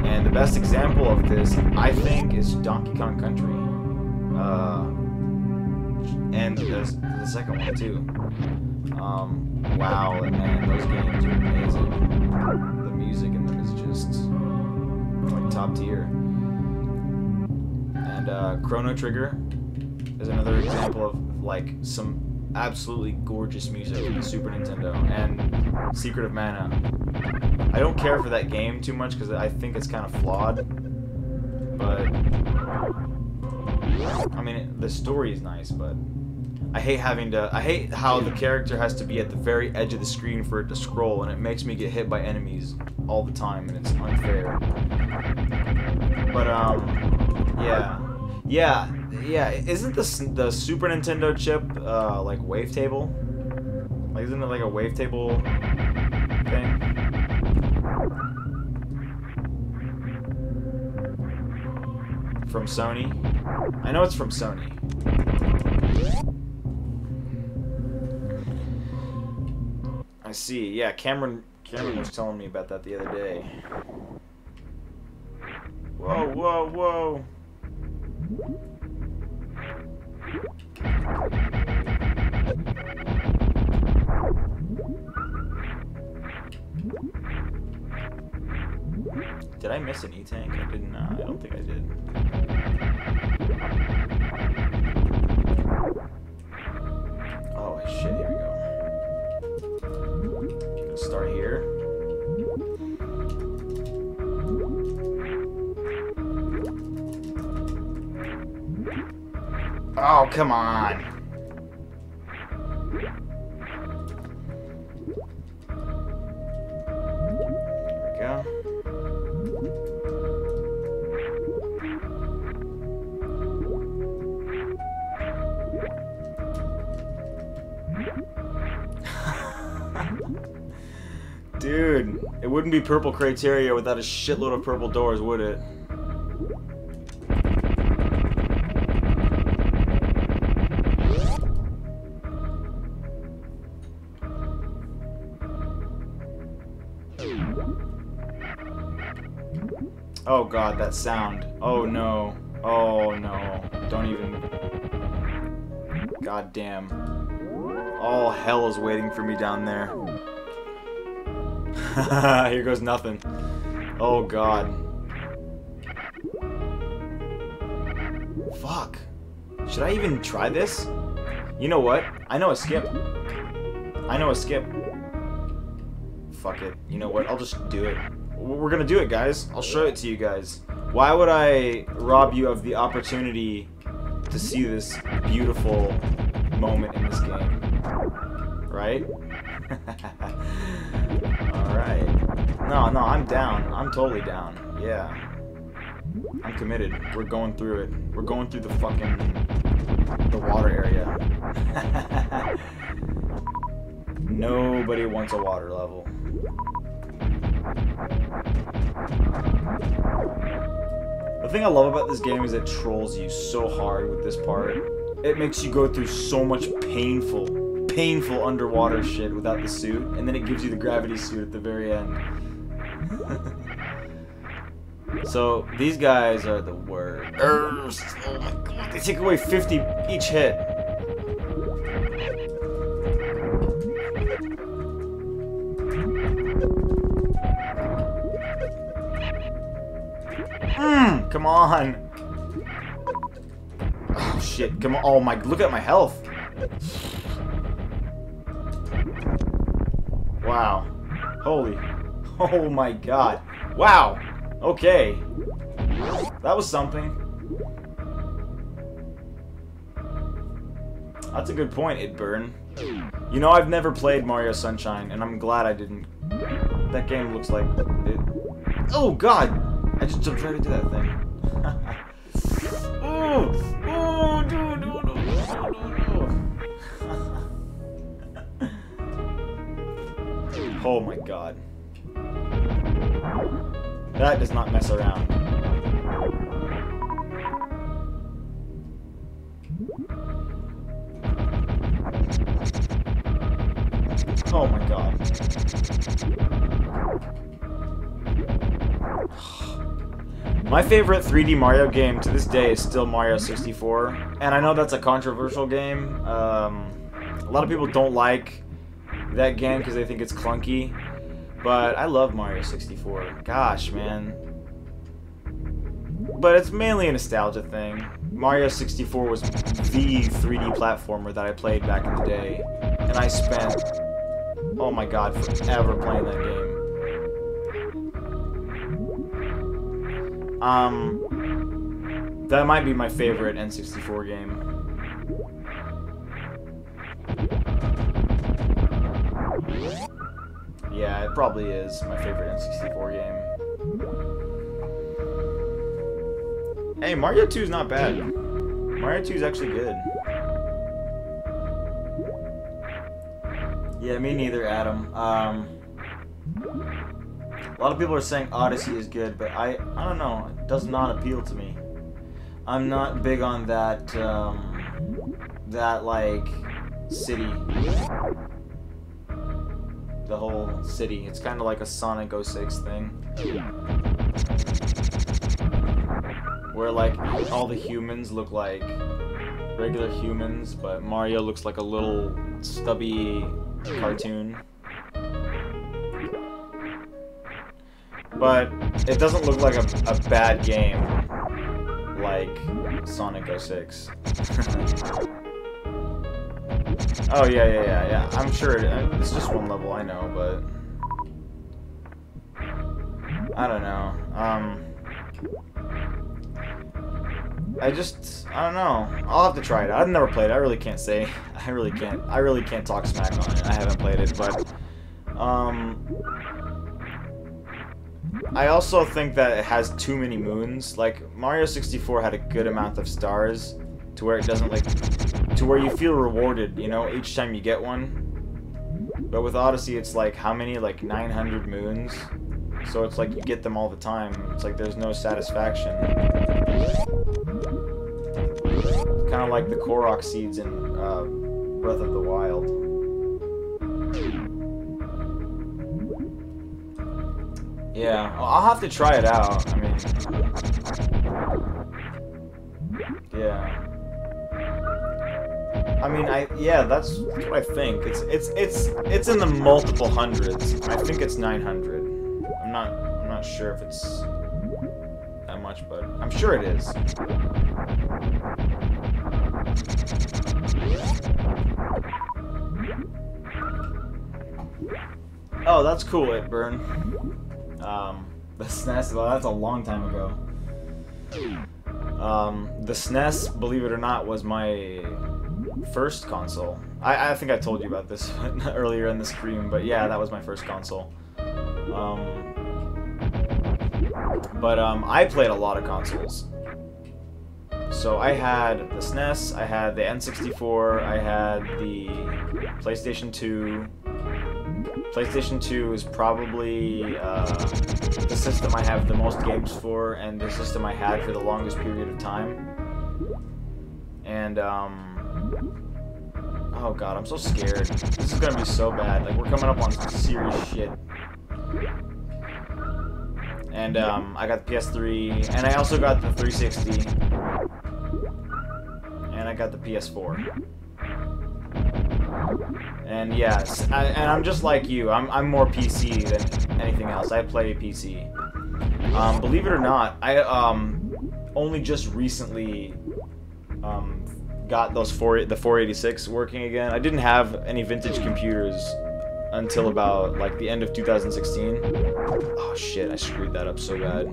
And the best example of this, I think, is Donkey Kong Country, and the second one too. Wow, man, those games are amazing. The music in them is just like top tier. And Chrono Trigger is another example of like some absolutely gorgeous music from the Super Nintendo. And Secret of Mana. I don't care for that game too much because I think it's kind of flawed. But I mean, the story is nice, but I hate how the character has to be at the very edge of the screen for it to scroll, and it makes me get hit by enemies all the time, and it's unfair. But yeah. Isn't the Super Nintendo chip like wavetable? Like, isn't it like a wavetable thing? From Sony. I know it's from Sony. I see. Yeah, Cameron was telling me about that the other day. Whoa, whoa, whoa. Did I miss an E-tank? I did not. I don't think I did. Oh, shit. Here we go. Let's start here. Oh, come on. There we go. Dude, it wouldn't be purple criteria without a shitload of purple doors, would it? Oh god, that sound. Oh no. Oh no. Don't even... God damn. All hell is waiting for me down there. Here goes nothing. Oh god. Fuck. Should I even try this? You know what? I know a skip. I know a skip. Fuck it. You know what? I'll just do it. We're gonna do it, guys. I'll show it to you guys. Why would I rob you of the opportunity to see this beautiful moment in this game? Right? Alright. No, I'm down. I'm totally down. Yeah. I'm committed. We're going through it. We're going through the fucking... the water area. Nobody wants a water level. The thing I love about this game is it trolls you so hard with this part. It makes you go through so much painful underwater shit without the suit, and then it gives you the gravity suit at the very end. So, these guys are the worst. Oh my god, they take away 50 each hit. Come on. Oh shit, come on. Oh my, look at my health. Wow. Holy. Oh my god. Wow. Okay. That was something. That's a good point, Itburn. You know, I've never played Mario Sunshine, and I'm glad I didn't. That game looks like it. Oh god! I just jumped right into that thing. Oh! Oh, dude, no. Oh my god. That does not mess around. Oh my god. My favorite 3D Mario game to this day is still Mario 64, and I know that's a controversial game. A lot of people don't like that game because they think it's clunky, but I love Mario 64. Gosh, man. But it's mainly a nostalgia thing. Mario 64 was the 3D platformer that I played back in the day, and I spent, oh my god, forever playing that game. That might be my favorite N64 game. Yeah, it probably is my favorite N64 game. Hey, Mario 2 is not bad. Mario 2 is actually good. Yeah, me neither, Adam. A lot of people are saying Odyssey is good, but I don't know. It does not appeal to me. I'm not big on that, that, like, city. The whole city. It's kind of like a Sonic 06 thing. Where, like, all the humans look like regular humans, but Mario looks like a little stubby cartoon. But it doesn't look like a bad game like Sonic 06. Oh, yeah. I'm sure it's just one level, I know, but I don't know. I don't know. I'll have to try it. I've never played it. I really can't say. I really can't talk smack on it. I haven't played it, but I also think that it has too many moons. Like, Mario 64 had a good amount of stars to where it doesn't, like, to where you feel rewarded, you know, each time you get one. But with Odyssey, it's like, how many? Like, 900 moons? So it's like you get them all the time. It's like there's no satisfaction. Kind of like the Korok seeds in Breath of the Wild. Yeah, I'll have to try it out. I mean, yeah. I mean, yeah, that's what I think. It's in the multiple hundreds. I think it's 900. I'm not sure if it's that much, but I'm sure it is. Oh, that's cool, It Burn. The SNES, well, that's a long time ago. The SNES, believe it or not, was my first console. I think I told you about this earlier in the stream, but yeah, that was my first console. I played a lot of consoles. So I had the SNES, I had the N64, I had the PlayStation 2. PlayStation 2 is probably the system I have the most games for, and the system I had for the longest period of time. And, oh god, I'm so scared. This is gonna be so bad. Like, we're coming up on some serious shit. And, I got the PS3, and I also got the 360. And I got the PS4. And yes, and I'm just like you. I'm more PC than anything else. I play PC. Believe it or not, I only just recently got the 486 working again. I didn't have any vintage computers until about like the end of 2016. Oh shit, I screwed that up so bad.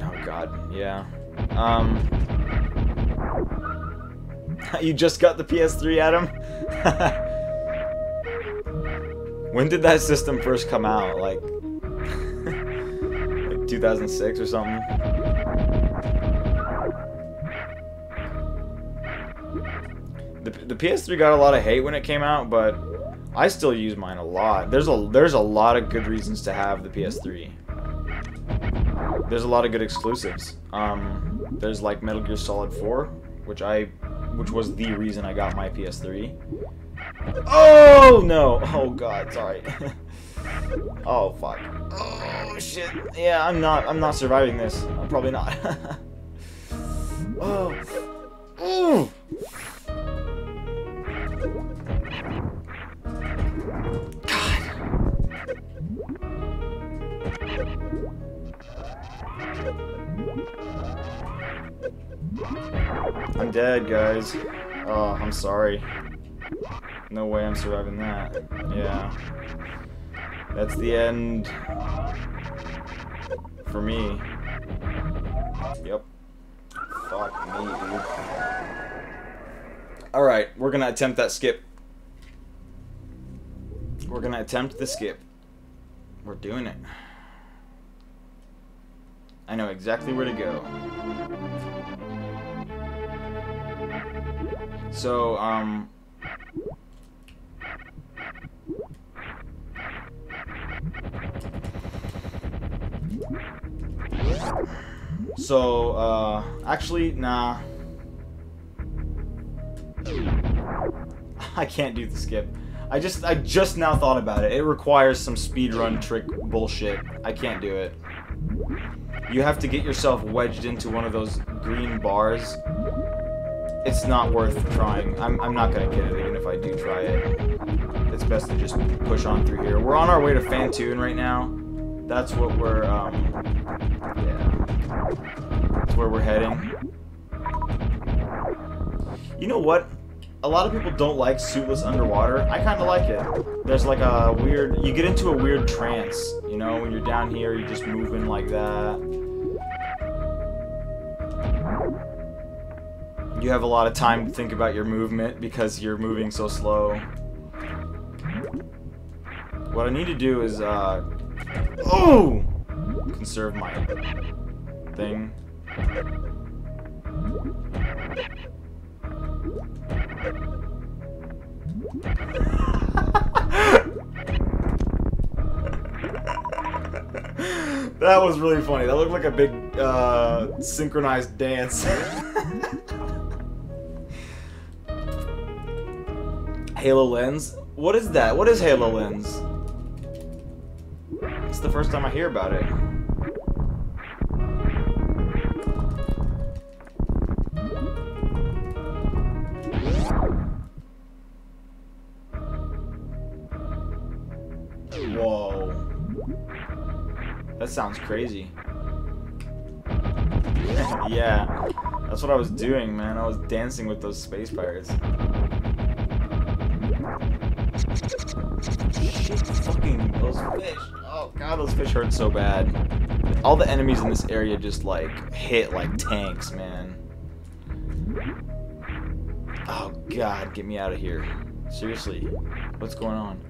Oh god, yeah. You just got the PS3, Adam? When did that system first come out? Like 2006 or something? The PS3 got a lot of hate when it came out, but I still use mine a lot. There's a lot of good reasons to have the PS3. There's a lot of good exclusives. There's like Metal Gear Solid 4, which was the reason I got my PS3. Oh no! Oh god, sorry. Oh fuck. Oh shit. Yeah, I'm not surviving this. I'm probably not. Oh. Ooh. I'm dead, guys. Oh, I'm sorry. No way I'm surviving that. Yeah. That's the end for me. Yep. Fuck me, dude. Alright, we're gonna attempt that skip. We're gonna attempt the skip. We're doing it. I know exactly where to go. So, So, actually, nah. I can't do the skip. I just now thought about it. It requires some speedrun trick bullshit. I can't do it. You have to get yourself wedged into one of those green bars. It's not worth trying. I'm not gonna get it even if I do try it. It's best to just push on through here. We're on our way to Fantoon right now. That's what we're, yeah. That's where we're heading. You know what? A lot of people don't like suitless underwater. I kind of like it. There's like a weird... You get into a weird trance, you know? When you're down here, you're just moving like that. You have a lot of time to think about your movement because you're moving so slow. What I need to do is, oh! Conserve my thing. That was really funny. That looked like a big synchronized dance. Halo Lens? What is that? What is Halo Lens? It's the first time I hear about it. Whoa. That sounds crazy. Yeah, that's what I was doing, man. I was dancing with those space pirates. Shit, fucking those fish. Oh god, those fish hurt so bad. All the enemies in this area just like hit like tanks, man. Oh god, get me out of here. Seriously, what's going on?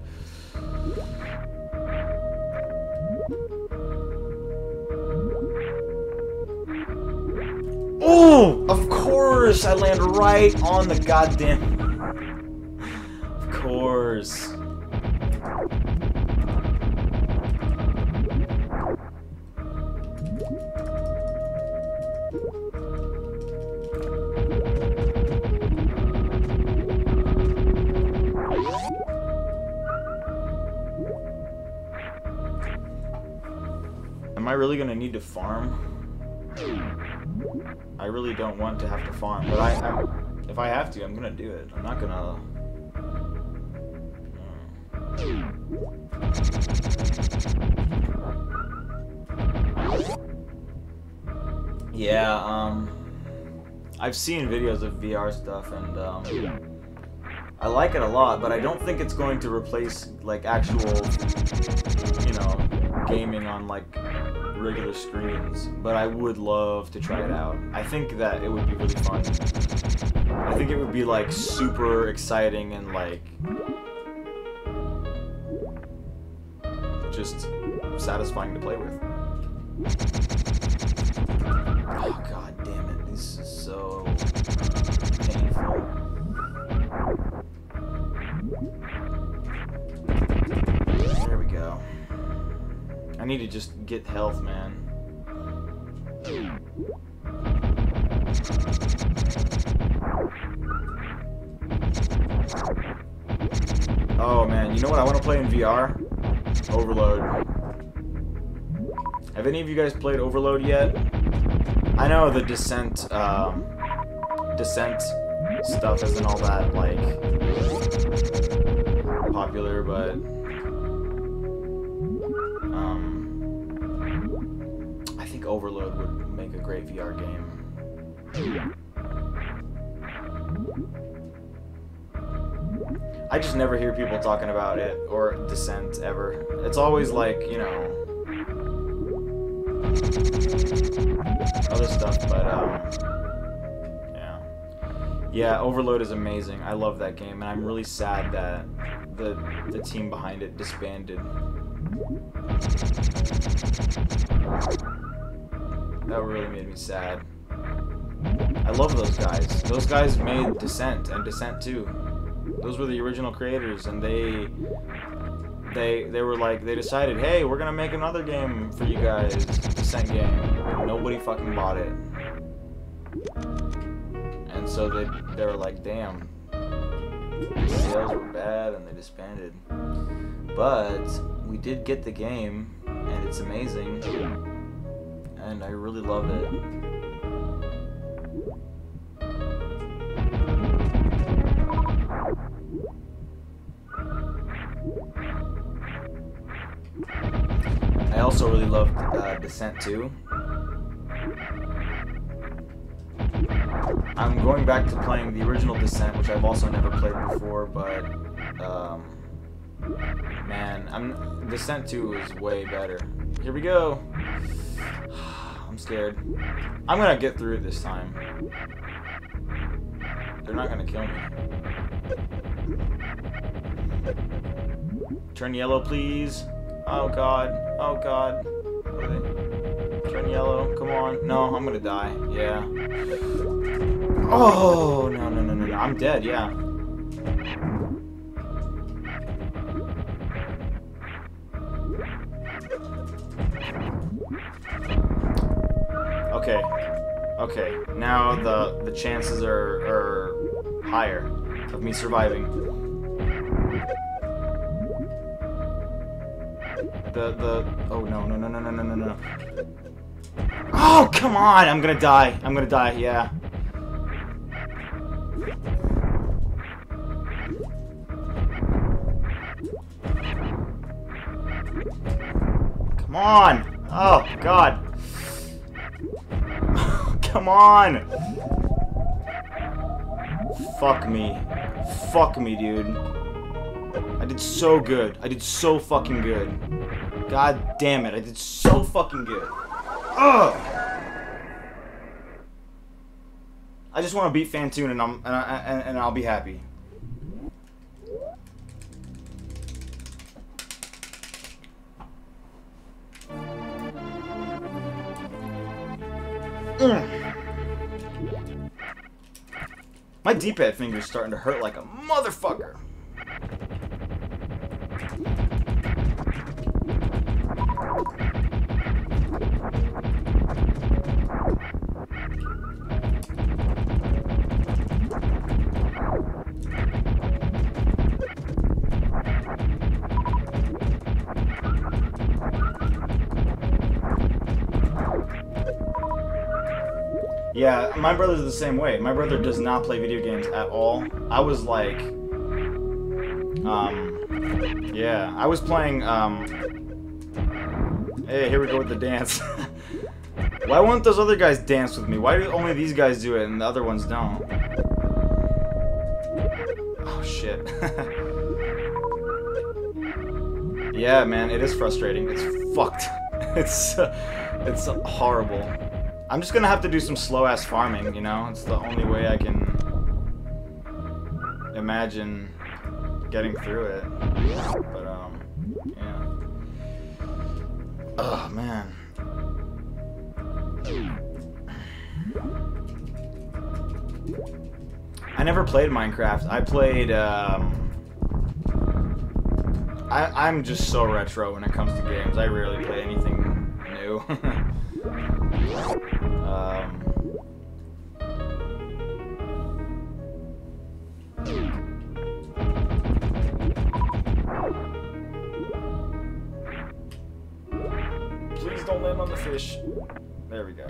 Oh, of course, I land right on the goddamn. Of course. Am I really gonna need to farm? I really don't want to have to farm, but if I have to, I'm gonna do it. I'm not gonna. Yeah, I've seen videos of VR stuff, and I like it a lot, but I don't think it's going to replace like actual, you know, gaming on like regular screens, but I would love to try it out. I think that it would be really fun. I think it would be like super exciting and like just satisfying to play with. Oh god damn it, this is so painful. There we go. I need to just get health, man. Oh man, you know what I want to play in VR? Overload. Have any of you guys played Overload yet? I know the Descent stuff isn't all that, like, popular, but I think Overload would make a great VR game. I just never hear people talking about it, or Descent, ever. It's always like, you know, other stuff, but, yeah. Yeah, Overload is amazing. I love that game, and I'm really sad that the team behind it disbanded. That really made me sad. I love those guys. Those guys made Descent and Descent 2. Those were the original creators, and they they were like, they decided, hey, we're gonna make another game for you guys, Descent game. And nobody fucking bought it. And so they were like, damn, sales were bad, and they disbanded. But we did get the game, and it's amazing, and I really love it. I also really loved Descent 2. I'm going back to playing the original Descent, which I've also never played before, but man, Descent 2 is way better. Here we go. I'm scared. I'm gonna get through it this time. They're not gonna kill me. Turn yellow, please. Oh god. Oh god. What are they? Turn yellow. Come on. No, I'm gonna die. Yeah. Oh no no no no no. I'm dead. Yeah. Okay. Okay. Now the chances are higher of me surviving. Oh no no no no no no no no. Oh come on! I'm gonna die. I'm gonna die. Yeah. Come on! Oh god! Come on! Fuck me. Fuck me, dude. I did so good. I did so fucking good. God damn it, I did so fucking good. Ugh! I just want to beat Fantoon and I'll be happy. My D-pad finger's starting to hurt like a motherfucker. Yeah, my brother's the same way. My brother does not play video games at all. I was like, yeah, I was playing, hey, here we go with the dance. Why won't those other guys dance with me? Why do only these guys do it and the other ones don't? Oh, shit. Yeah, man, it is frustrating. It's fucked. It's horrible. I'm just gonna have to do some slow-ass farming, you know? It's the only way I can imagine getting through it. But, yeah. Oh, man. I never played Minecraft. I played, I'm just so retro when it comes to games. I rarely play anything new. Please don't land on the fish. There we go.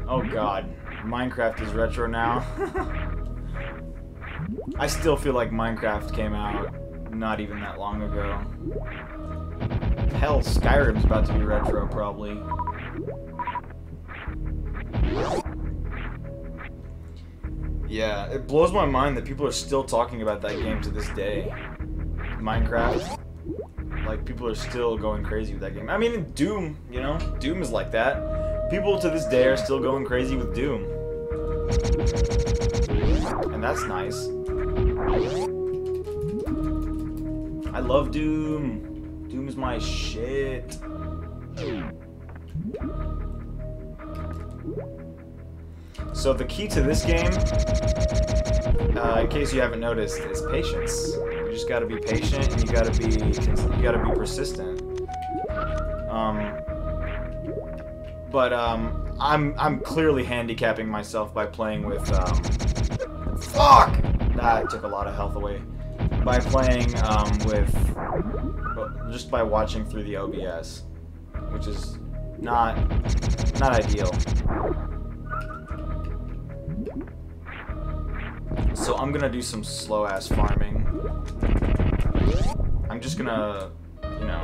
Oh god, Minecraft is retro now. I still feel like Minecraft came out not even that long ago. Hell, Skyrim's about to be retro, probably. Yeah, it blows my mind that people are still talking about that game to this day. Minecraft. Like, people are still going crazy with that game. I mean, Doom, you know? Doom is like that. People to this day are still going crazy with Doom. And that's nice. I love Doom. Doom is my shit. So the key to this game, in case you haven't noticed, is patience. You just gotta be patient and you gotta be persistent. I'm clearly handicapping myself by playing with fuck! That took a lot of health away. By playing just by watching through the OBS, which is not ideal. So I'm gonna do some slow ass farming. I'm just gonna, you know,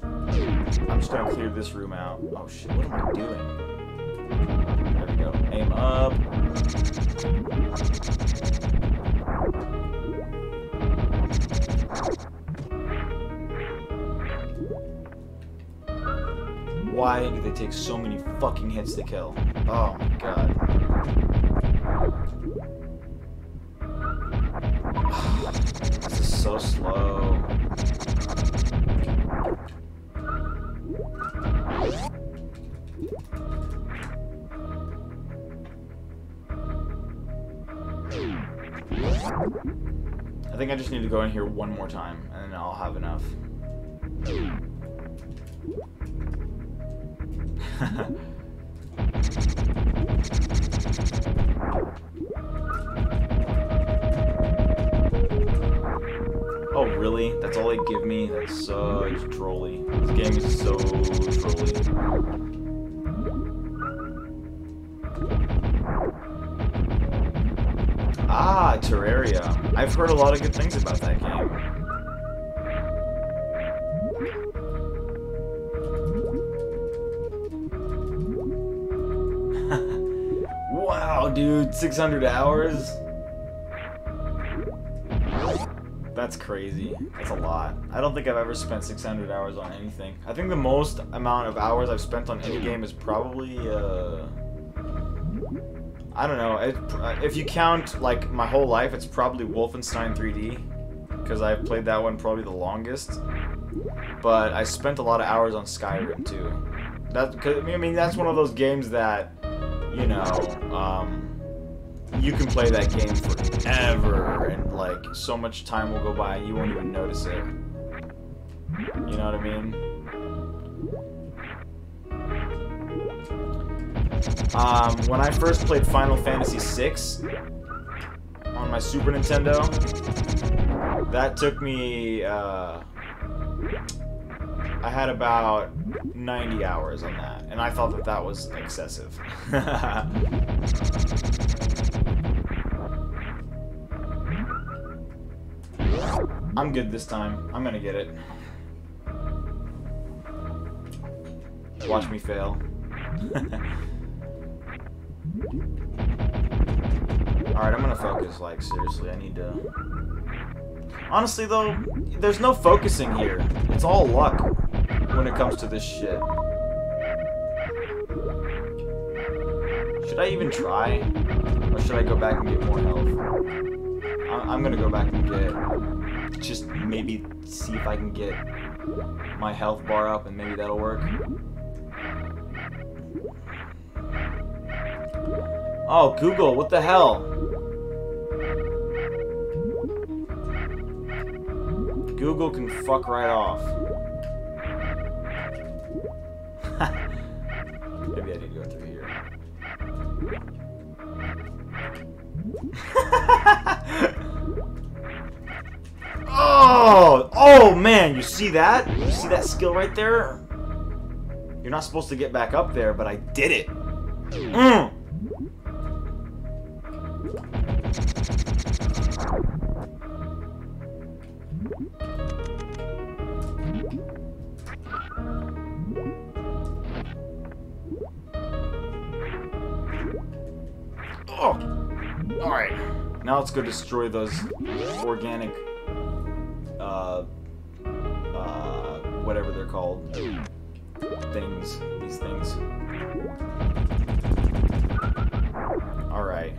I'm just gonna clear this room out. Oh shit, what am I doing? There we go. Aim up. Why do they take so many fucking hits to kill? Oh my god. This is so slow. I think I just need to go in here one more time, and then I'll have enough. Oh, really? That's all they give me? That's such trolly. This game is so trolly. Ah, Terraria. I've heard a lot of good things about that game. Wow, dude, 600 hours? That's crazy. That's a lot. I don't think I've ever spent 600 hours on anything. I think the most amount of hours I've spent on any game is probably, I don't know. If you count, like, my whole life, it's probably Wolfenstein 3D. Because I've played that one probably the longest. But I spent a lot of hours on Skyrim, too. I mean, that's one of those games that, you know, you can play that game forever, and like so much time will go by and you won't even notice it. You know what I mean? When I first played Final Fantasy VI on my Super Nintendo, that took me, I had about 90 hours on that, and I thought that that was excessive. I'm good this time. I'm gonna get it. Watch me fail. Alright, I'm gonna focus, like, seriously, I need to... Honestly, though, there's no focusing here. It's all luck when it comes to this shit. Should I even try? Or should I go back and get more health? I'm gonna go back and get... Just maybe see if I can get my health bar up and maybe that'll work. Oh, Google, what the hell? Google can fuck right off. Maybe I need to go through here. Oh man, you see that? You see that skill right there? You're not supposed to get back up there, but I did it. Oh! Alright. Now let's go destroy those organic, whatever they're called. Things. These things. Alright.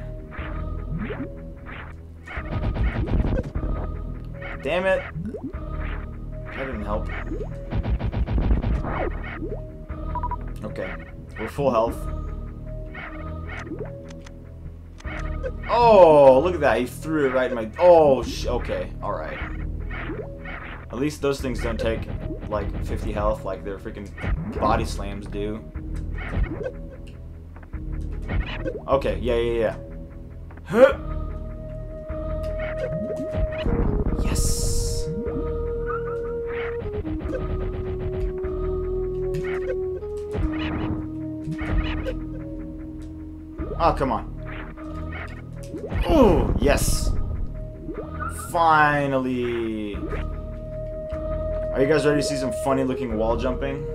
Damn it! That didn't help. Okay. We're full health. Oh, look at that. He threw it right in my... Oh, okay. Alright. At least those things don't take, like, 50 health like their freaking body slams do. Okay, yeah. Huh! Yes! Oh, come on. Oh, yes! Finally! Are you guys ready to see some funny looking wall jumping?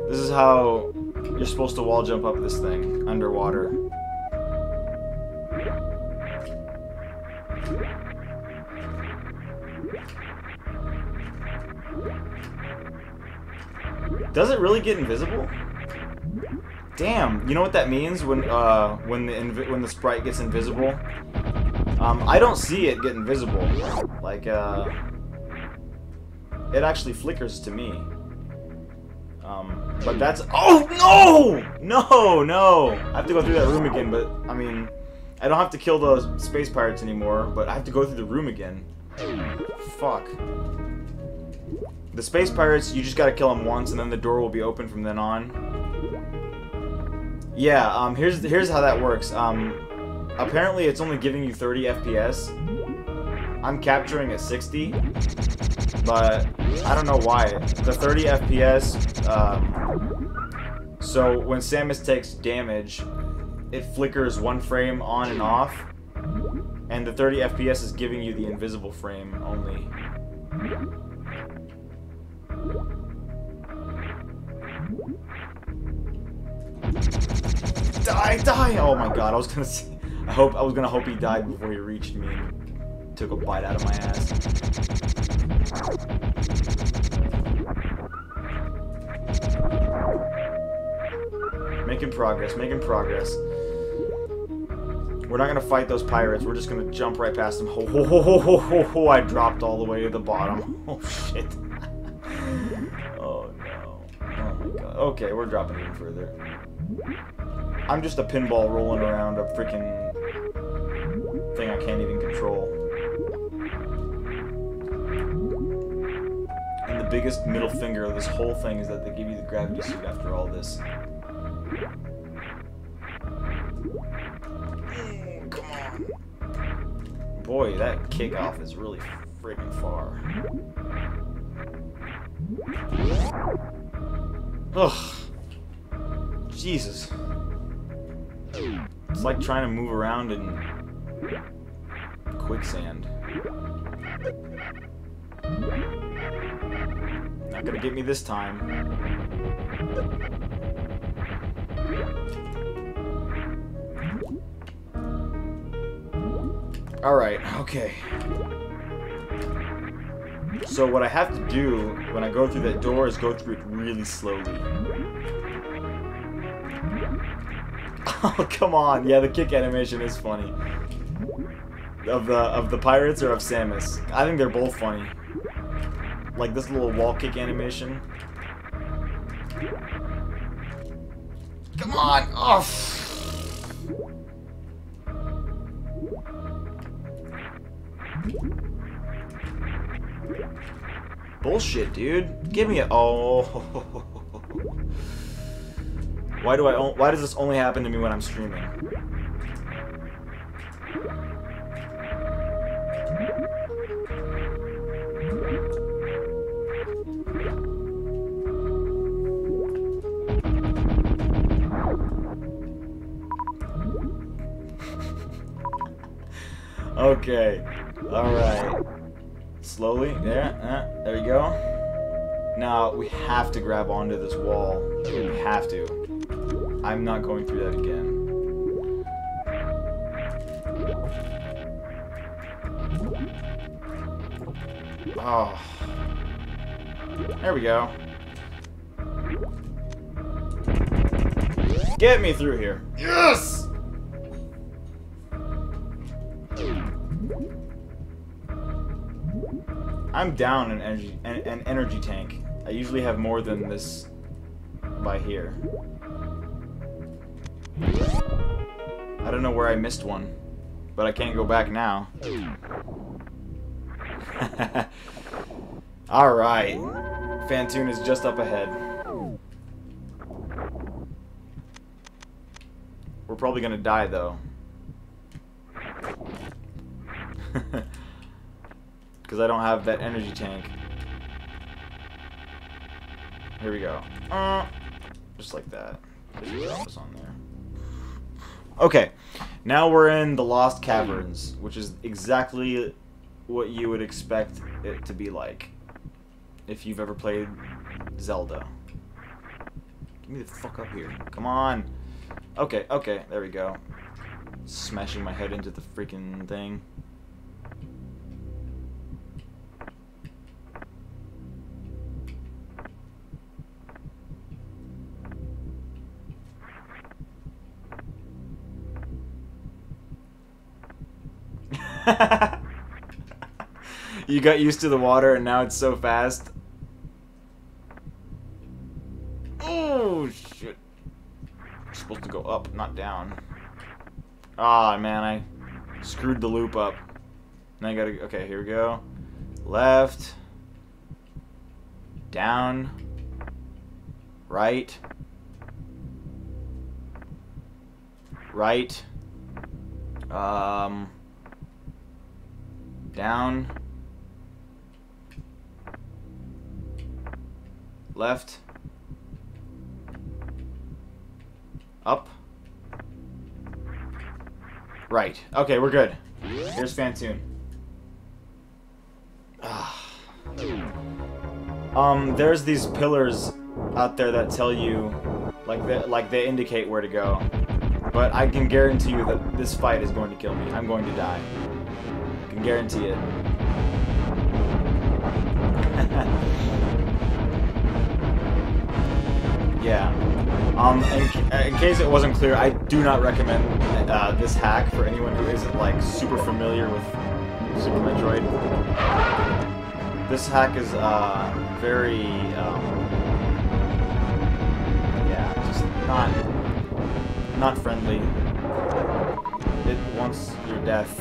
This is how you're supposed to wall jump up this thing underwater. Does it really get invisible? Damn, you know what that means when the sprite gets invisible? I don't see it get invisible. Like it actually flickers to me. But that's... Oh, no! No! I have to go through that room again, but, I mean... I don't have to kill those space pirates anymore, but I have to go through the room again. Fuck. The space pirates, you just gotta kill them once, and then the door will be open from then on. Yeah, here's how that works. Apparently it's only giving you 30 FPS. I'm capturing at 60, but I don't know why. The 30 FPS, so when Samus takes damage, it flickers one frame on and off, and the 30 FPS is giving you the invisible frame only. Die! Oh my god, I was gonna say, I was gonna hope he died before he reached me and took a bite out of my ass. Making progress. We're not gonna fight those pirates, we're just gonna jump right past them. Ho, I dropped all the way to the bottom. Oh shit. Oh no. Oh my god. Okay, we're dropping even further. I'm just a pinball rolling around a freaking thing I can't even control. And the biggest middle finger of this whole thing is that they give you the gravity suit after all this. Come on. Boy, that kickoff is really freaking far. Ugh. Jesus. It's like trying to move around in quicksand. Not gonna get me this time. Alright, okay. So what I have to do when I go through that door is go through it really slowly. Oh, come on. Yeah, the kick animation is funny. Of the pirates or of Samus? I think they're both funny. Like this little wall kick animation. Come on! Oh! Bullshit, dude. Give me a... Oh. Why does this only happen to me when I'm streaming? Okay. Alright. Slowly. There. There we go. Now, we have to grab onto this wall. We have to. I'm not going through that again. Oh. There we go. Get me through here. Yes! I'm down an energy tank. I usually have more than this by here. I don't know where I missed one, but I can't go back now. Alright. Phantoon is just up ahead. We're probably gonna die, though. Because I don't have that energy tank. Here we go. Just like that. Just on there. Okay. Now we're in the Lost Caverns, which is exactly what you would expect it to be like if you've ever played Zelda. Get me the fuck up here. Come on. Okay, okay, there we go. Smashing my head into the freaking thing. You got used to the water and now it's so fast. Oh shit. I'm supposed to go up, not down. Ah, man, I screwed the loop up. Now I gotta, okay, here we go. Left. Down. Right. Right. Down. Left. Up. Right. Okay, we're good. Here's Phantoon. There's these pillars out there that tell you, like they indicate where to go. But I can guarantee you that this fight is going to kill me. I'm going to die. I can guarantee it. Yeah. In case it wasn't clear, I do not recommend this hack for anyone who isn't like super familiar with Super Metroid. This hack is very yeah, just not friendly. It wants your death.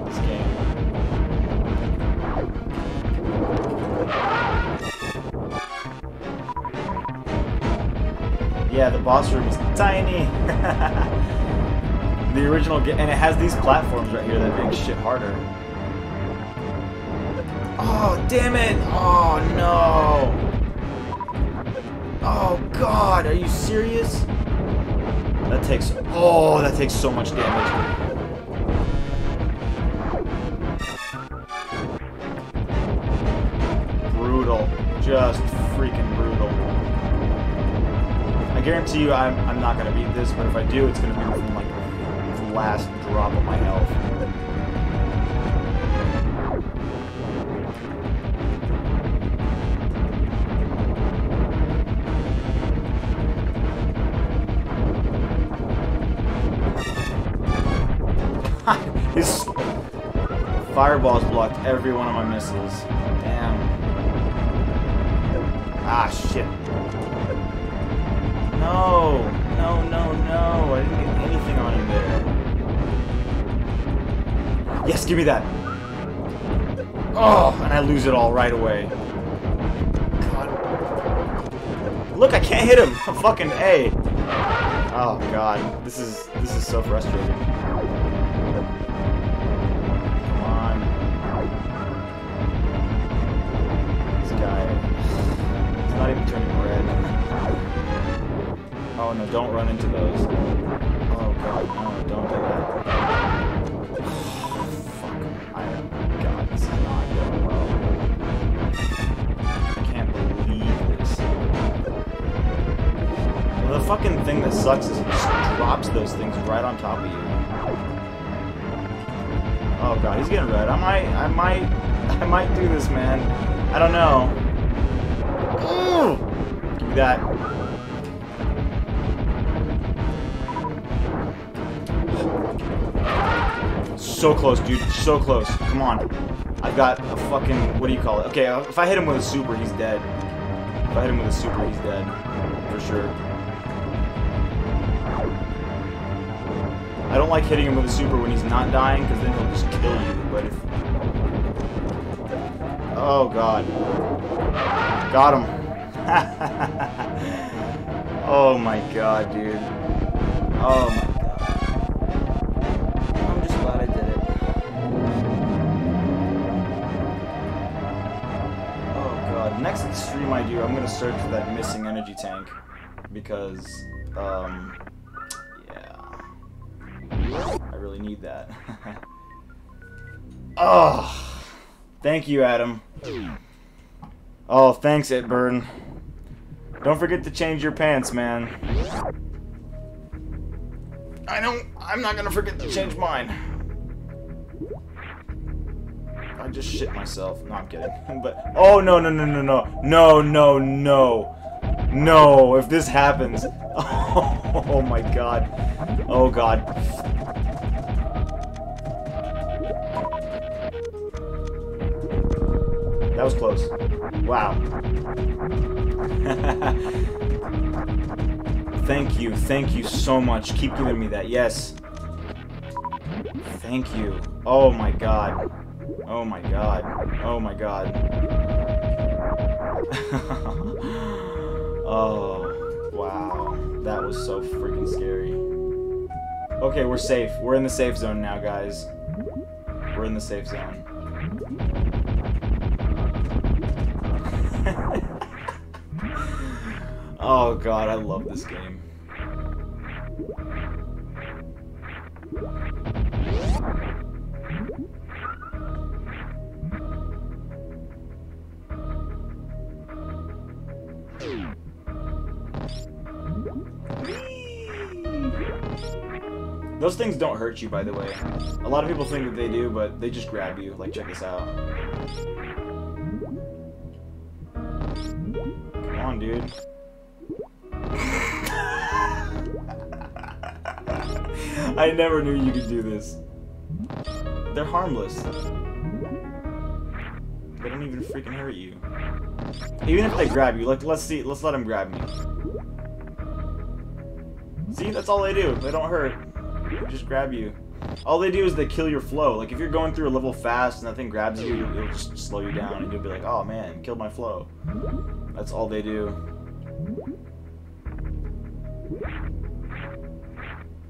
This game. Yeah, the boss room is tiny. The original game, and it has these platforms right here that make shit harder. Oh, damn it! Oh, no! Oh, God, are you serious? That takes so much damage. Brutal. Just freaking brutal. I guarantee you I'm not gonna beat this, but if I do, it's gonna be from like the last drop of my health. His fireballs blocked every one of my missiles. Damn. Ah, shit. No, no, no, no. I didn't get anything on him there. Yes, give me that. Oh, and I lose it all right away. God. Look, I can't hit him. Fucking A. Oh, God. This is so frustrating. Not even turning red. Oh no, don't run into those. Oh god, no, don't do that. Oh, fuck. God, this is not going well. I can't believe this. Well, the fucking thing that sucks is it just drops those things right on top of you. Oh god, he's getting red. I might do this, man. I don't know. Ooh! Give me that. So close, dude. So close. Come on. I've got a fucking... What do you call it? Okay, if I hit him with a super, he's dead. If I hit him with a super, he's dead. For sure. I don't like hitting him with a super when he's not dying, because then he'll just kill you. But if... Oh, God. Got him. Oh, my God, dude. Oh, my God. I'm just glad I did it. Oh, God. Next stream I do, I'm going to search for that missing energy tank. Because, yeah. I really need that. Oh, thank you, Adam. Oh, thanks, Itburn. Don't forget to change your pants, man. I'm not gonna forget to change mine. I just shit myself. No, I'm kidding. But, oh, no, no, no, no, no. No, no, no. No, if this happens. Oh my God. Oh, God. That was close. Wow. Thank you so much. Keep giving me that. Yes. Thank you. Oh my God. Oh my God. Oh my God. Oh, wow. That was so freaking scary. Okay, we're safe. We're in the safe zone now, guys. We're in the safe zone. Oh God, I love this game. Those things don't hurt you, by the way. A lot of people think that they do, but they just grab you. Like, check this out. Come on, dude. I never knew you could do this. They're harmless. They don't even freaking hurt you. Even if they grab you, like, let's let them grab me. See, that's all they do. They don't hurt. They just grab you. All they do is they kill your flow. Like, if you're going through a level fast and that thing grabs you, it'll just slow you down and you'll be like, oh man, killed my flow. That's all they do.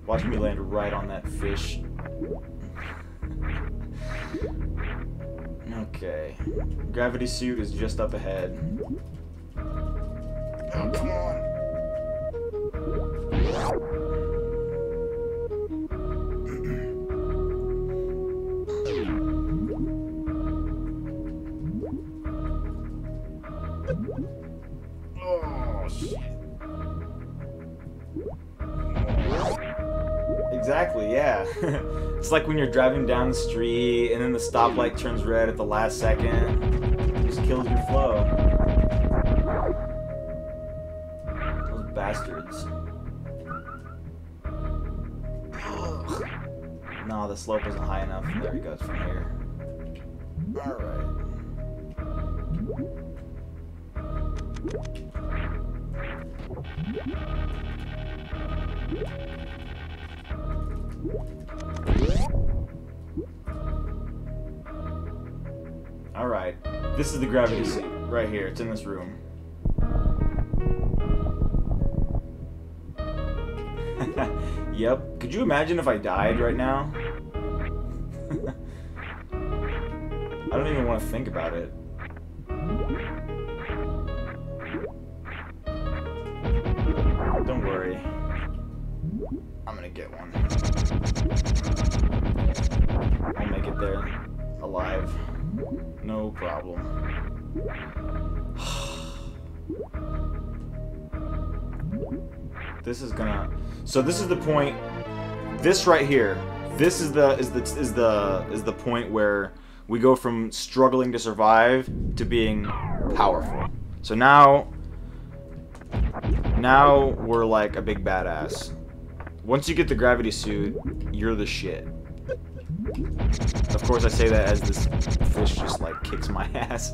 Watch me land right on that fish. Okay. Gravity suit is just up ahead. Oh, come on. Oh, shit. Exactly, yeah. It's like when you're driving down the street and then the stoplight turns red at the last second. It just kills your flow. Those bastards. Ugh. No, the slope isn't high enough. There he goes from here. Alright. Alright, this is the gravity suit, right here, it's in this room. Yep, could you imagine if I died right now? I don't even want to think about it. Don't worry. I'm gonna get one. I'll make it there alive. No problem. This is gonna. So this is the point. This right here. This is the point where we go from struggling to survive to being powerful. So now we're like a big badass. Once you get the gravity suit, you're the shit. Of course, I say that as this fish just like kicks my ass.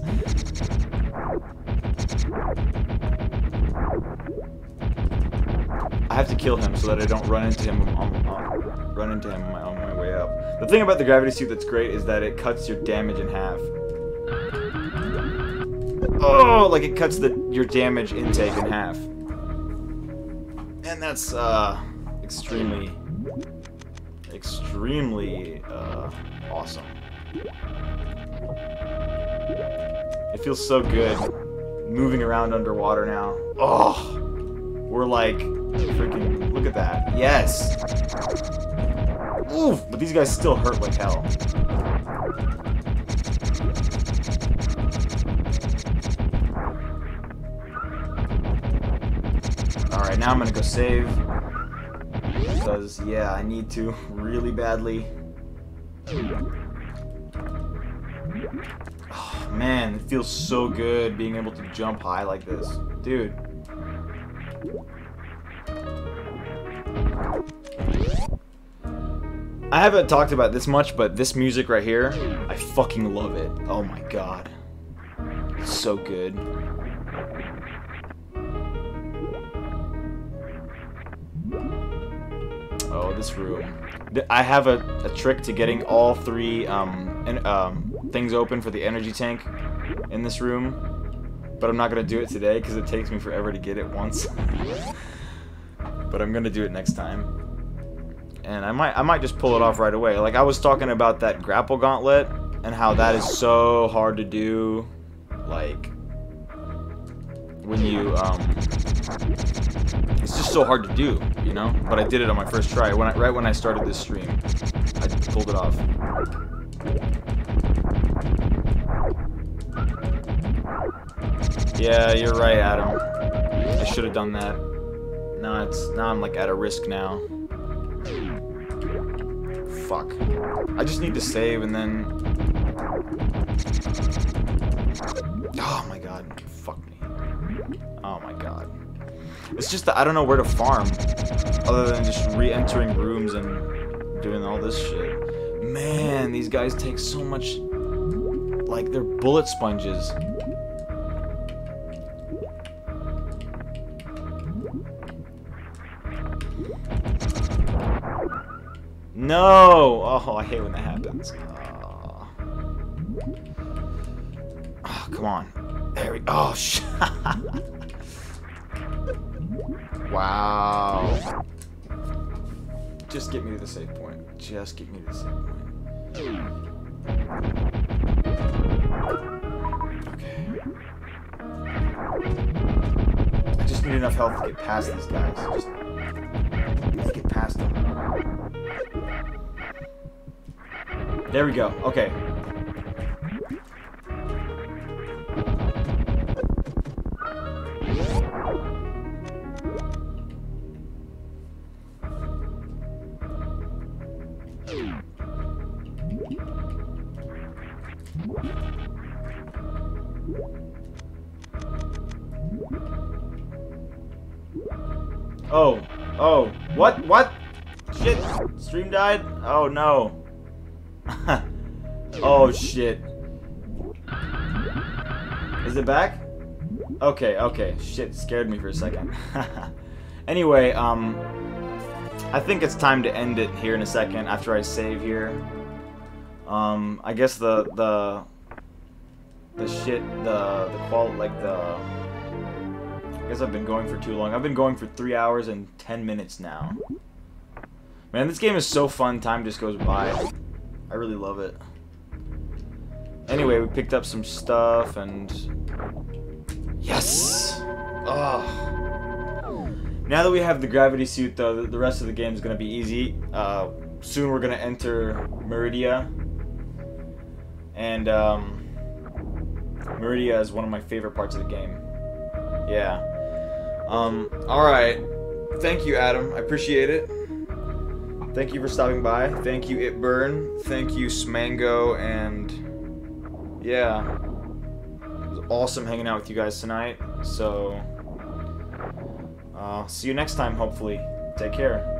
have to kill him so that I don't run into him on my way up. The thing about the gravity suit that's great is that it cuts your damage in half. Oh, like it cuts your damage intake in half. And that's extremely awesome. It feels so good moving around underwater now. Oh, we're like freaking, look at that. Yes. Oof, but these guys still hurt like hell. Alright, now I'm gonna go save. Because, yeah, I need to really badly. Oh, man, it feels so good being able to jump high like this. Dude. I haven't talked about this much, but this music right here, I fucking love it. Oh my god. It's so good. Oh, this room. I have a trick to getting all three things open for the energy tank in this room, but I'm not gonna do it today because it takes me forever to get it once. But I'm gonna do it next time, and I might just pull it off right away. Like I was talking about that grapple gauntlet and how that is so hard to do. Like when you it's just so hard to do, you know? But I did it on my first try. Right when I started this stream, I pulled it off. Yeah, you're right, Adam. I should have done that. Now I'm like at a risk now. Fuck. I just need to save and then. Oh my god. Fuck me. Oh my god. It's just that I don't know where to farm other than just re-entering rooms and doing all this shit. Man, these guys take so much, like they're bullet sponges. No! Oh, I hate when that happens. Oh, come on. There we go. Oh, shit. Wow. Just get me to the save point. Just get me to the save point. Okay. I just need enough health to get past these guys. Just get past them. There we go. Okay. Oh, what? Shit, stream died? Oh no. Oh shit. Is it back? Okay, shit, scared me for a second. Anyway, I think it's time to end it here in a second after I save here. I guess I guess I've been going for too long. I've been going for 3 hours and 10 minutes now. Man, this game is so fun. Time just goes by. I really love it. Anyway, we picked up some stuff and... Yes! Oh. Now that we have the gravity suit, though, the rest of the game is going to be easy. Soon we're going to enter Meridia. And, Meridia is one of my favorite parts of the game. Yeah. Alright. Thank you, Adam. I appreciate it. Thank you for stopping by. Thank you, Itburn. Thank you, Smango, and yeah. It was awesome hanging out with you guys tonight. So, see you next time, hopefully. Take care.